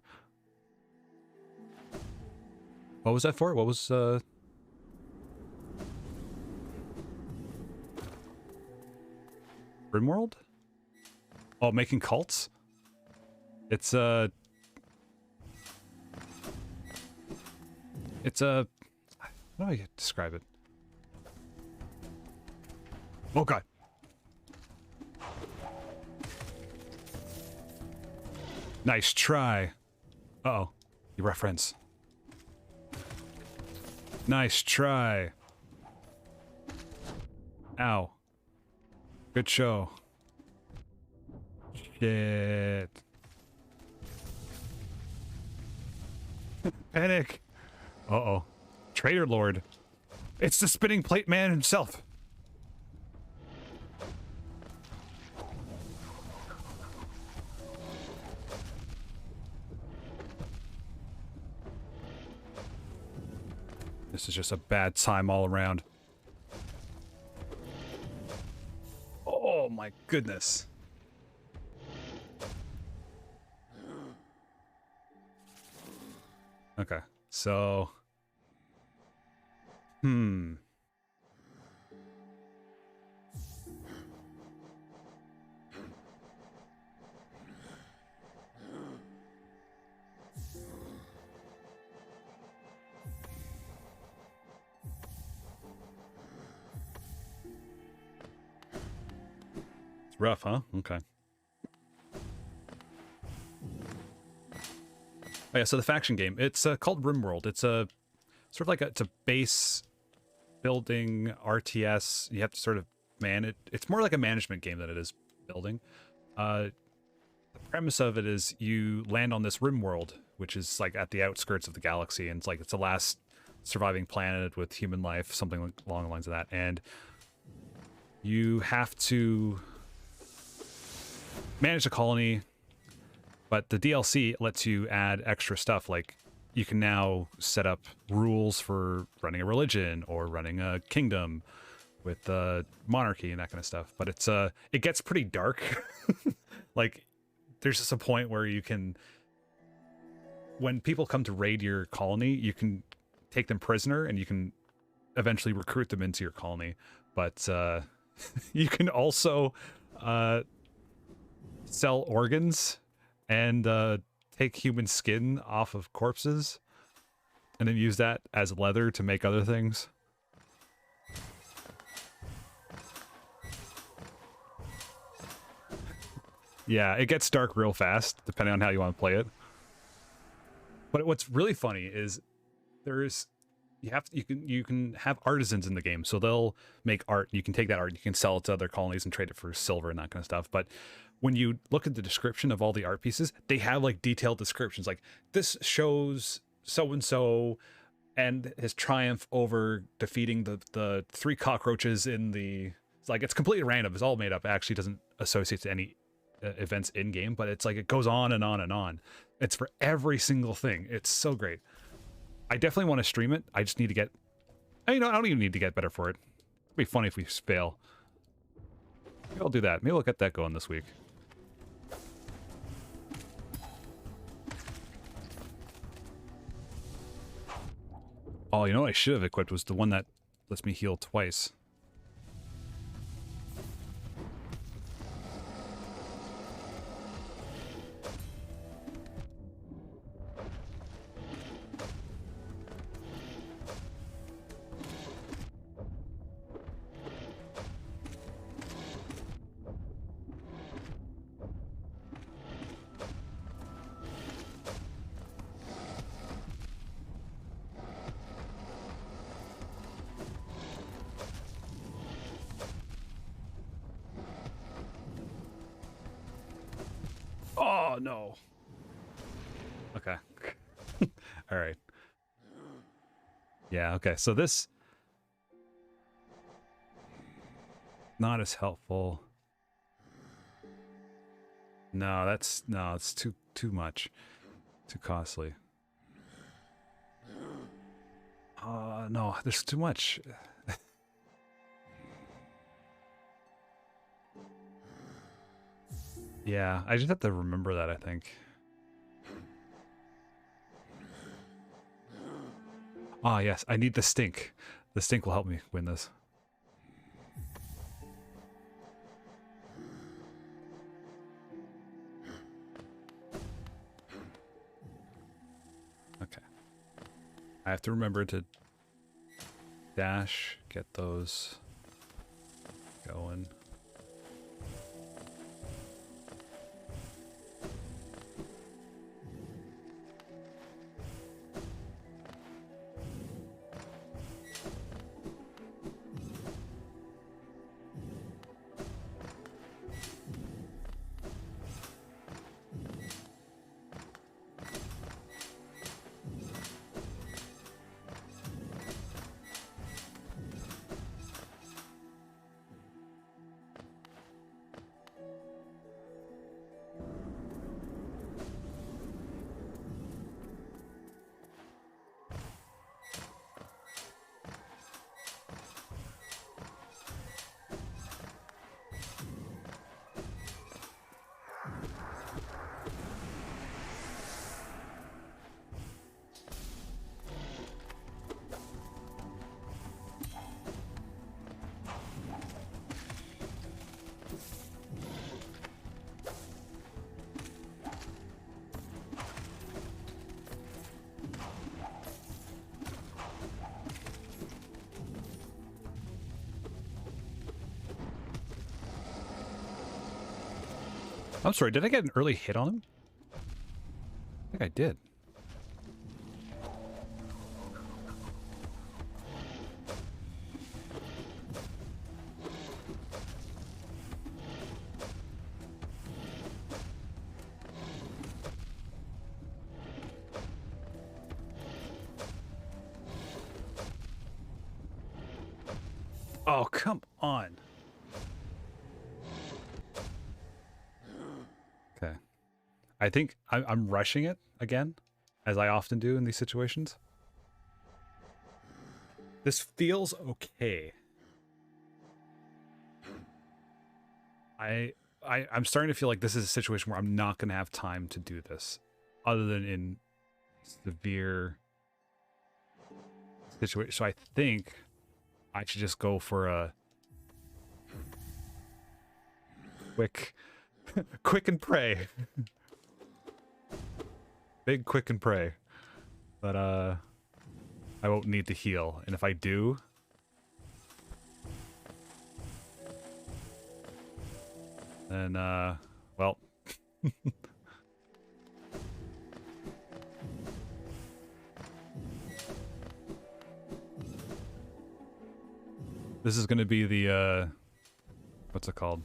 What was that for? What was RimWorld? Oh, making cults? It's a how do I describe it? Oh god. Nice try. Uh-oh. You reference. Nice try. Ow. Good show. Shit. Panic. Uh-oh. Traitor Lord. It's the spinning plate man himself. This is just a bad time all around. Oh my goodness. Okay, so... It's rough, huh? Okay. Oh yeah, so the faction game. It's called RimWorld. It's a sort of like it's a base building RTS. You have to sort of manage. It's more like a management game than it is building. The premise of it is you land on this RimWorld, which is like at the outskirts of the galaxy, and it's like it's the last surviving planet with human life, something along the lines of that. And you have to manage a colony, but the DLC lets you add extra stuff. Like you can now set up rules for running a religion or running a kingdom with monarchy and that kind of stuff. But it's it gets pretty dark. Like there's just a point where you can, when people come to raid your colony, you can take them prisoner and you can eventually recruit them into your colony. But you can also sell organs and take human skin off of corpses and then use that as leather to make other things. Yeah, it gets dark real fast, depending on how you want to play it. But what's really funny is you can have artisans in the game, so they'll make art. You can take that art, you can sell it to other colonies and trade it for silver and that kind of stuff. But when you look at the description of all the art pieces, they have like detailed descriptions, like this shows so and so and his triumph over defeating the 3 cockroaches in the. It's like it's completely random. It's all made up. It actually doesn't associate to any events in game, but it's like it goes on and on and on. It's for every single thing. It's so great. I definitely want to stream it. I just need to get, I don't even need to get better for it. It'd be funny if we fail. Maybe I'll do that. Maybe I'll get that going this week. Oh, you know what I should have equipped was the one that lets me heal twice. Oh, no. Okay. All right. Yeah, okay. So this... not as helpful. No, it's too much. Too costly. No, there's too much. Yeah, I just have to remember that, I think. Ah, yes, I need the stink. The stink will help me win this. Okay. I have to remember to dash, get those going. I'm sorry, did I get an early hit on him? I think I did. Oh, come on. I think I'm rushing it again, as I often do in these situations. This feels okay. I'm starting to feel like this is a situation where I'm not going to have time to do this, other than in severe situation. So I think I should just go for a quick, quick and pray. Big quick and pray. But I won't need to heal, and if I do, then well. This is going to be the what's it called?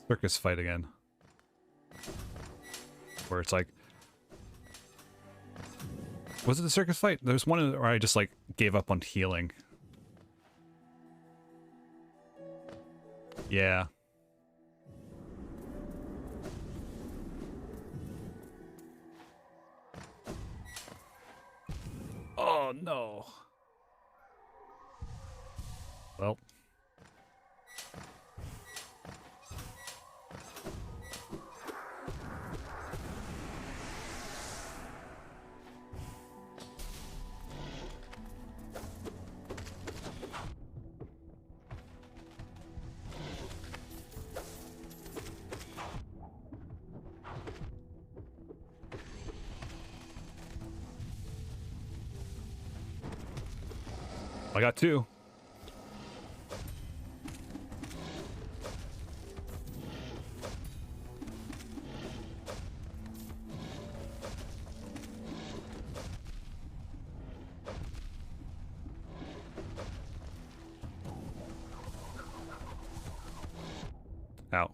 Circus fight again. Where it's like, was it the circus fight? There's one where I just like gave up on healing. Yeah. Oh no. Well. I got two. Out.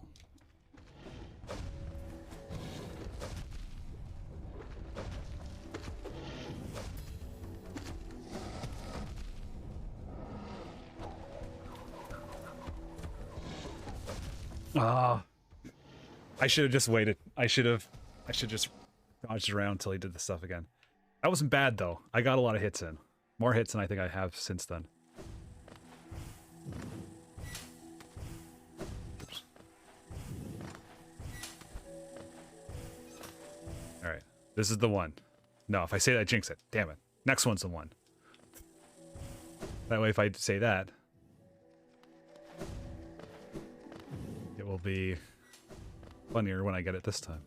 Ah, I should have just waited. I should just dodged around until he did the stuff again. That wasn't bad though. I got a lot of hits in. More hits than I think I have since then. Oops. All right, this is the one. No, if I say that, I jinx it. Damn it. Next one's the one. That way, if I say that, it will be funnier when I get it this time.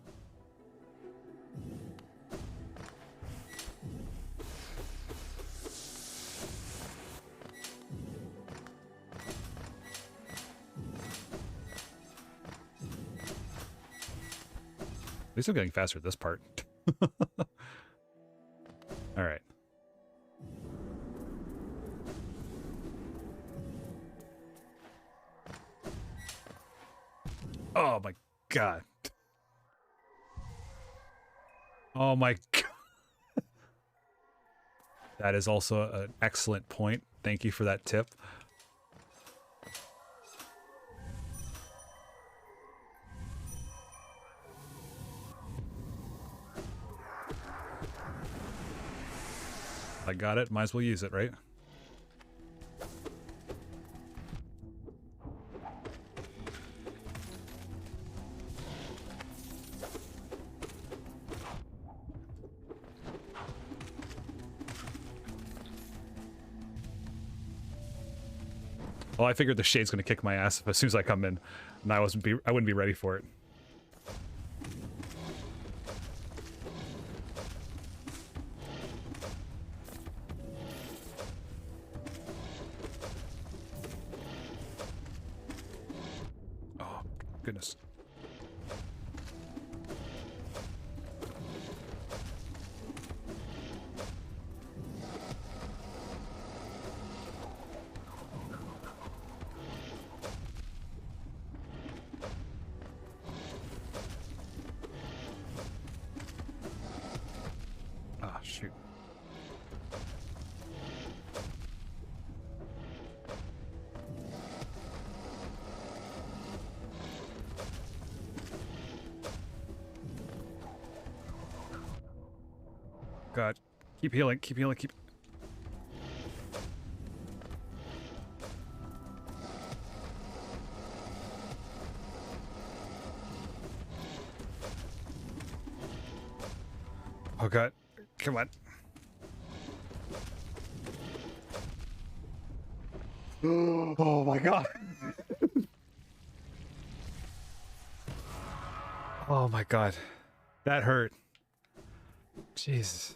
At least I'm getting faster at this part. All right. Oh my god. Oh my god. That is also an excellent point. Thank you for that tip. I got it. Might as well use it, right? Well, I figured the shade's gonna kick my ass as soon as I come in, and I wouldn't be ready for it. Oh, goodness. Ah, shoot. God. Keep healing, keep healing, keep... Oh god. Come on. Oh my god. Oh my god. That hurt. Jesus.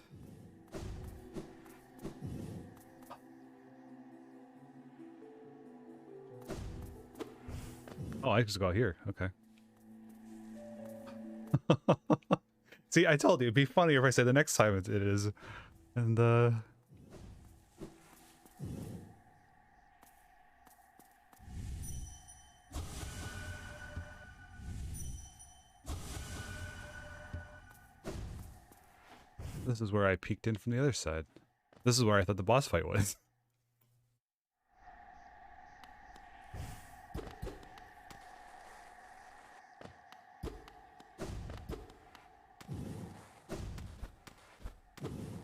Oh, I just go here. Okay. See, I told you it'd be funnier if I say the next time it is. And this is where I peeked in from the other side. This is where I thought the boss fight was.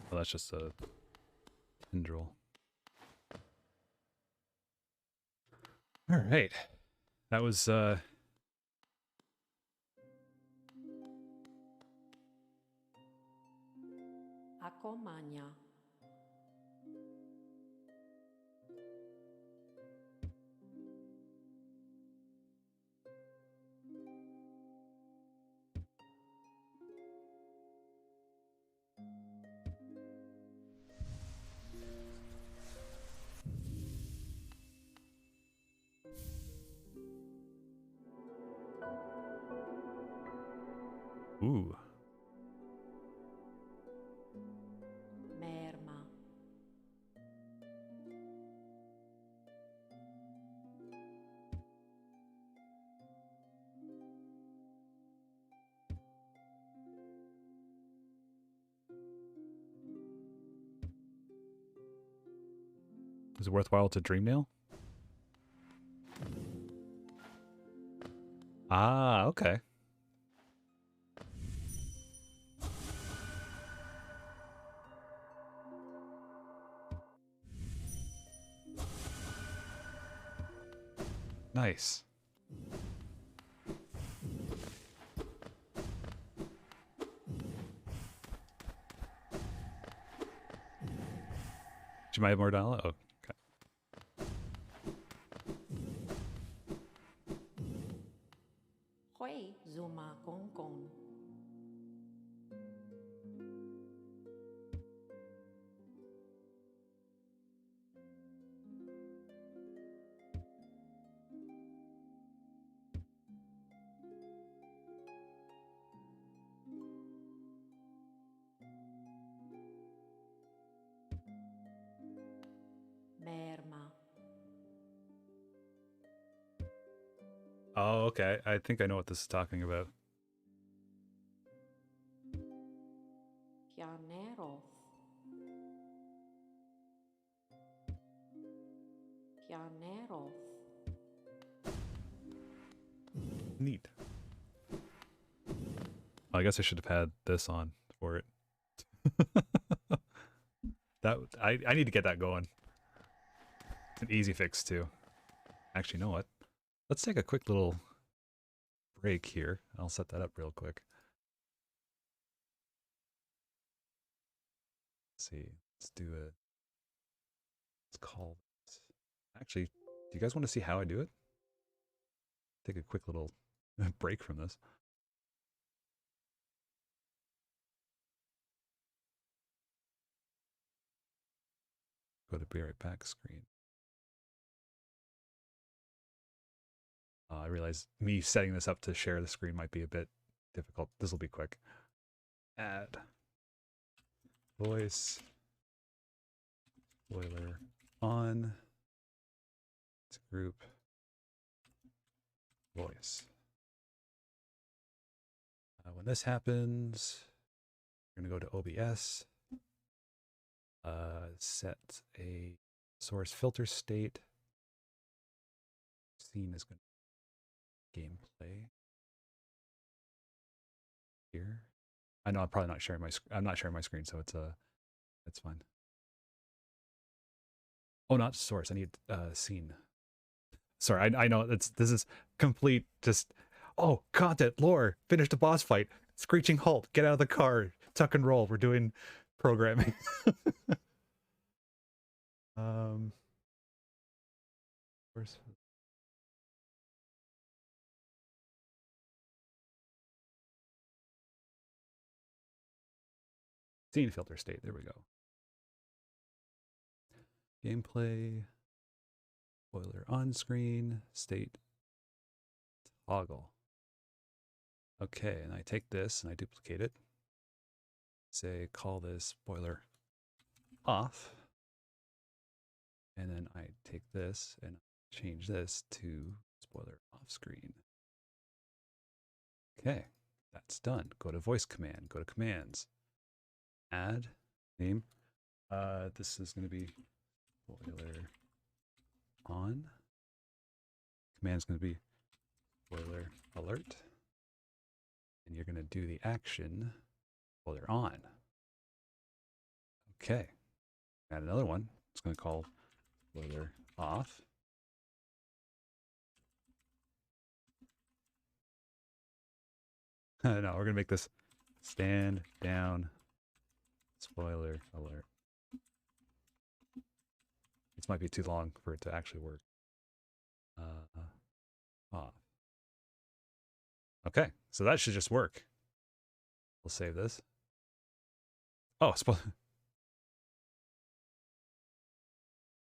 Well, that's just a tendril. All right. That was Acomania. ooh. Merma. Is it worthwhile to dream nail? Ah, okay. Nice. Do you mind more dial? Oh, okay. Hui Zuma Kong Kong. Merma. Oh, okay. I think I know what this is talking about. Pianeroth. Pianeroth. Neat. Well, I guess I should have had this on for it. That I need to get that going. It's an easy fix too. Actually, you know what? Let's take a quick little break here. I'll set that up real quick. Let's see. Let's do it. Let's call this. Actually, do you guys want to see how I do it? Take a quick little break from this. Go to be right back screen. I realize me setting this up to share the screen might be a bit difficult. This will be quick. Add voice boiler on group voice. When this happens, we're going to go to OBS, set a source filter state. Scene is going to gameplay here. I know I'm probably not sharing I'm not sharing my screen, so it's fine. Oh, not source. I need scene. Sorry, I know this is complete just. Oh, content, lore, finish the boss fight, screeching halt, get out of the car, tuck and roll. We're doing programming. Where's scene filter state? There we go. Gameplay, spoiler on screen, state, toggle. Okay, and I take this and I duplicate it. Say, call this spoiler off. And then I take this and change this to spoiler off screen. Okay, that's done. Go to voice command, go to commands, add name. This is going to be spoiler on. Command's going to be spoiler alert. And you're going to do the action spoiler on. Okay, add another one. It's going to call spoiler off. No, we're gonna make this stand down spoiler alert. This might be too long for it to actually work. Off. Okay, so that should just work. We'll save this. Oh,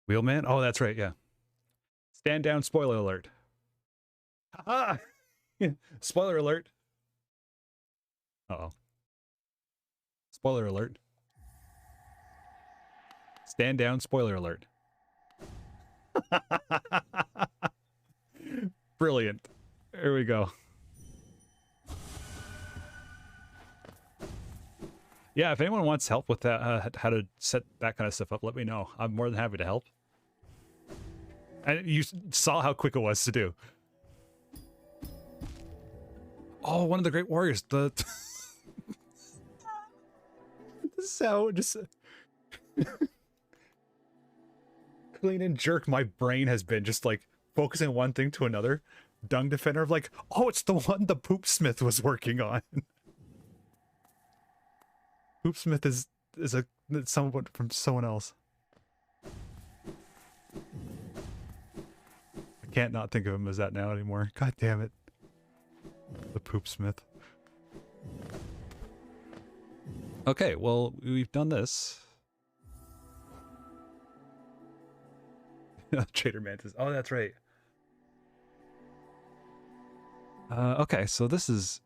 Wheelman? Oh, that's right, yeah. Stand down spoiler alert. Ah! Spoiler alert. Uh-oh. Spoiler alert. Stand down, spoiler alert. Brilliant. There we go. Yeah, if anyone wants help with that, how to set that kind of stuff up, let me know. I'm more than happy to help. And you saw how quick it was to do. Oh, one of the great warriors. The so just clean and jerk my brain has been just like focusing one thing to another. Dung Defender of like, oh, it's the one the Poopsmith was working on. Poopsmith is someone from someone else. I can't not think of him as that now anymore. God damn it. The Poopsmith. Okay, well, we've done this. Trader Mantis. Oh, that's right. Okay, so this is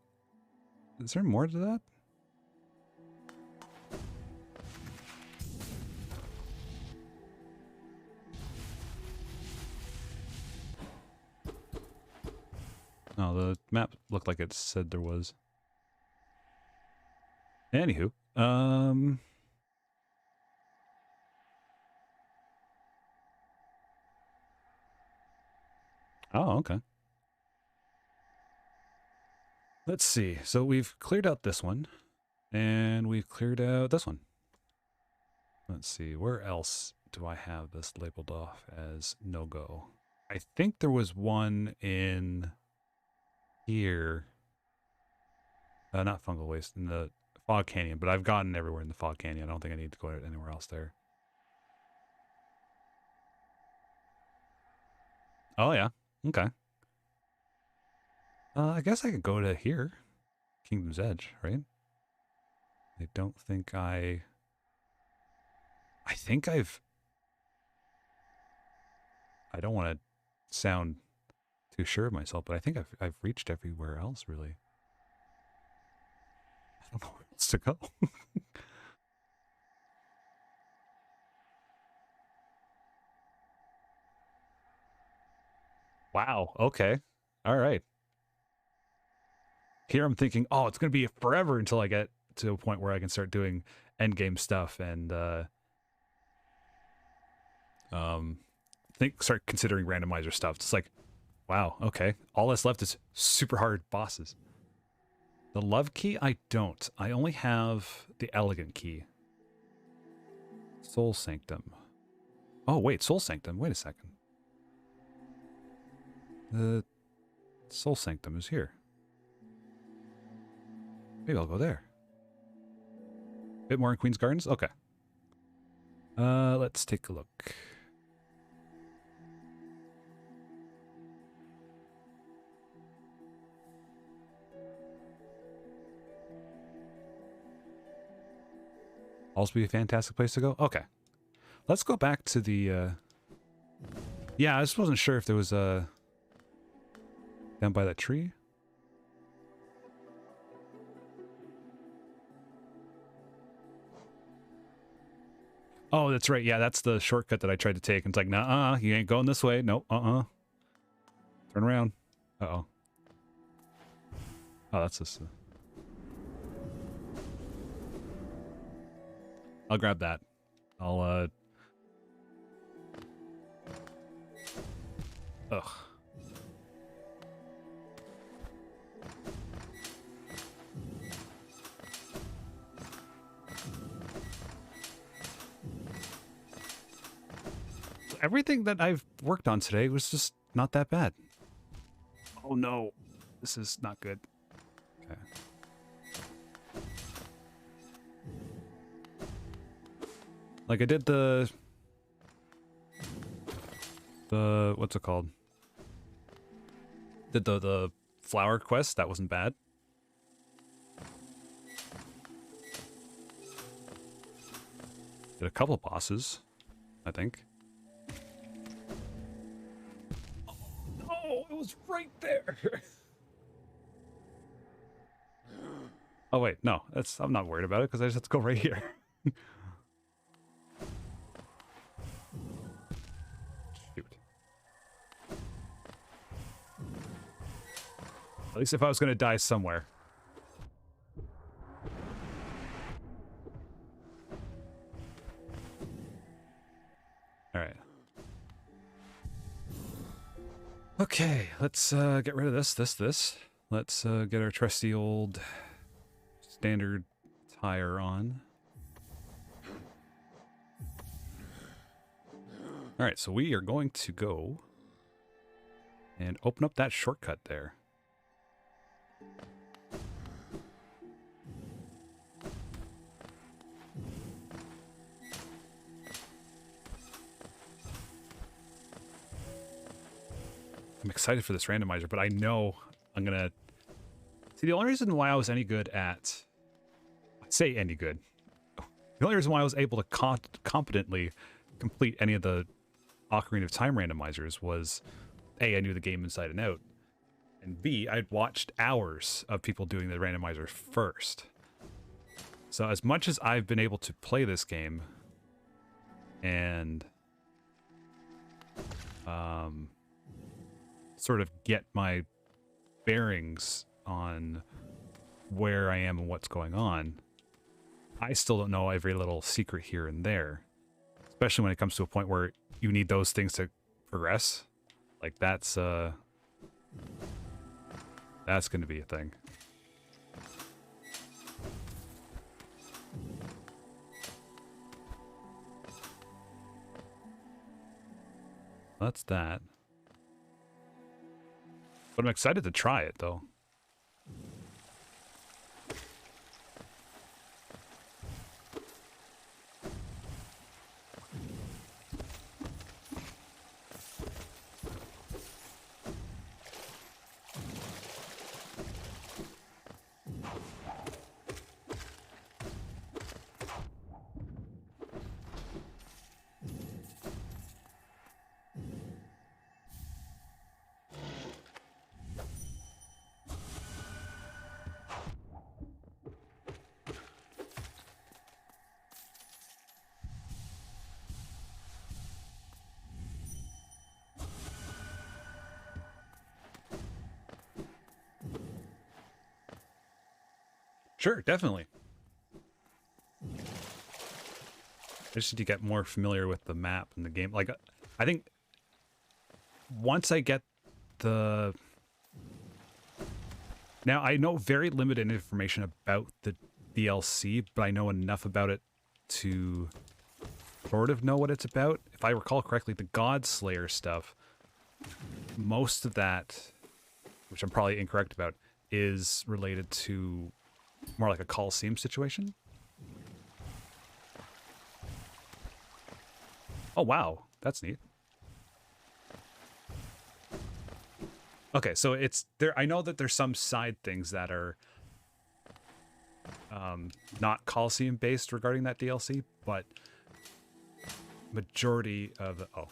there more to that? Oh, the map looked like it said there was. Anywho, oh, okay. Let's see. So we've cleared out this one, and we've cleared out this one. Let's see. Where else do I have this labeled off as no-go? I think there was one in here. Not fungal waste, in the Fog Canyon, but I've gotten everywhere in the Fog Canyon. I don't think I need to go anywhere else there. Oh, yeah. Okay. I guess I could go to here. Kingdom's Edge, right? I don't think I think I don't want to sound too sure of myself, but I think I've reached everywhere else, really. I don't know where else to go. Wow. Okay. All right. Here I'm thinking, oh, it's going to be forever until I get to a point where I can start doing endgame stuff and start considering randomizer stuff. It's like, wow, okay. All that's left is super hard bosses. The love key, I don't. I only have the elegant key. Soul Sanctum. Oh, wait, Soul Sanctum. Wait a second. The Soul Sanctum is here. Maybe I'll go there. Bit more in Queen's Gardens? Okay. Let's take a look. Also be a fantastic place to go? Okay. Let's go back to the, yeah, I just wasn't sure if there was a... down by that tree? Oh, that's right. Yeah, that's the shortcut that I tried to take. And it's like, nah, you ain't going this way. Nope, Turn around. Uh-oh. Oh, that's just... I'll grab that. I'll, ugh. Everything that I've worked on today was just not that bad. Oh no, this is not good. Okay. Like I did the what's it called? Did the flower quest, that wasn't bad. Did a couple bosses, I think. Oh, it was right there. Oh wait, no, I'm not worried about it because I just have to go right here. Shoot. At least if I was going to die somewhere. All right. Okay, let's get rid of this. Let's get our trusty old standard tire on. All right, so we are going to go and open up that shortcut there. I'm excited for this randomizer, but I know I'm gonna... See, the only reason why I was any good at... I say any good. The only reason why I was able to competently complete any of the Ocarina of Time randomizers was, A, I knew the game inside and out, and B, I'd watched hours of people doing the randomizer first. So as much as I've been able to play this game and sort of get my bearings on where I am and what's going on, I still don't know every little secret here and there, especially when it comes to a point where you need those things to progress. Like that's going to be a thing. That's that. But I'm excited to try it, though. Sure, definitely. I just need to get more familiar with the map and the game. Like, I think once I get the Now, I know very limited information about the DLC, but I know enough about it to sort of know what it's about. If I recall correctly, the God Slayer stuff, most of that, which I'm probably incorrect about, is related to more like a Coliseum situation. Oh, wow. That's neat. Okay, so it's there. I know that there's some side things that are not Coliseum based regarding that DLC, but majority of the, oh.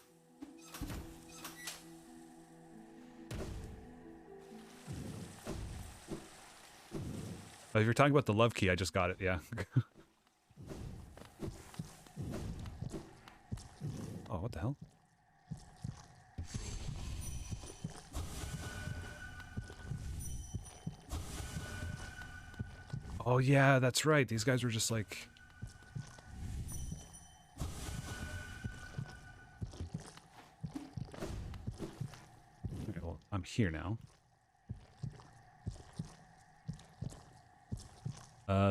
If you're talking about the love key, I just got it, yeah. Oh, what the hell? Oh yeah, that's right. These guys were just like... Okay, well, I'm here now.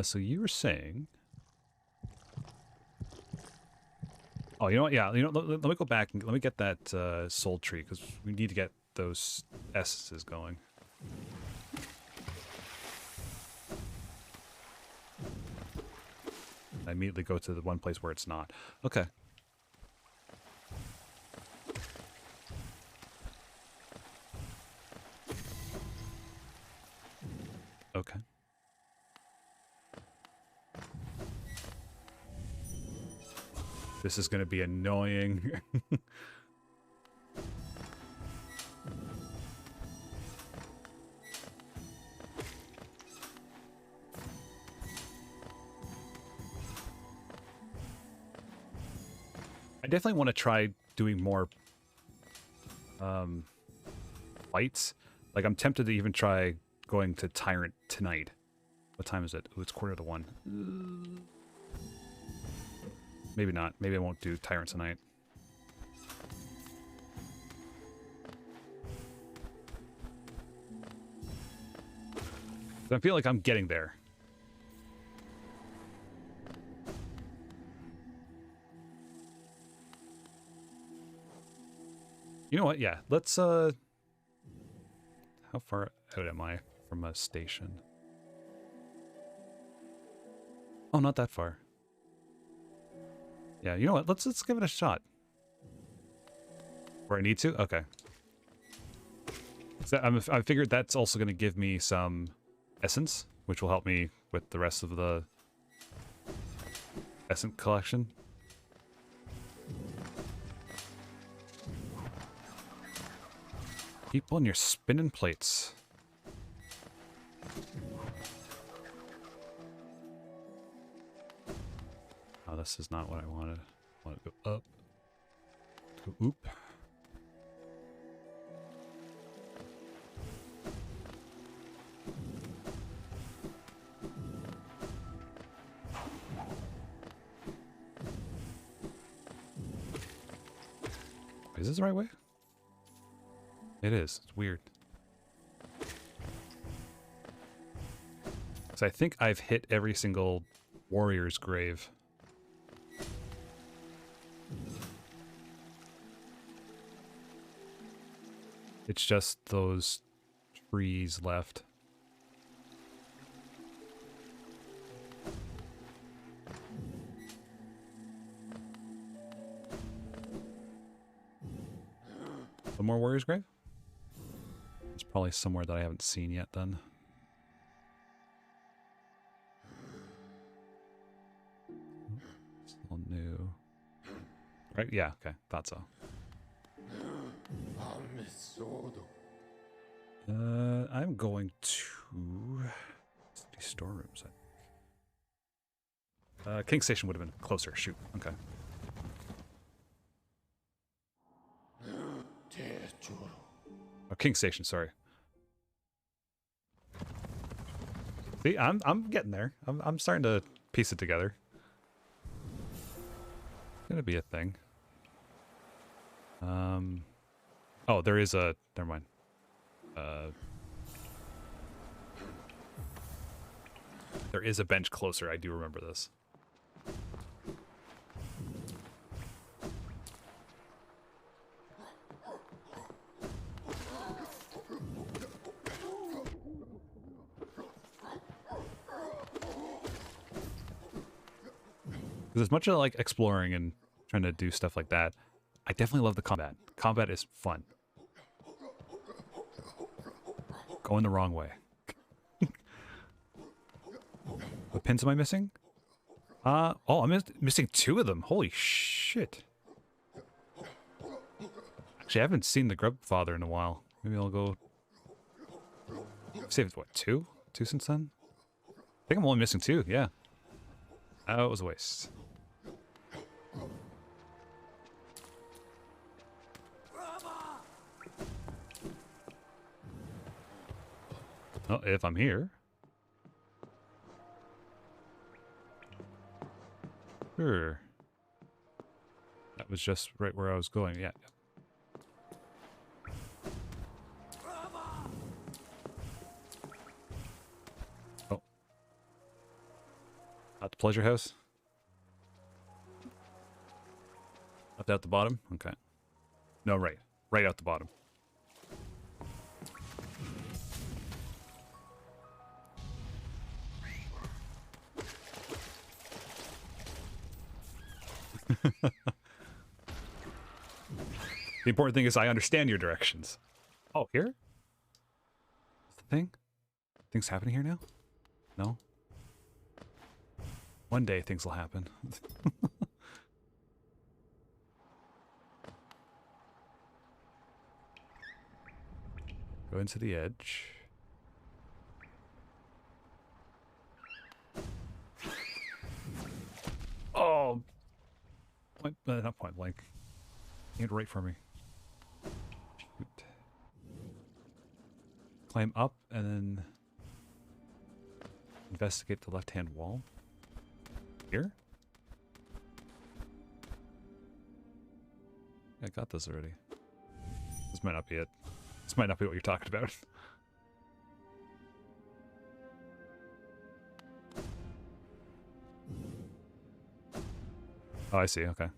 So you were saying... Oh, you know what? Yeah, you know, let me go back and let me get that soul tree, because we need to get those essences going. I immediately go to the one place where it's not. Okay. Okay. This is going to be annoying. I definitely want to try doing more fights. Like, I'm tempted to even try going to Tyrant tonight. What time is it? Ooh, it's 1:45. Maybe not. Maybe I won't do Tyrant tonight. I feel like I'm getting there. You know what? Yeah, let's, how far out am I from a station? Oh, not that far. Yeah, you know what? Let's give it a shot. Where I need to? Okay. So I figured that's also going to give me some essence, which will help me with the rest of the essence collection. Keep on your spinning plates. Oh, this is not what I wanted. I want to go up. Go oop. Is this the right way? It is. It's weird. So I think I've hit every single warrior's grave. It's just those trees left. One more warrior's grave? It's probably somewhere that I haven't seen yet then. It's a little new. Right? Yeah, okay. Thought so. I'm going to these storerooms. King Station would have been closer. Shoot. Okay. Oh, King Station. Sorry. See, I'm getting there. I'm starting to piece it together. It's gonna be a thing. Oh, there is a. Never mind. There is a bench closer. I do remember this. Because as much as I like exploring and trying to do stuff like that, I definitely love the combat. Combat is fun. Going the wrong way. What pins am I missing? Oh, I'm missing 2 of them. Holy shit. Actually, I haven't seen the Grub Father in a while. Maybe I'll go... I've saved, what, 2? 2 since then? I think I'm only missing 2, yeah. Oh, it was a waste. Well, if I'm here. Sure. That was just right where I was going, yeah. Oh. At the pleasure house? Up out the bottom? Okay. No, right. Right out the bottom. The important thing is I understand your directions. Oh, here? What's the thing? Things happening here now? No? One day things will happen. Go into the edge. Oh! Not point blank. Aimed right for me. Shoot. Climb up and then investigate the left-hand wall. Here? I got this already. This might not be it. This might not be what you're talking about. Oh, I see. Okay.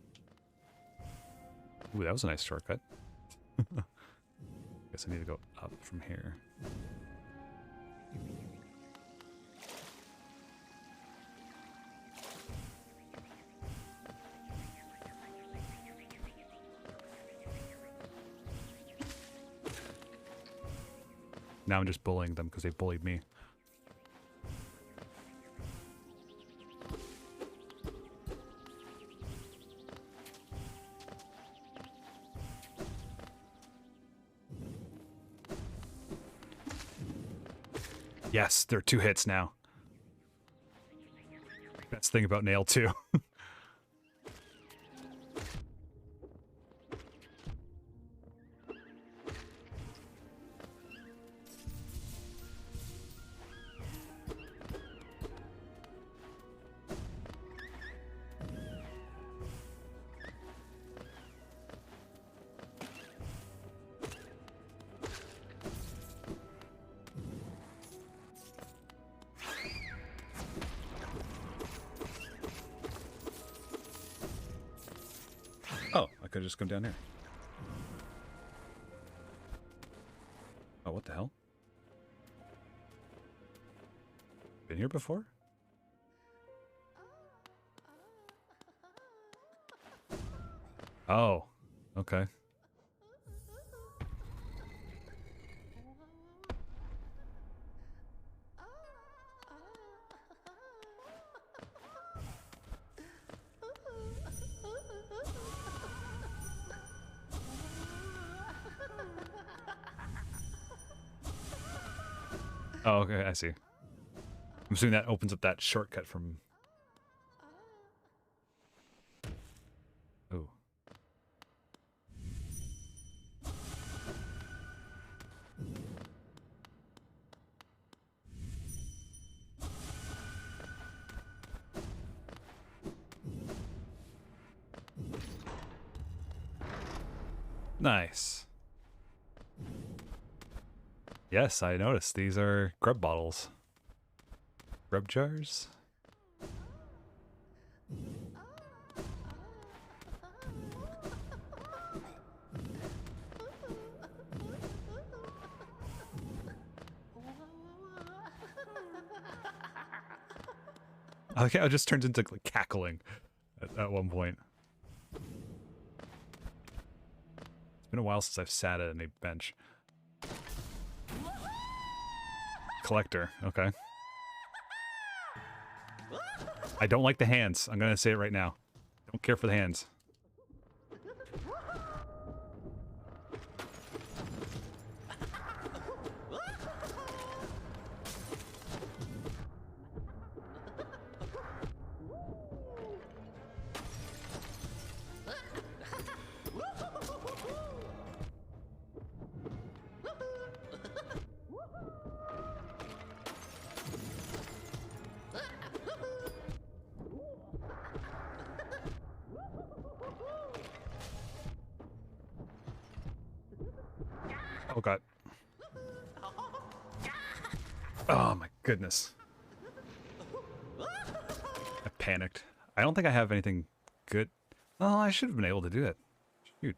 Ooh, that was a nice shortcut. Guess I need to go up from here. Now I'm just bullying them because they bullied me. Yes, there are 2 hits now. That's the thing about Nail too. Oh, I could just come down here. Oh, what the hell? Been here before? Oh, okay. Oh, okay, I see. I'm assuming that opens up that shortcut from... Oh. Nice. Yes, I noticed. These are grub bottles. Grub jars? I like how it just turns into like cackling at one point. It's been a while since I've sat at any bench. Collector, okay. I don't like the hands. I'm gonna say it right now. Don't care for the hands. Oh god. Oh my goodness. I panicked. I don't think I have anything good. Oh, I should have been able to do it. Shoot.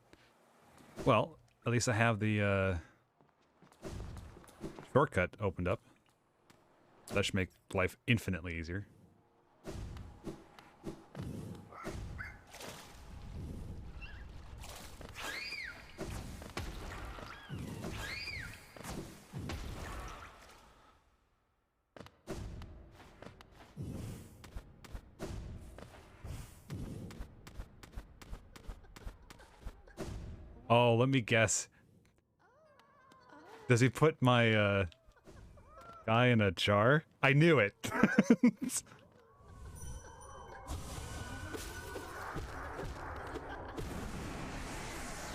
Well, at least I have the shortcut opened up. That should make life infinitely easier. Oh, let me guess. Does he put my guy in a jar? I knew it.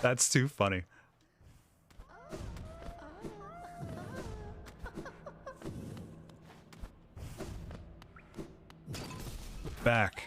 That's too funny. Back.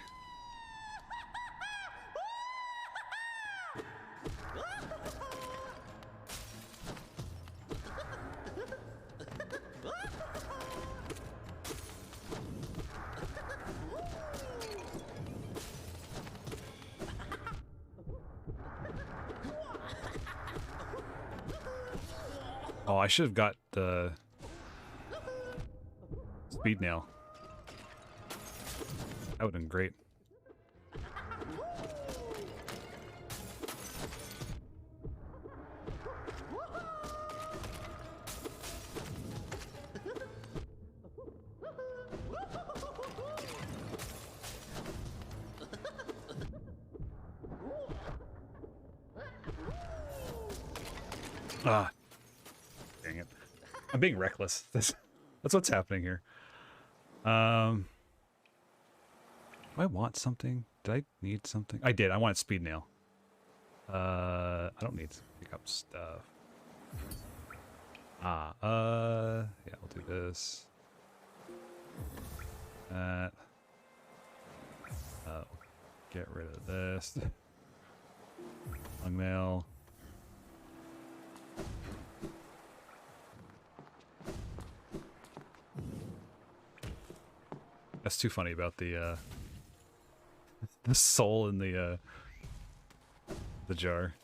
Oh, I should have got the speed nail. That would have been great. Ah. Dang it. I'm being reckless. That's what's happening here. Do I want something? Did I need something? I did. I want speed nail. I don't need to pick up stuff. Yeah, I'll do this. That. Get rid of this. Long nail. That's too funny about the soul in the jar.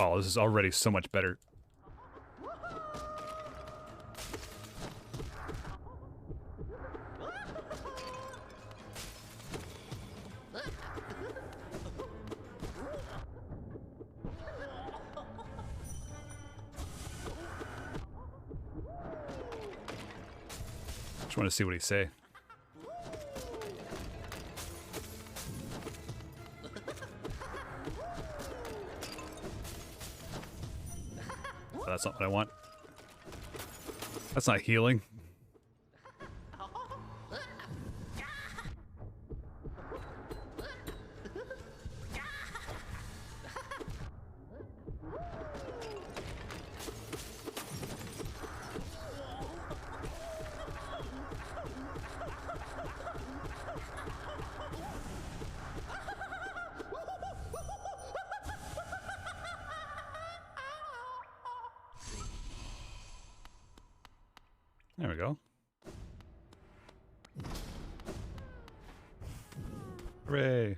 Oh, this is already so much better. Just want to see what he say. Oh, that's not what I want. That's not healing. There we go. Hooray.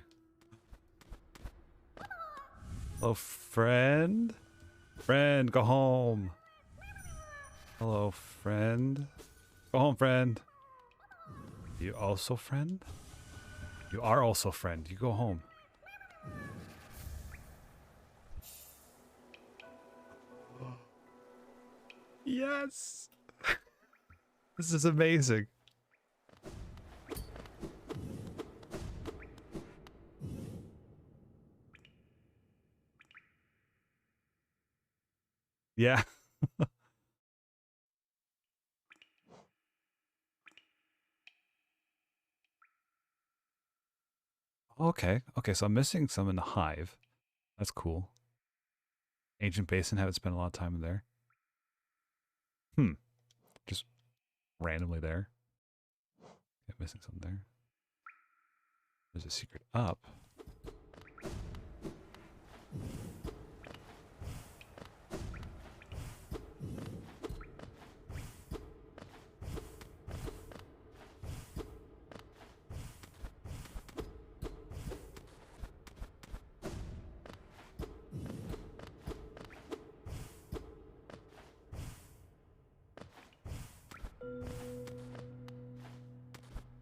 Hello, friend? Friend, go home. Hello, friend. Go home, friend. You also friend? You are also friend. You go home. Yes! This is amazing. Yeah. Okay. Okay, so I'm missing some in the hive. That's cool. Ancient Basin, haven't spent a lot of time in there. Just randomly there. Yeah, missing something there. There's a secret up.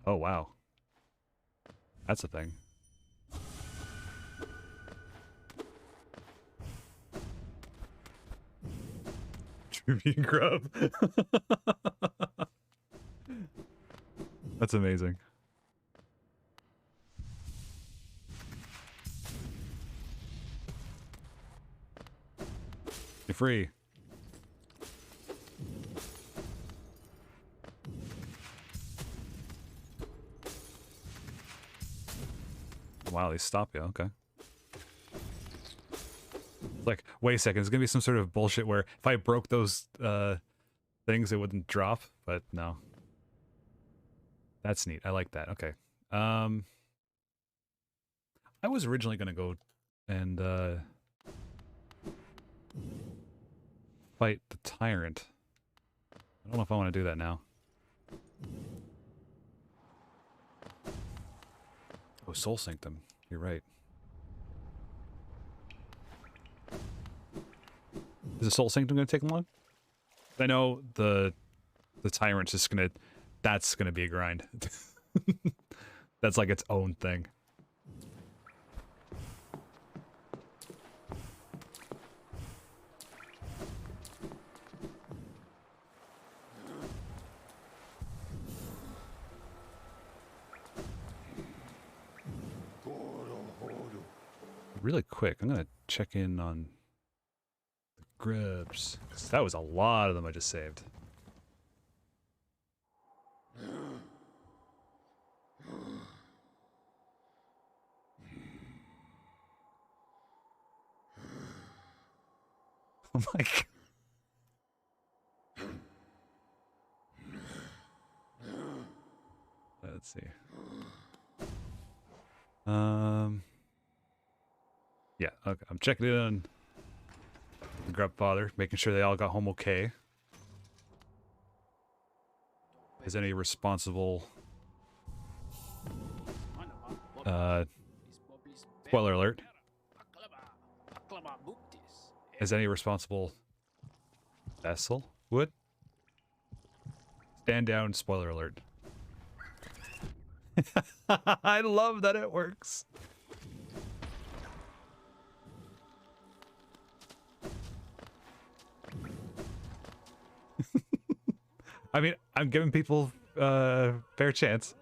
Oh, wow. That's a thing. Tribute grub. That's amazing. You're free. Wow, they stop you. Okay. Like, wait a second. There's gonna be some sort of bullshit where if I broke those things, it wouldn't drop. But no. That's neat. I like that. Okay. I was originally gonna go and fight the tyrant. I don't know if I want to do that now. Oh, Soul Sanctum. You're right. Is the Soul Sanctum going to take long? I know the tyrant's just going to... That's going to be a grind. That's like its own thing. Really quick, I'm gonna check in on the grubs. That was a lot of them I just saved. Oh my god. Let's see. Yeah, okay. I'm checking in on the grub father, making sure they all got home okay. Is any responsible spoiler alert. Is any responsible vessel wood? Stand down, spoiler alert. I love that it works. I mean, I'm giving people fair chance.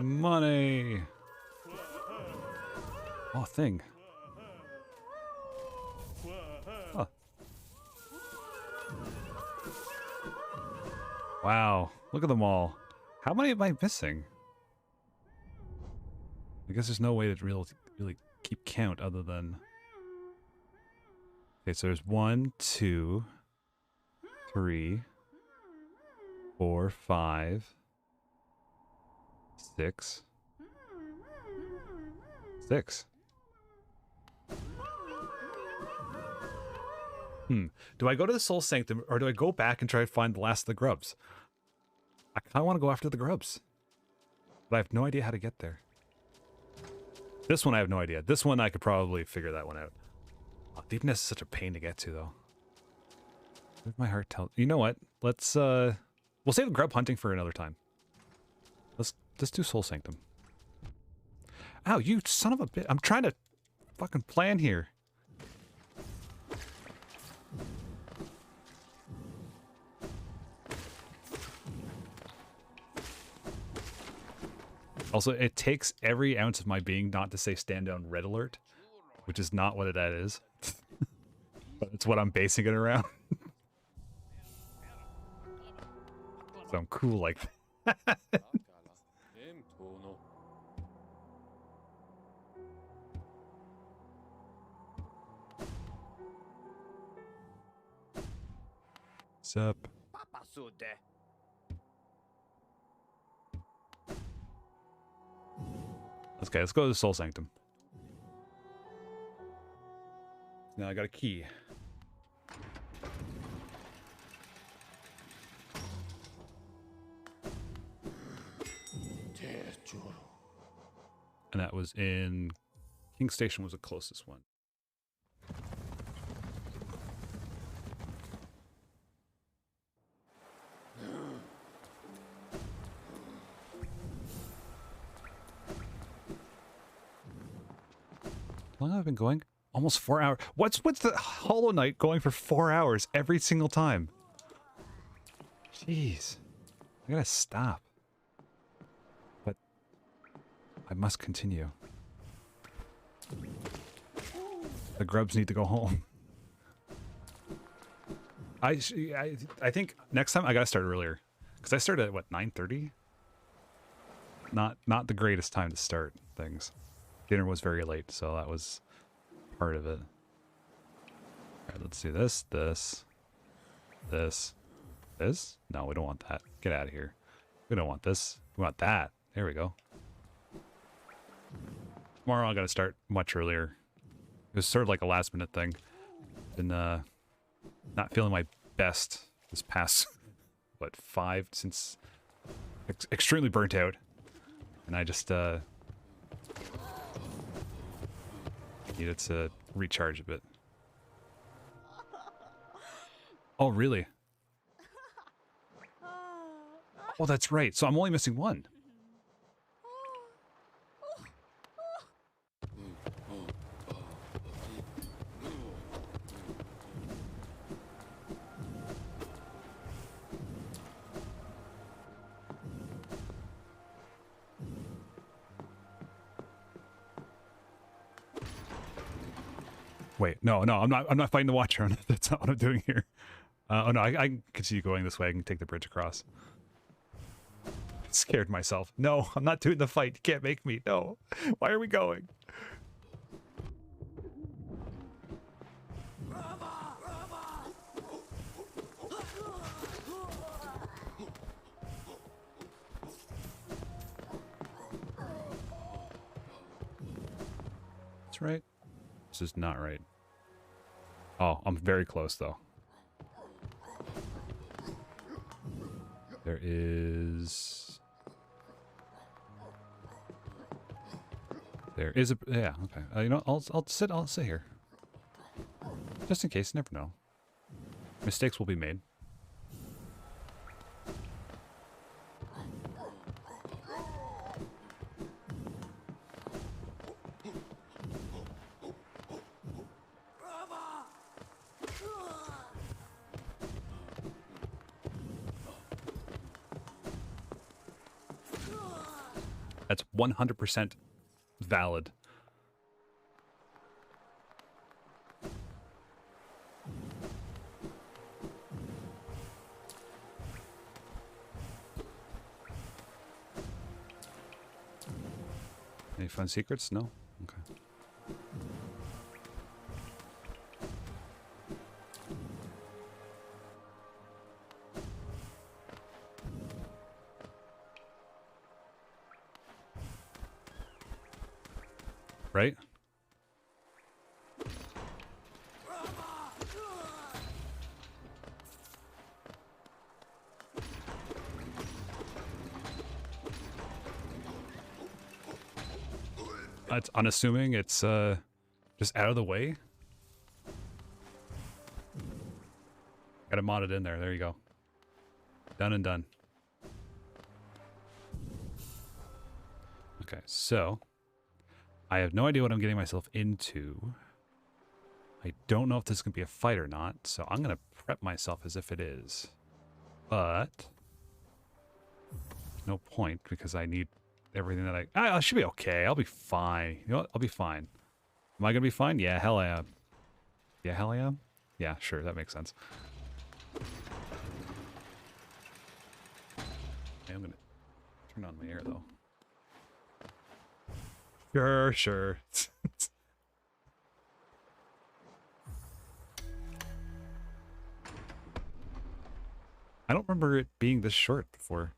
Money. Oh, thing. Huh. Wow. Look at them all. How many am I missing? I guess there's no way to really keep count other than... Okay, so there's 1, 2, 3, 4, 5, 6. 6. Do I go to the Soul Sanctum or do I go back and try to find the last of the grubs? I kind of want to go after the grubs. But I have no idea how to get there. This one I have no idea. This one I could probably figure that one out. Oh, deepness is such a pain to get to though. What if my heart tells... You know what? Let's we'll save the grub hunting for another time. Let's do Soul Sanctum. Ow, you son of a bitch. I'm trying to fucking plan here. Also, it takes every ounce of my being not to say stand down red alert, which is not what that is. But it's what I'm basing it around. So I'm cool like that. Sup? Okay, let's go to the Soul Sanctum. Now I got a key. And that was in... King Station was the closest one. How long have I been going? Almost 4 hours. What's the Hollow Knight going for 4 hours every single time? Jeez. I gotta stop. But I must continue. The grubs need to go home. I think next time I gotta start earlier. Because I started at, what, 9:30? Not the greatest time to start things. Dinner was very late, so that was part of it. Alright, let's do this, this. No, we don't want that. Get out of here. We don't want this. We want that. There we go. Tomorrow I gotta start much earlier. It was sort of like a last minute thing. Been not feeling my best this past, what, 5 since extremely burnt out. And I just needed to recharge a bit. Oh, really? Oh, that's right. So I'm only missing one. Wait, no, I'm not fighting the Watcher. That's not what I'm doing here. Oh no, I can continue going this way. I can take the bridge across. Scared myself. No, I'm not doing the fight. You can't make me. No. Why are we going? That's right. This is not right. Oh, I'm very close though. There is... There is a... Yeah, okay. You know, I'll sit here. Just in case, never know. Mistakes will be made. That's 100% valid. Any fun secrets? No? Okay. Right? It's unassuming. It's just out of the way. Got to mod it in there. There you go. Done and done. Okay, so I have no idea what I'm getting myself into. I don't know if this is going to be a fight or not, so I'm going to prep myself as if it is. But no point because I need everything that I should be okay. I'll be fine. You know what? I'll be fine. Am I going to be fine? Yeah, hell I am. Yeah, hell I am? Yeah, sure. That makes sense. Okay, I'm going to turn on my air, though. Sure, sure. I don't remember it being this short before.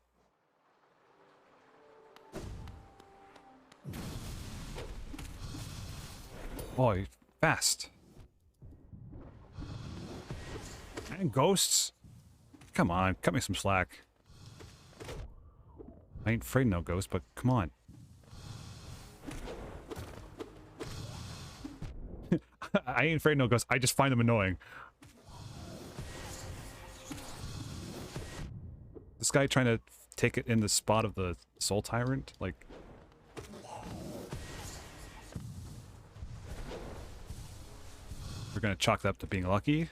Oh, you're fast. And ghosts? Come on, cut me some slack. I ain't afraid of no ghosts, but come on. I ain't afraid of no ghosts. I just find them annoying. This guy trying to take it in the spot of the Soul Tyrant, like... We're gonna chalk that up to being lucky.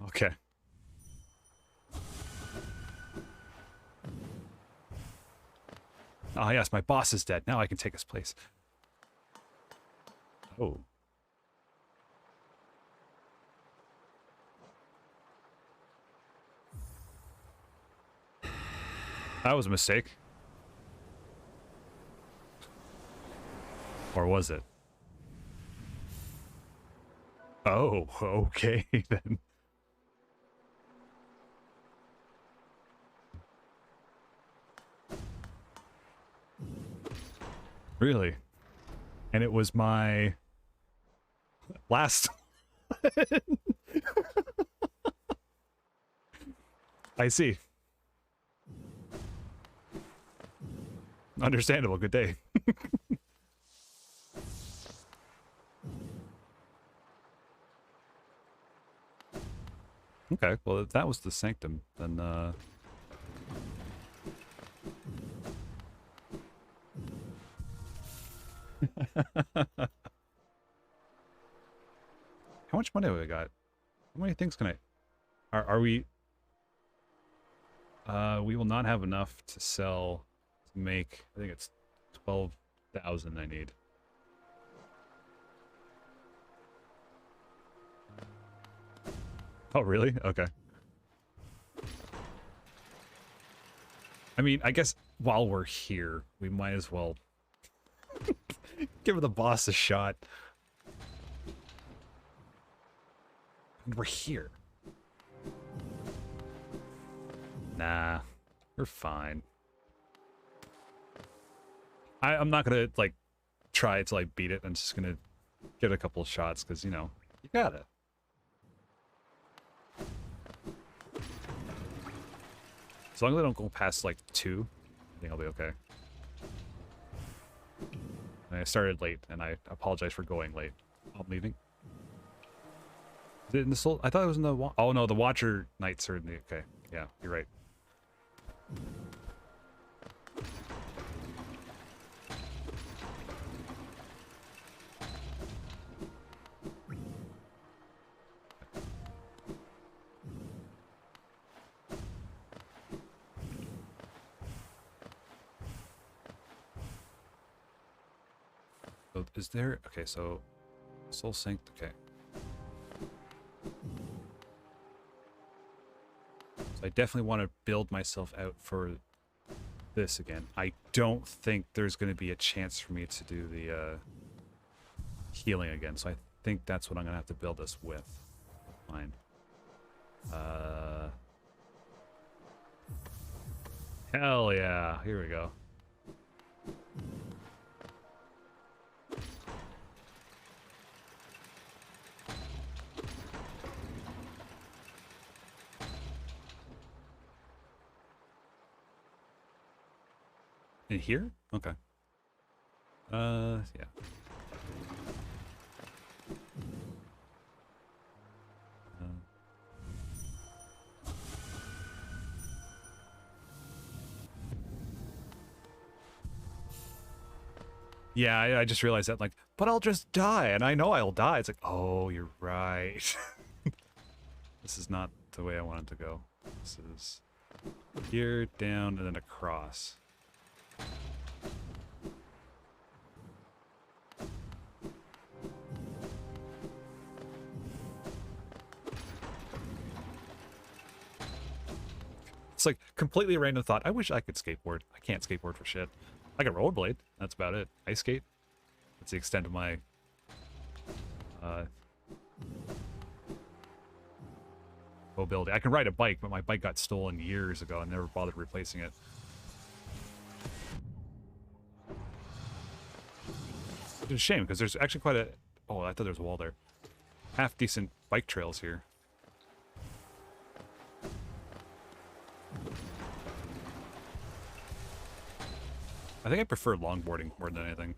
Okay. Ah, yes, my boss is dead. Now I can take his place. Oh. That was a mistake. Or was it? Oh, okay then. Really? And it was my last. I see. Understandable. Good day. Okay, well, if that was the sanctum, then, How much money have we got? How many things can I... Are we... we will not have enough to sell, to make... I think it's 12,000 I need. Oh, really? Okay. I mean, I guess while we're here, we might as well give the boss a shot. And we're here. Nah, we're fine. I'm not gonna, like, try to, like, beat it. I'm just gonna get a couple of shots, because, you know, you got it. As long as I don't go past, like, 2, I think I'll be okay. And I started late, and I apologize for going late. I'm leaving. Is it in the soul? I thought it was in the... Oh, no, the Watcher Knights are in the... Okay, yeah, you're right. So is there... Okay, so... Soul Sync... Okay. So I definitely want to build myself out for this again. I don't think there's going to be a chance for me to do the healing again. So I think that's what I'm going to have to build this with. Fine. Hell yeah. Here we go. In here? Okay. Yeah. Yeah, I just realized that, like, but I'll just die, and I know I'll die. It's like, oh, you're right. This is not the way I wanted to go. This is here, down, and then across. It's like completely random thought. I wish I could skateboard. I can't skateboard for shit. I can rollerblade. That's about it. Ice skate. That's the extent of my mobility. I can ride a bike, but my bike got stolen years ago. I never bothered replacing it. It's a shame because there's actually quite a... Oh, I thought there was a wall there. Half decent bike trails here. I think I prefer longboarding more than anything.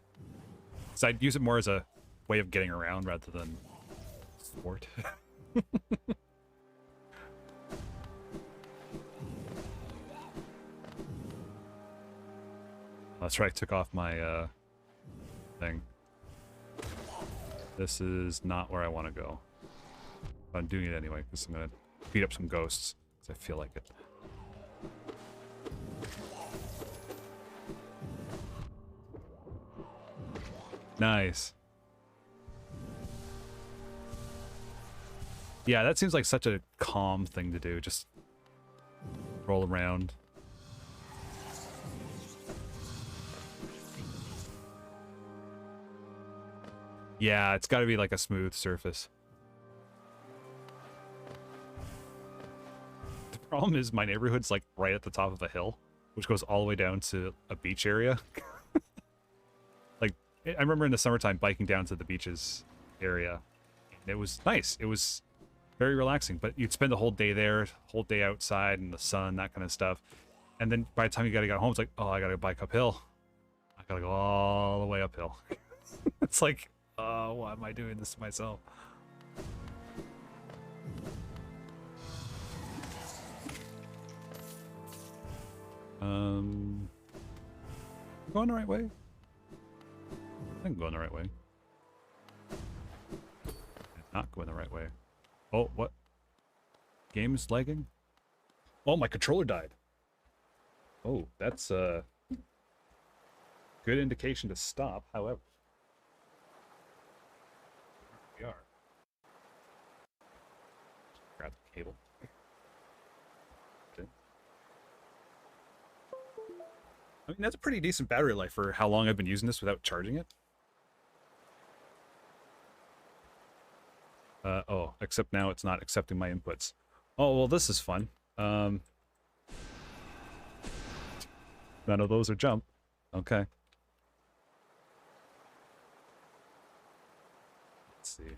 So I'd use it more as a way of getting around rather than sport. That's right, I took off my thing. This is not where I want to go. But I'm doing it anyway because I'm going to beat up some ghosts because I feel like it. Nice. Yeah, that seems like such a calm thing to do. Just roll around. Yeah, it's got to be like a smooth surface. The problem is my neighborhood's like right at the top of a hill, which goes all the way down to a beach area. I remember in the summertime biking down to the beaches area. It was nice. It was very relaxing, but you'd spend the whole day there, whole day outside in the sun, that kind of stuff. And then by the time you gotta get home, it's like, oh, I gotta bike uphill. I gotta go all the way uphill. It's like, oh, why am I doing this to myself? Going the right way? I think I'm going the right way. Not going the right way. Oh, what? Game is lagging? Oh, my controller died. Oh, that's a good indication to stop, however. We are. Grab the cable. Okay. I mean, that's a pretty decent battery life for how long I've been using this without charging it. Oh, except now it's not accepting my inputs. Oh, well, this is fun. None of those are jump. Okay. Let's see.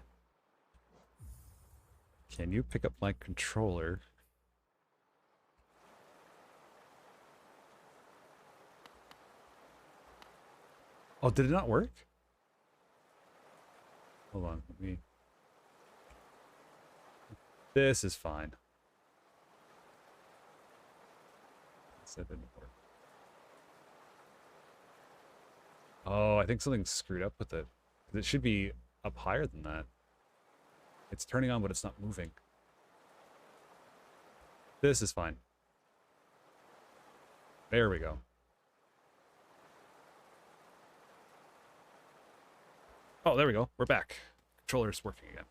Can you pick up my controller? Oh, did it not work? Hold on, let me... This is fine. That didn't work. Oh, I think something's screwed up with it. It should be up higher than that. It's turning on, but it's not moving. This is fine. There we go. Oh, there we go. We're back. Controller's working again.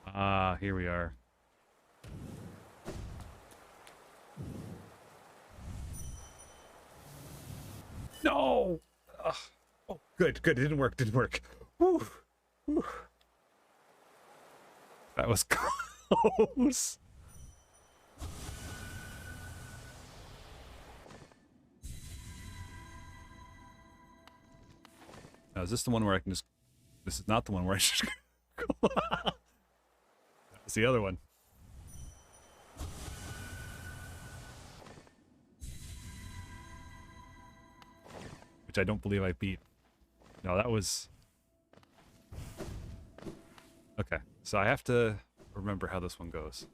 Ah, here we are. No! Ugh. Oh, good, good. It didn't work, didn't work. Whew. Whew. That was close. Now, is this the one where I can just... This is not the one where I just... That's the other one. Which I don't believe I beat. No, that was... Okay, so I have to remember how this one goes.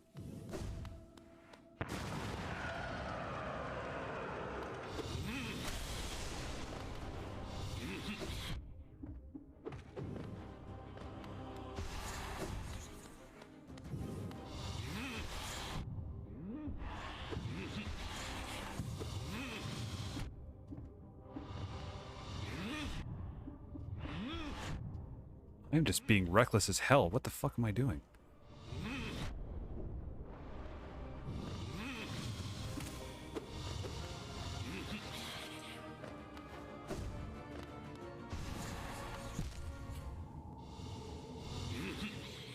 I'm just being reckless as hell. What the fuck am I doing?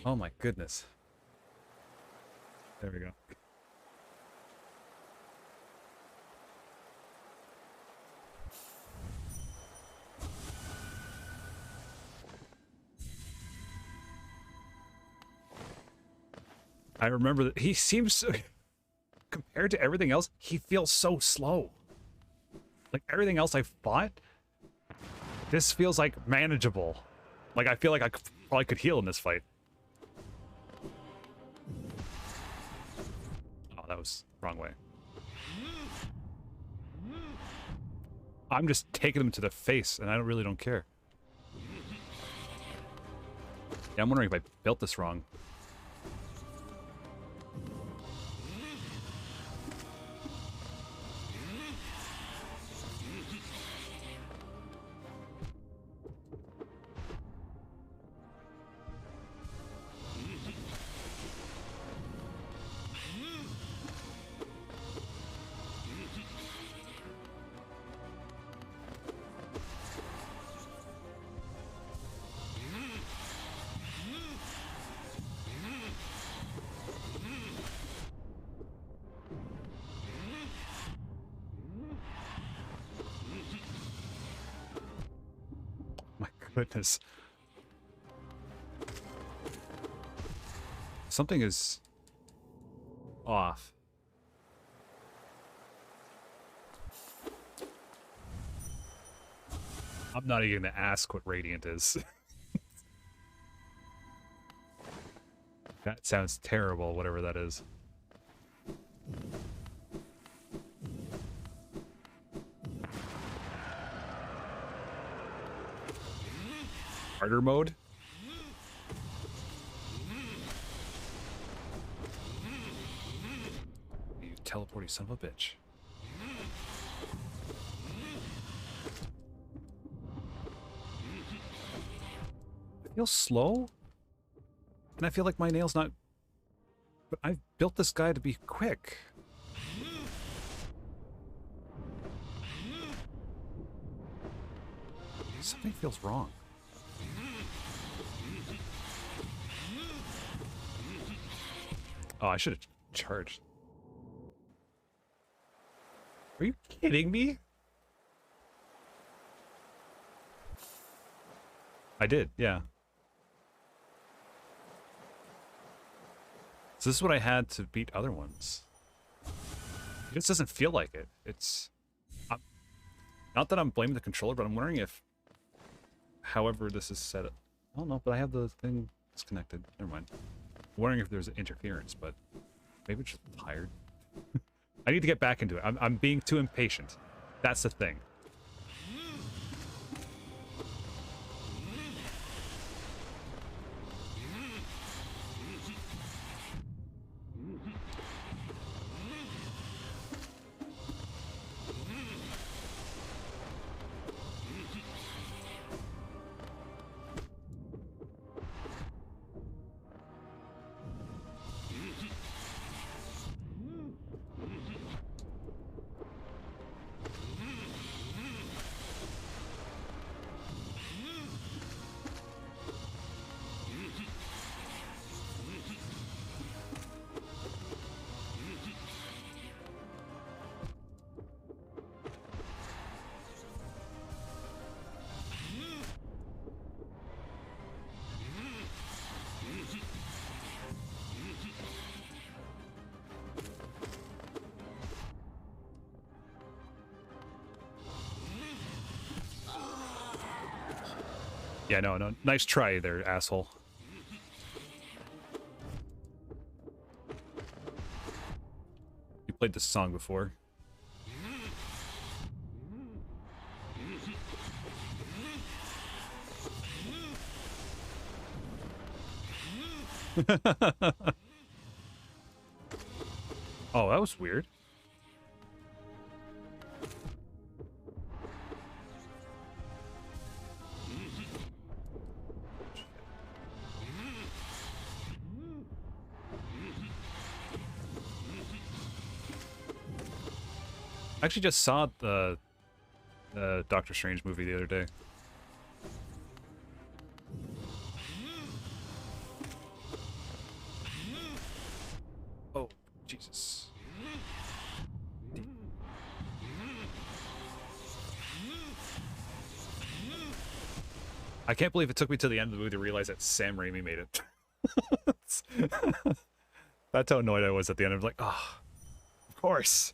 Oh my goodness. There we go. I remember that he seems so, compared to everything else, he feels so slow. Like everything else I fought, this feels like manageable. Like I feel like I probably could heal in this fight. Oh, that was wrong way. I'm just taking them to the face, and I really don't care. Yeah, I'm wondering if I built this wrong. Goodness. Something is off. I'm not even gonna ask what Radiant is. That sounds terrible, whatever that is. Harder mode? You teleporty son of a bitch. I feel slow? And I feel like my nail's not... But I've built this guy to be quick. Something feels wrong. Oh, I should have charged. Are you kidding me? I did, yeah. So this is what I had to beat other ones. It just doesn't feel like it. It's... not that I'm blaming the controller, but I'm wondering if... However this is set up... I don't know, but I have the thing disconnected. Never mind. I'm wondering if there's an interference, but maybe it's just tired. I need to get back into it. I'm being too impatient. That's the thing. Yeah, no. Nice try there, asshole. You played this song before. Oh, that was weird. I actually just saw the Doctor Strange movie the other day. Oh, Jesus. I can't believe it took me to the end of the movie to realize that Sam Raimi made it. That's how annoyed I was at the end. I was like, oh, of course.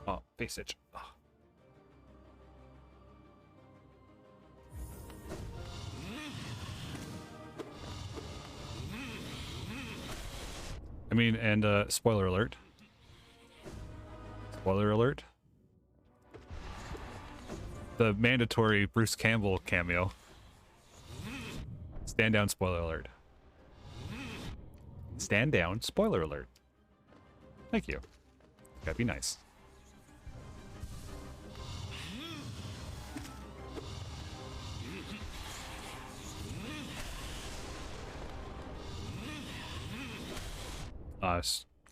Oh, face itch. Oh. I mean, and spoiler alert. Spoiler alert. The mandatory Bruce Campbell cameo. Stand down, spoiler alert. Stand down, spoiler alert. Thank you. Gotta be nice.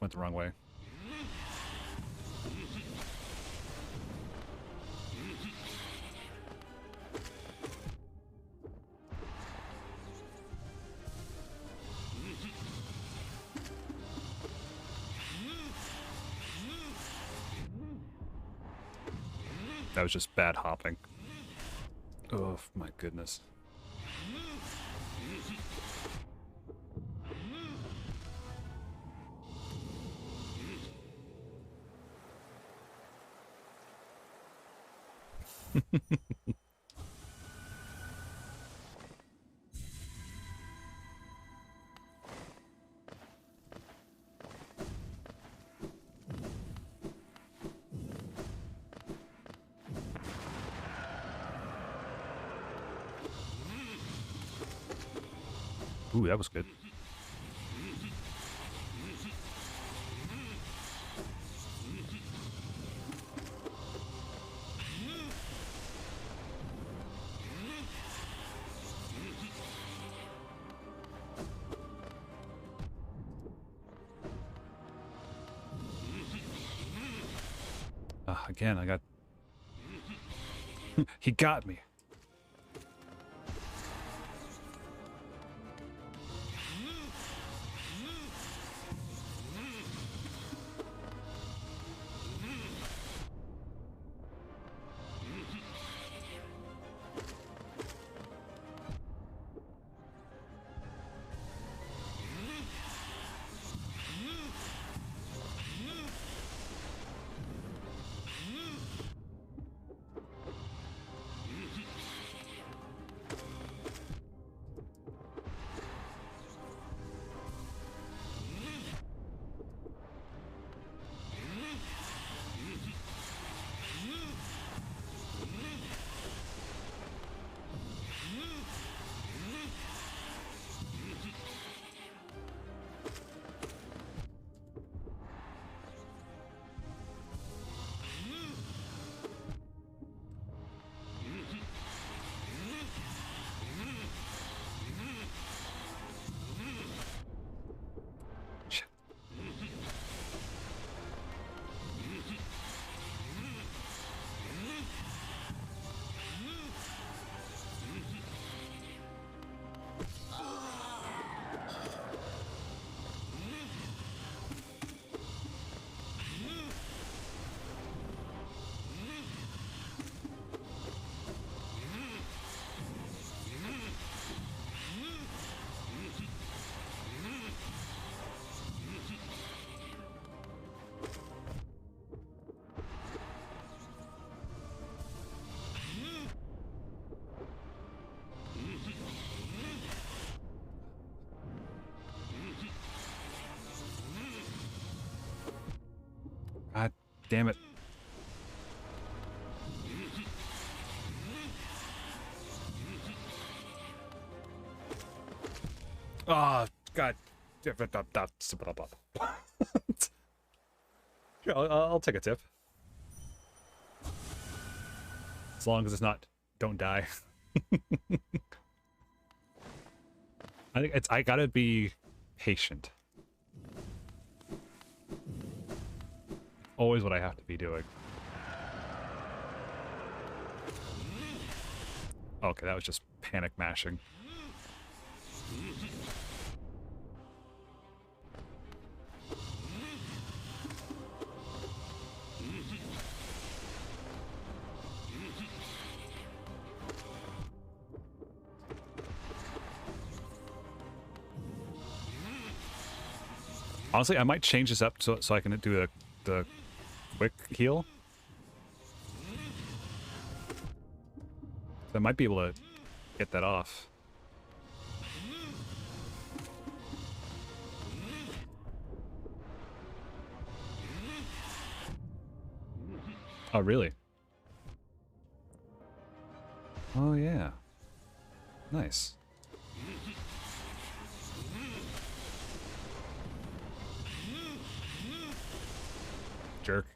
Went the wrong way. That was just bad hopping. Oh my goodness. Ooh, that was good. Again, I got... He got me. damn it. Oh, God. Sure, I'll take a tip. As long as it's not, don't die. I think I gotta be patient. Always what I have to be doing. Okay, that was just panic mashing. Honestly, I might change this up so I can do the quick heal. I might be able to get that off. Oh, really? Oh, yeah. Nice. Jerk.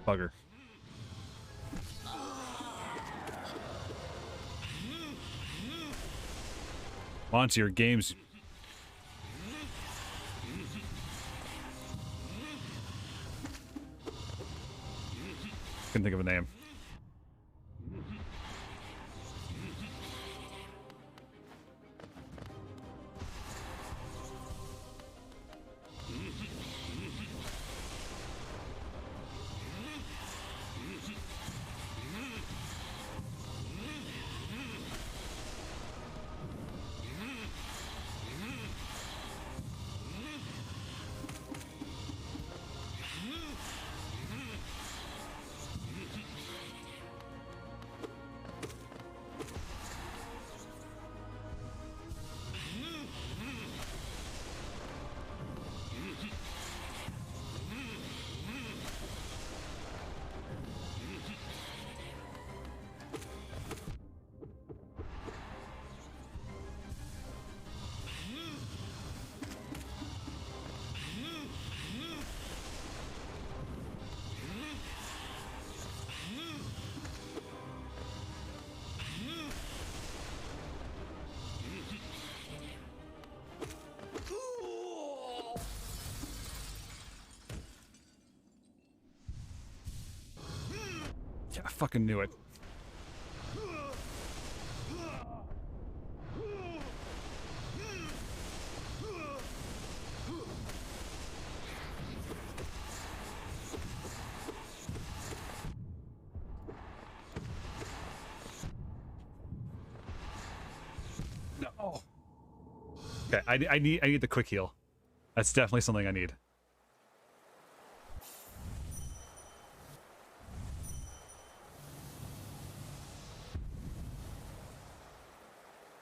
Bugger. On to your games. Couldn't think of a name. Yeah, I fucking knew it. No. Okay, I need the quick heal. That's definitely something I need.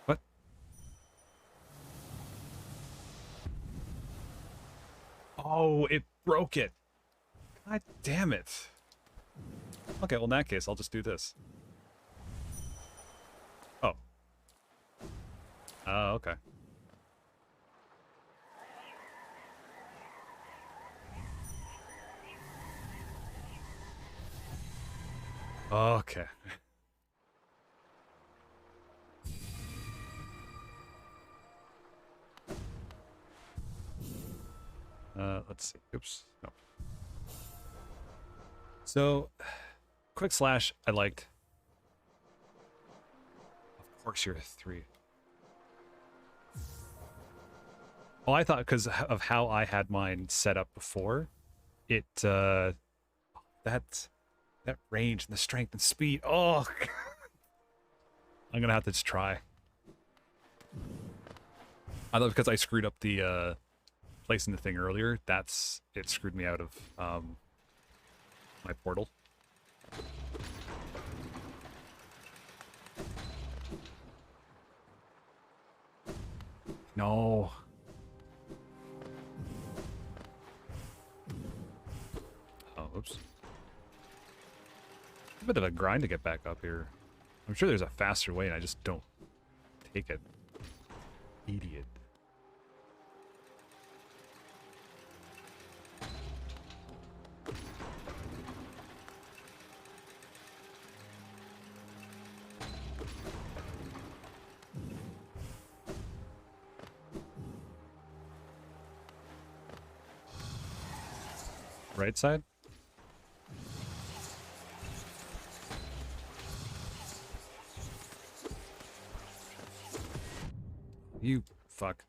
What? Oh, it broke it. God damn it. Okay, well in that case, I'll just do this. Oh. Oh, okay. Okay. Let's see. Oops. No. So, quick slash, I liked. Of course, you're a 3. Oh, I thought because of how I had mine set up before, it that range and the strength and speed. Oh, I'm gonna have to just try. I thought because I screwed up the placing the thing earlier, it screwed me out of my portal. No. Oh, oops. A bit of a grind to get back up here. I'm sure there's a faster way and I just don't take it. Idiot. Right side? You fuck.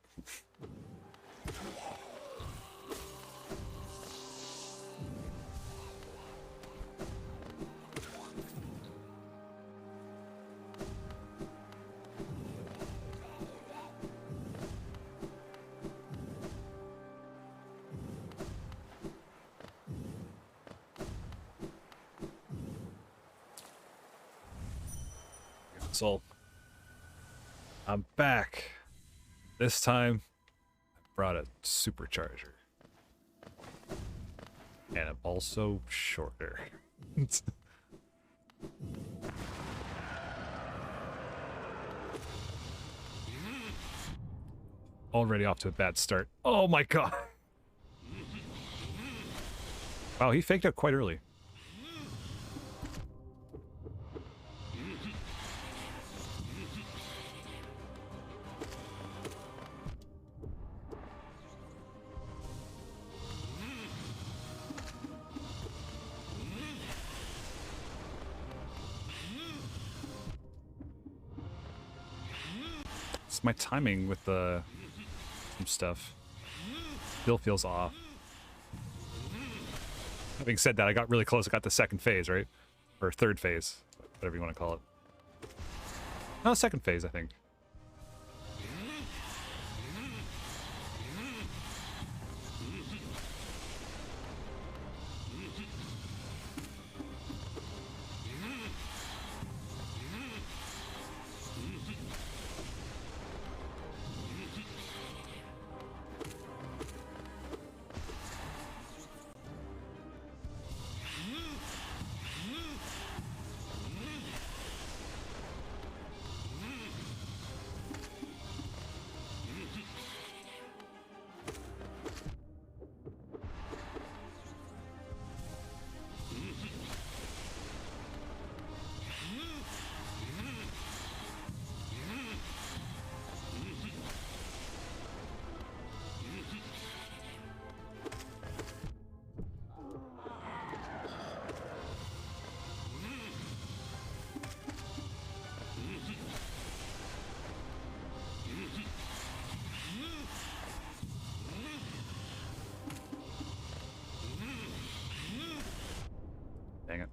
So I'm back. This time I brought a supercharger. And I'm also shorter. Already off to a bad start. Oh my god. Wow, he faked out quite early. It's my timing with the some stuff. Still feels off. Having said that, I got really close. I got the second phase, right? Or third phase, whatever you want to call it. No, second phase, I think. Dang it.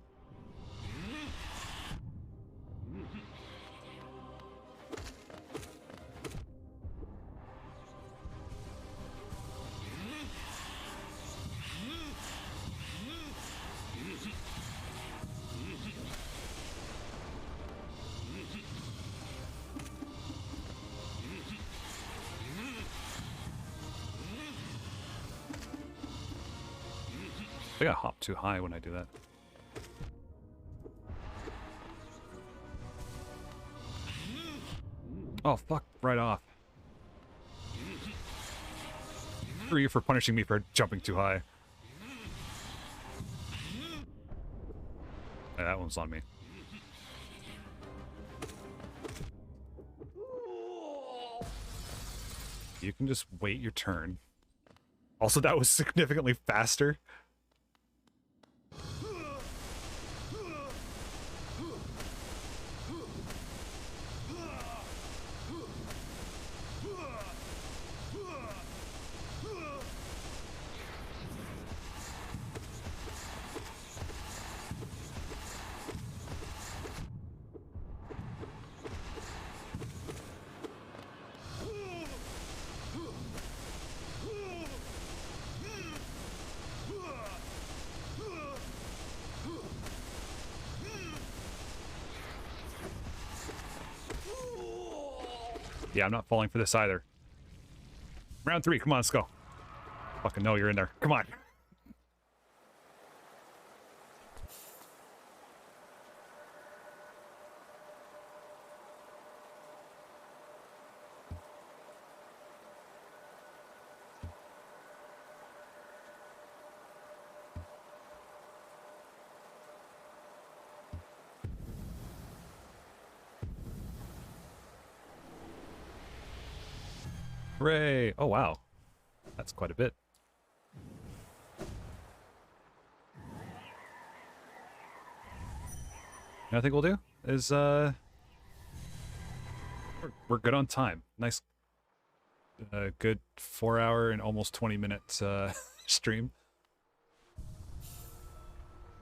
I think I hop too high when I do that. Oh, fuck, right off. Screw you for punishing me for jumping too high. Yeah, that one's on me. You can just wait your turn. Also, that was significantly faster. Yeah, I'm not falling for this either. Round 3, come on, let's go. Fucking no, you're in there. Come on. Hooray! Oh, wow. That's quite a bit. I think we'll do is, we're good on time. Nice, good 4-hour and almost 20-minute, stream.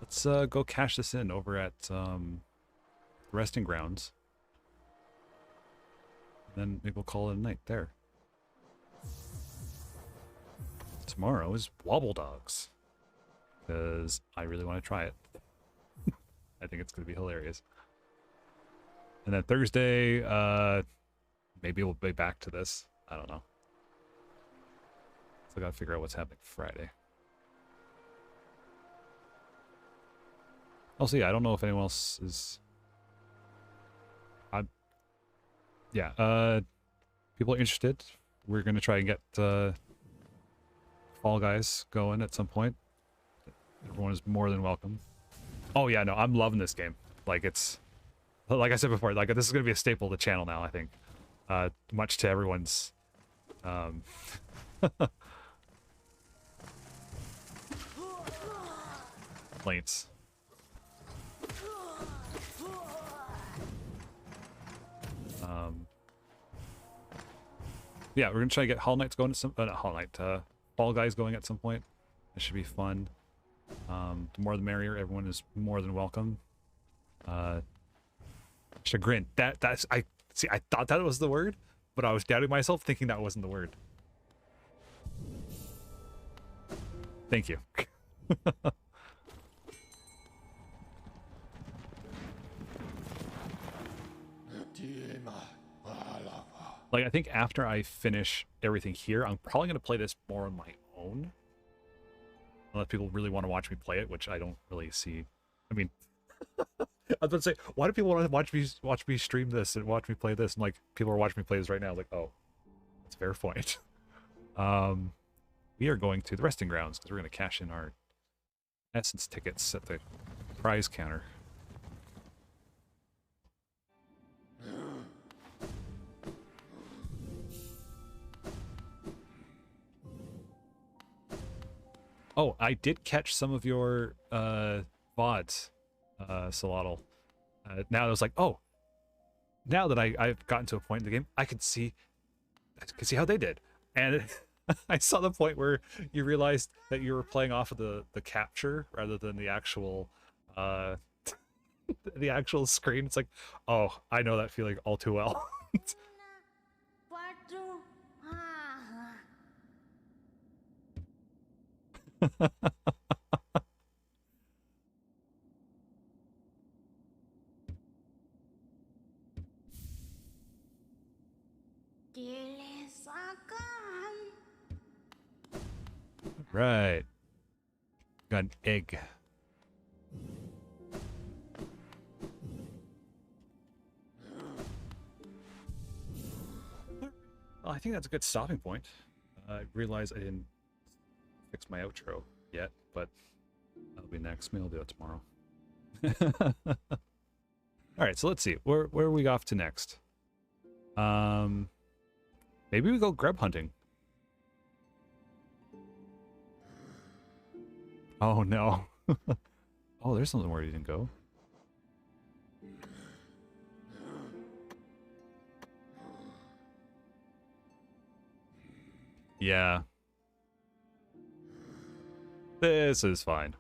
Let's, go cash this in over at, Resting Grounds. And then maybe we'll call it a night there. Tomorrow is Wobble Dogs, because I really want to try it. I think it's going to be hilarious. And then Thursday, maybe we'll be back to this. I don't know. So I gotta figure out what's happening Friday. Also, yeah, I don't know if anyone else is... people are interested. We're going to try and get, Fall Guys going at some point. Everyone is more than welcome. Oh yeah, no, I'm loving this game. Like, it's... Like I said before, like, this is going to be a staple of the channel now, I think. Much to everyone's... complaints. Yeah, we're going to try to get Hollow Knights going at some... not Hollow Knight, Fall Guys going at some point. It should be fun. The more the merrier. Everyone is more than welcome. Chagrin. That's I see. I thought that was the word, but I was doubting myself, thinking that wasn't the word. Thank you. Like, I think after I finish everything here, I'm probably going to play this more on my own. Unless people really want to watch me play it, which I don't really see. I mean, I was about to say, why do people want to watch me stream this and watch me play this? And like, people are watching me play this right now. Like, oh, that's a fair point. We are going to the Resting Grounds because we're going to cash in our Essence tickets at the prize counter. Oh, I did catch some of your VODs, Solotl. Now I was like, oh, now that I've gotten to a point in the game, I could see how they did. And I saw the point where you realized that you were playing off of the capture rather than the actual the actual screen. It's like, oh, I know that feeling all too well. Right. Got an egg. Well, I think that's a good stopping point. I realize I didn't fix my outro yet, but that'll be next. Maybe I'll do it tomorrow. Alright, so let's see. Where are we off to next? Maybe we go grub hunting. Oh no. Oh, there's something where you didn't go. Yeah. This is fine.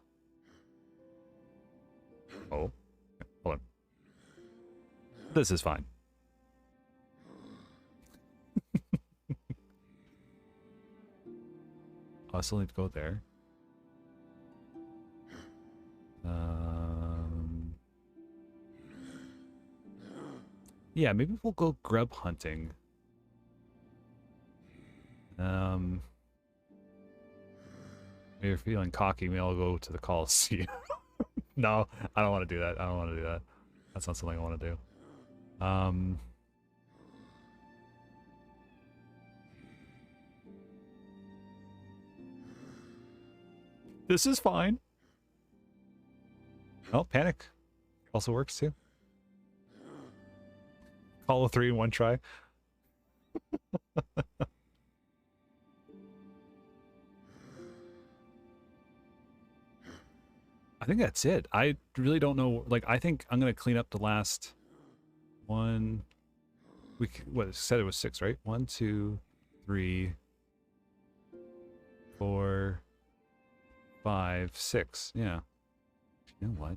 Oh. Hold on. This is fine. I still need to go there. Yeah, maybe we'll go grub hunting. If you're feeling cocky, maybe I'll go to the Coliseum. No, I don't want to do that. I don't want to do that. That's not something I want to do. This is fine. Oh, panic also works too. Call 3 in one try. I think that's it. I really don't know. Like, I think I'm gonna clean up the last one. What said it was 6, right? 1, 2, 3, 4, 5, 6. Yeah. You know what?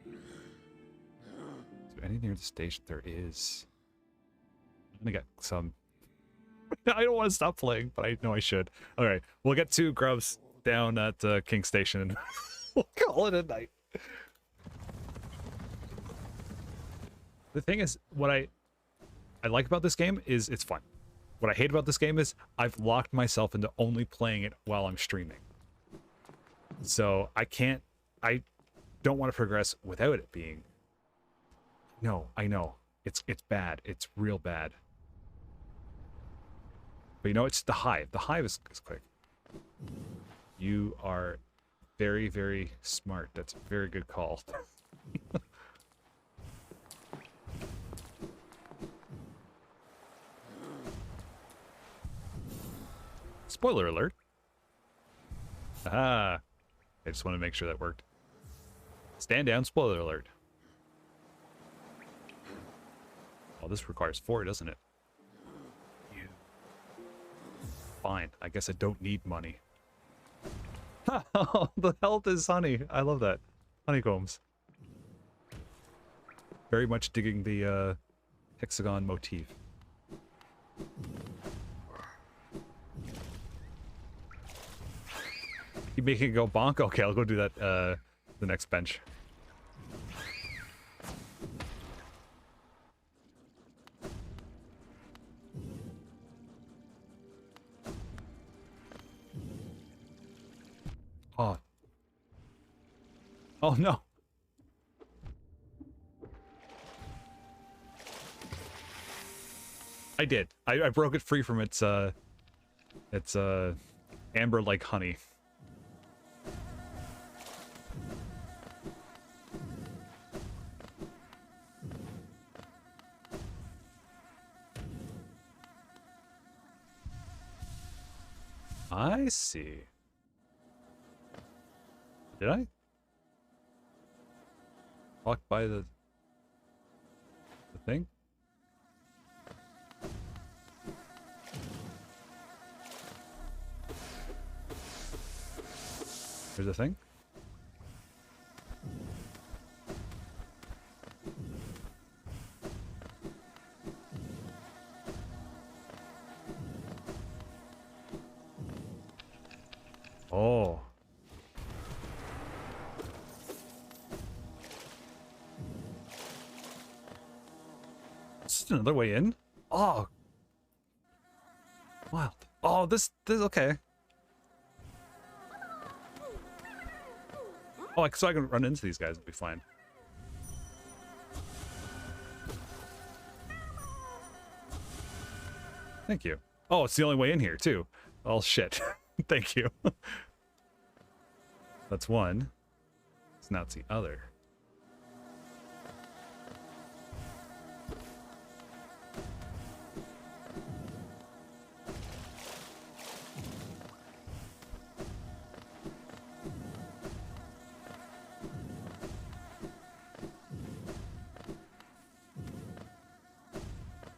Is there any near the station? There is. I'm gonna get some. I don't want to stop playing, but I know I should. All right, we'll get 2 grubs down at King Station. We'll call it a night. The thing is, what I like about this game is it's fun. What I hate about this game is I've locked myself into only playing it while I'm streaming. So I don't want to progress without it being. No, I know. It's bad. It's real bad. But you know, it's the Hive. The Hive is quick. You are very, very smart. That's a very good call. Spoiler alert. Ah. I just want to make sure that worked. Stand down, spoiler alert. Oh, this requires 4, doesn't it? Fine. I guess I don't need money. The health is honey. I love that. Honeycombs. Very much digging the hexagon motif. You making it go bonk? Okay, I'll go do that the next bench. Oh. Oh no. I did. I broke it free from its amber like honey. I see. Did I? Walk by the thing? There's a thing? Oh. Is this another way in? Oh. Wild. Oh, this okay. Oh, so I can run into these guys, it'll be fine. Thank you. Oh, it's the only way in here, too. Oh, shit. Thank you. That's one. So now it's the other.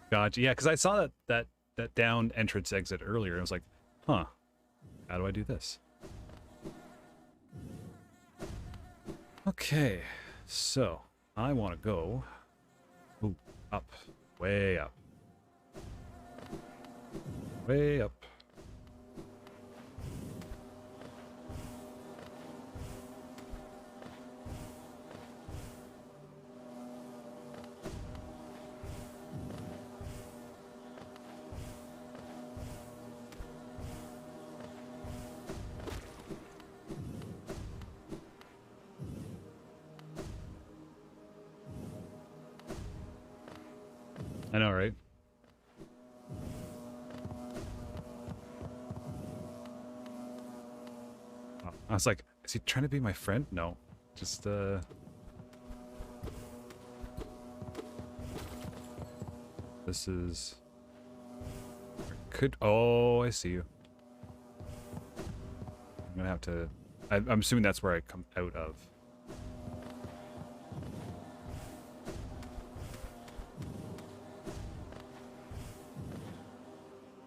Gotcha. Yeah, because I saw that down entrance exit earlier. And I was like, huh, how do I do this? Okay, so I want to go up, way up, way up. I know, right? Oh, I was like, is he trying to be my friend? No. Just, This is... Could... Oh, I see you. I'm gonna have to... I'm assuming that's where I come out of.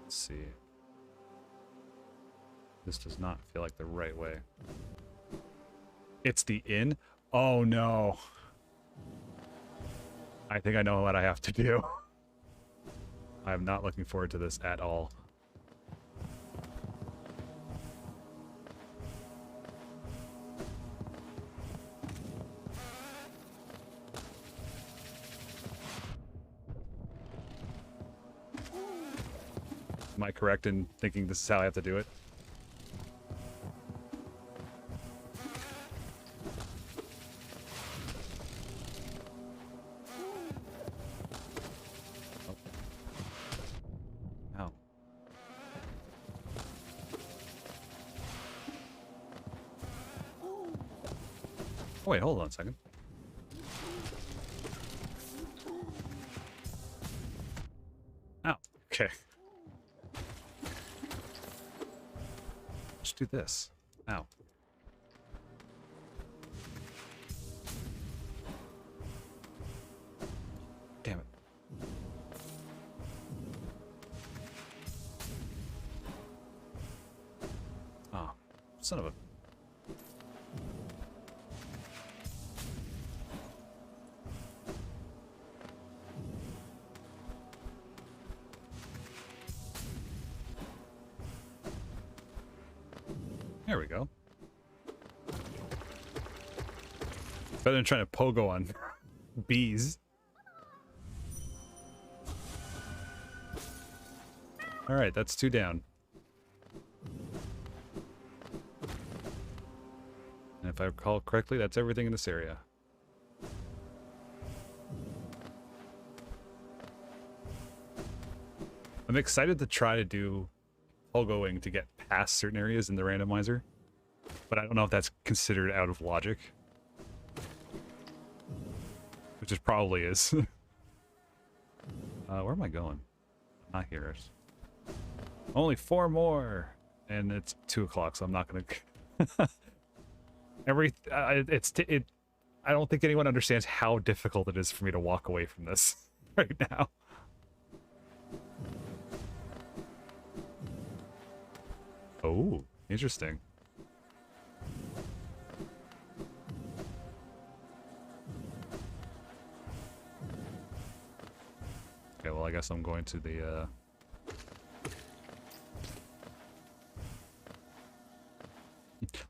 Let's see. This does not feel like the right way. It's the inn? Oh no. I think I know what I have to do. I'm not looking forward to this at all. Am I correct in thinking this is how I have to do it? Oh. Oh, wait, hold on a second. Oh, okay. Let's do this. Ow. Damn it. Oh, son of a... There we go. Better than trying to pogo on bees. Alright, that's 2 down. And if I recall correctly, that's everything in this area. I'm excited to try to do pogoing to get past certain areas in the randomizer, but I don't know if that's considered out of logic. Which it probably is. Where am I going? Not here. Only 4 more! And it's 2 o'clock, so I'm not gonna... I don't think anyone understands how difficult it is for me to walk away from this right now. Oh, interesting. Okay, well, I guess I'm going to the,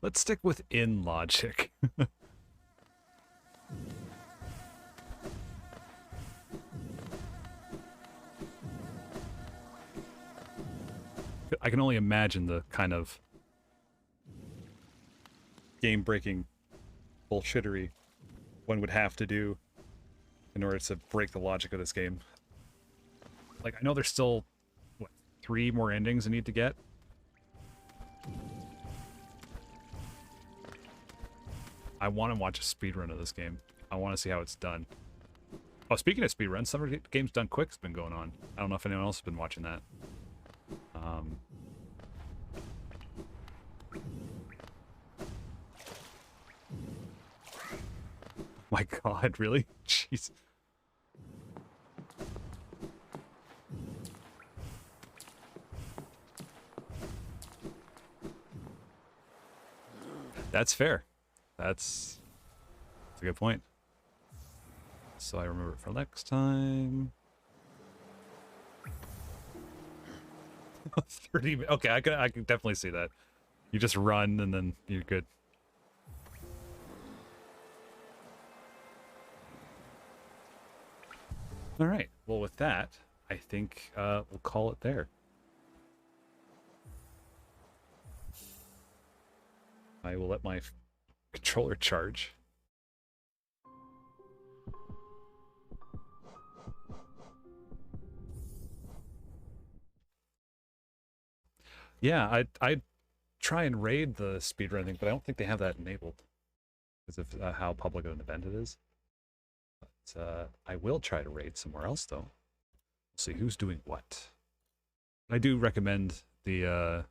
Let's stick with in logic. I can only imagine the kind of game-breaking bullshittery one would have to do in order to break the logic of this game. Like, I know there's still, what, 3 more endings I need to get? I want to watch a speedrun of this game. I want to see how it's done. Oh, speaking of speedruns, Summer Games Done Quick's been going on. I don't know if anyone else has been watching that. My god, really? Jeez. That's fair. That's a good point. So I remember it for next time. 30. Okay, I can definitely see that. You just run and then you're good. All right. Well, with that, I think we'll call it there. I will let my controller charge. Yeah, I try and raid the speedrun thing, but I don't think they have that enabled because of how public of an event it is. But I will try to raid somewhere else though. We'll see who's doing what. I do recommend the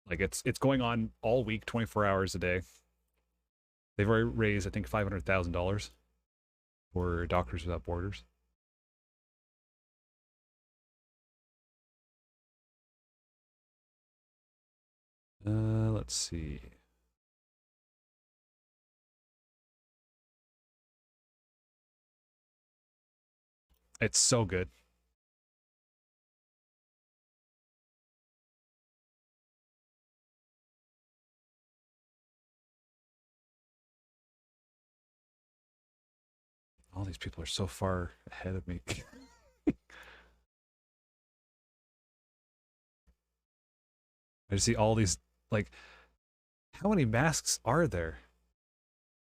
like it's going on all week, 24 hours a day. They've already raised, I think, $500,000 for Doctors Without Borders. Let's see. It's so good. All these people are so far ahead of me. I just see all these, like, how many masks are there?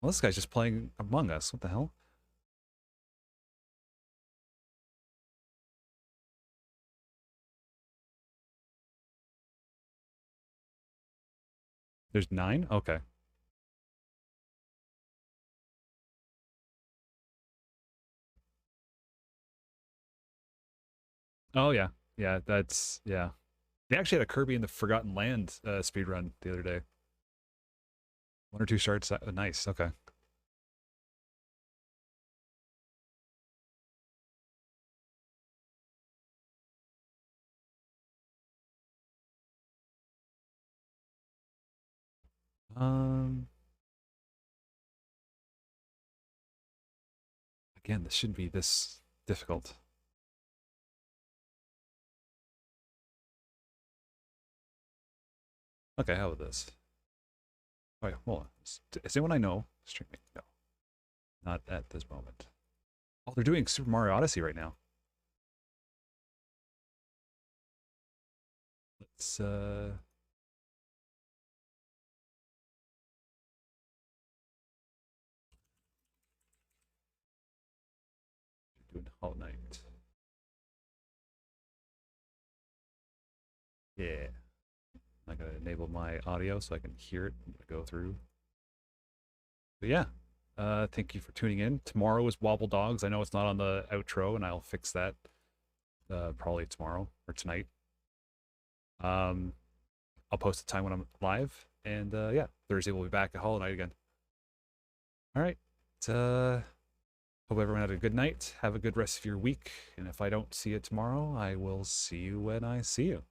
Well, this guy's just playing Among Us. What the hell? There's 9? Okay. Oh, yeah. Yeah, that's, yeah. They actually had a Kirby in the Forgotten Land speed run the other day. 1 or 2 shards. Nice. Okay. Um. Again, this shouldn't be this difficult. Okay, how about this? Oh, yeah, hold on. Is anyone I know streaming? No. Not at this moment. Oh, they're doing Super Mario Odyssey right now. Let's doing Hollow Knight. Yeah. I'm gonna enable my audio so I can hear it go through. But yeah. Thank you for tuning in. Tomorrow is Wobble Dogs. I know it's not on the outro, and I'll fix that probably tomorrow or tonight. I'll post the time when I'm live, and yeah, Thursday we'll be back at Hollow Knight again. All right. Hope everyone had a good night. Have a good rest of your week, and if I don't see you tomorrow, I will see you when I see you.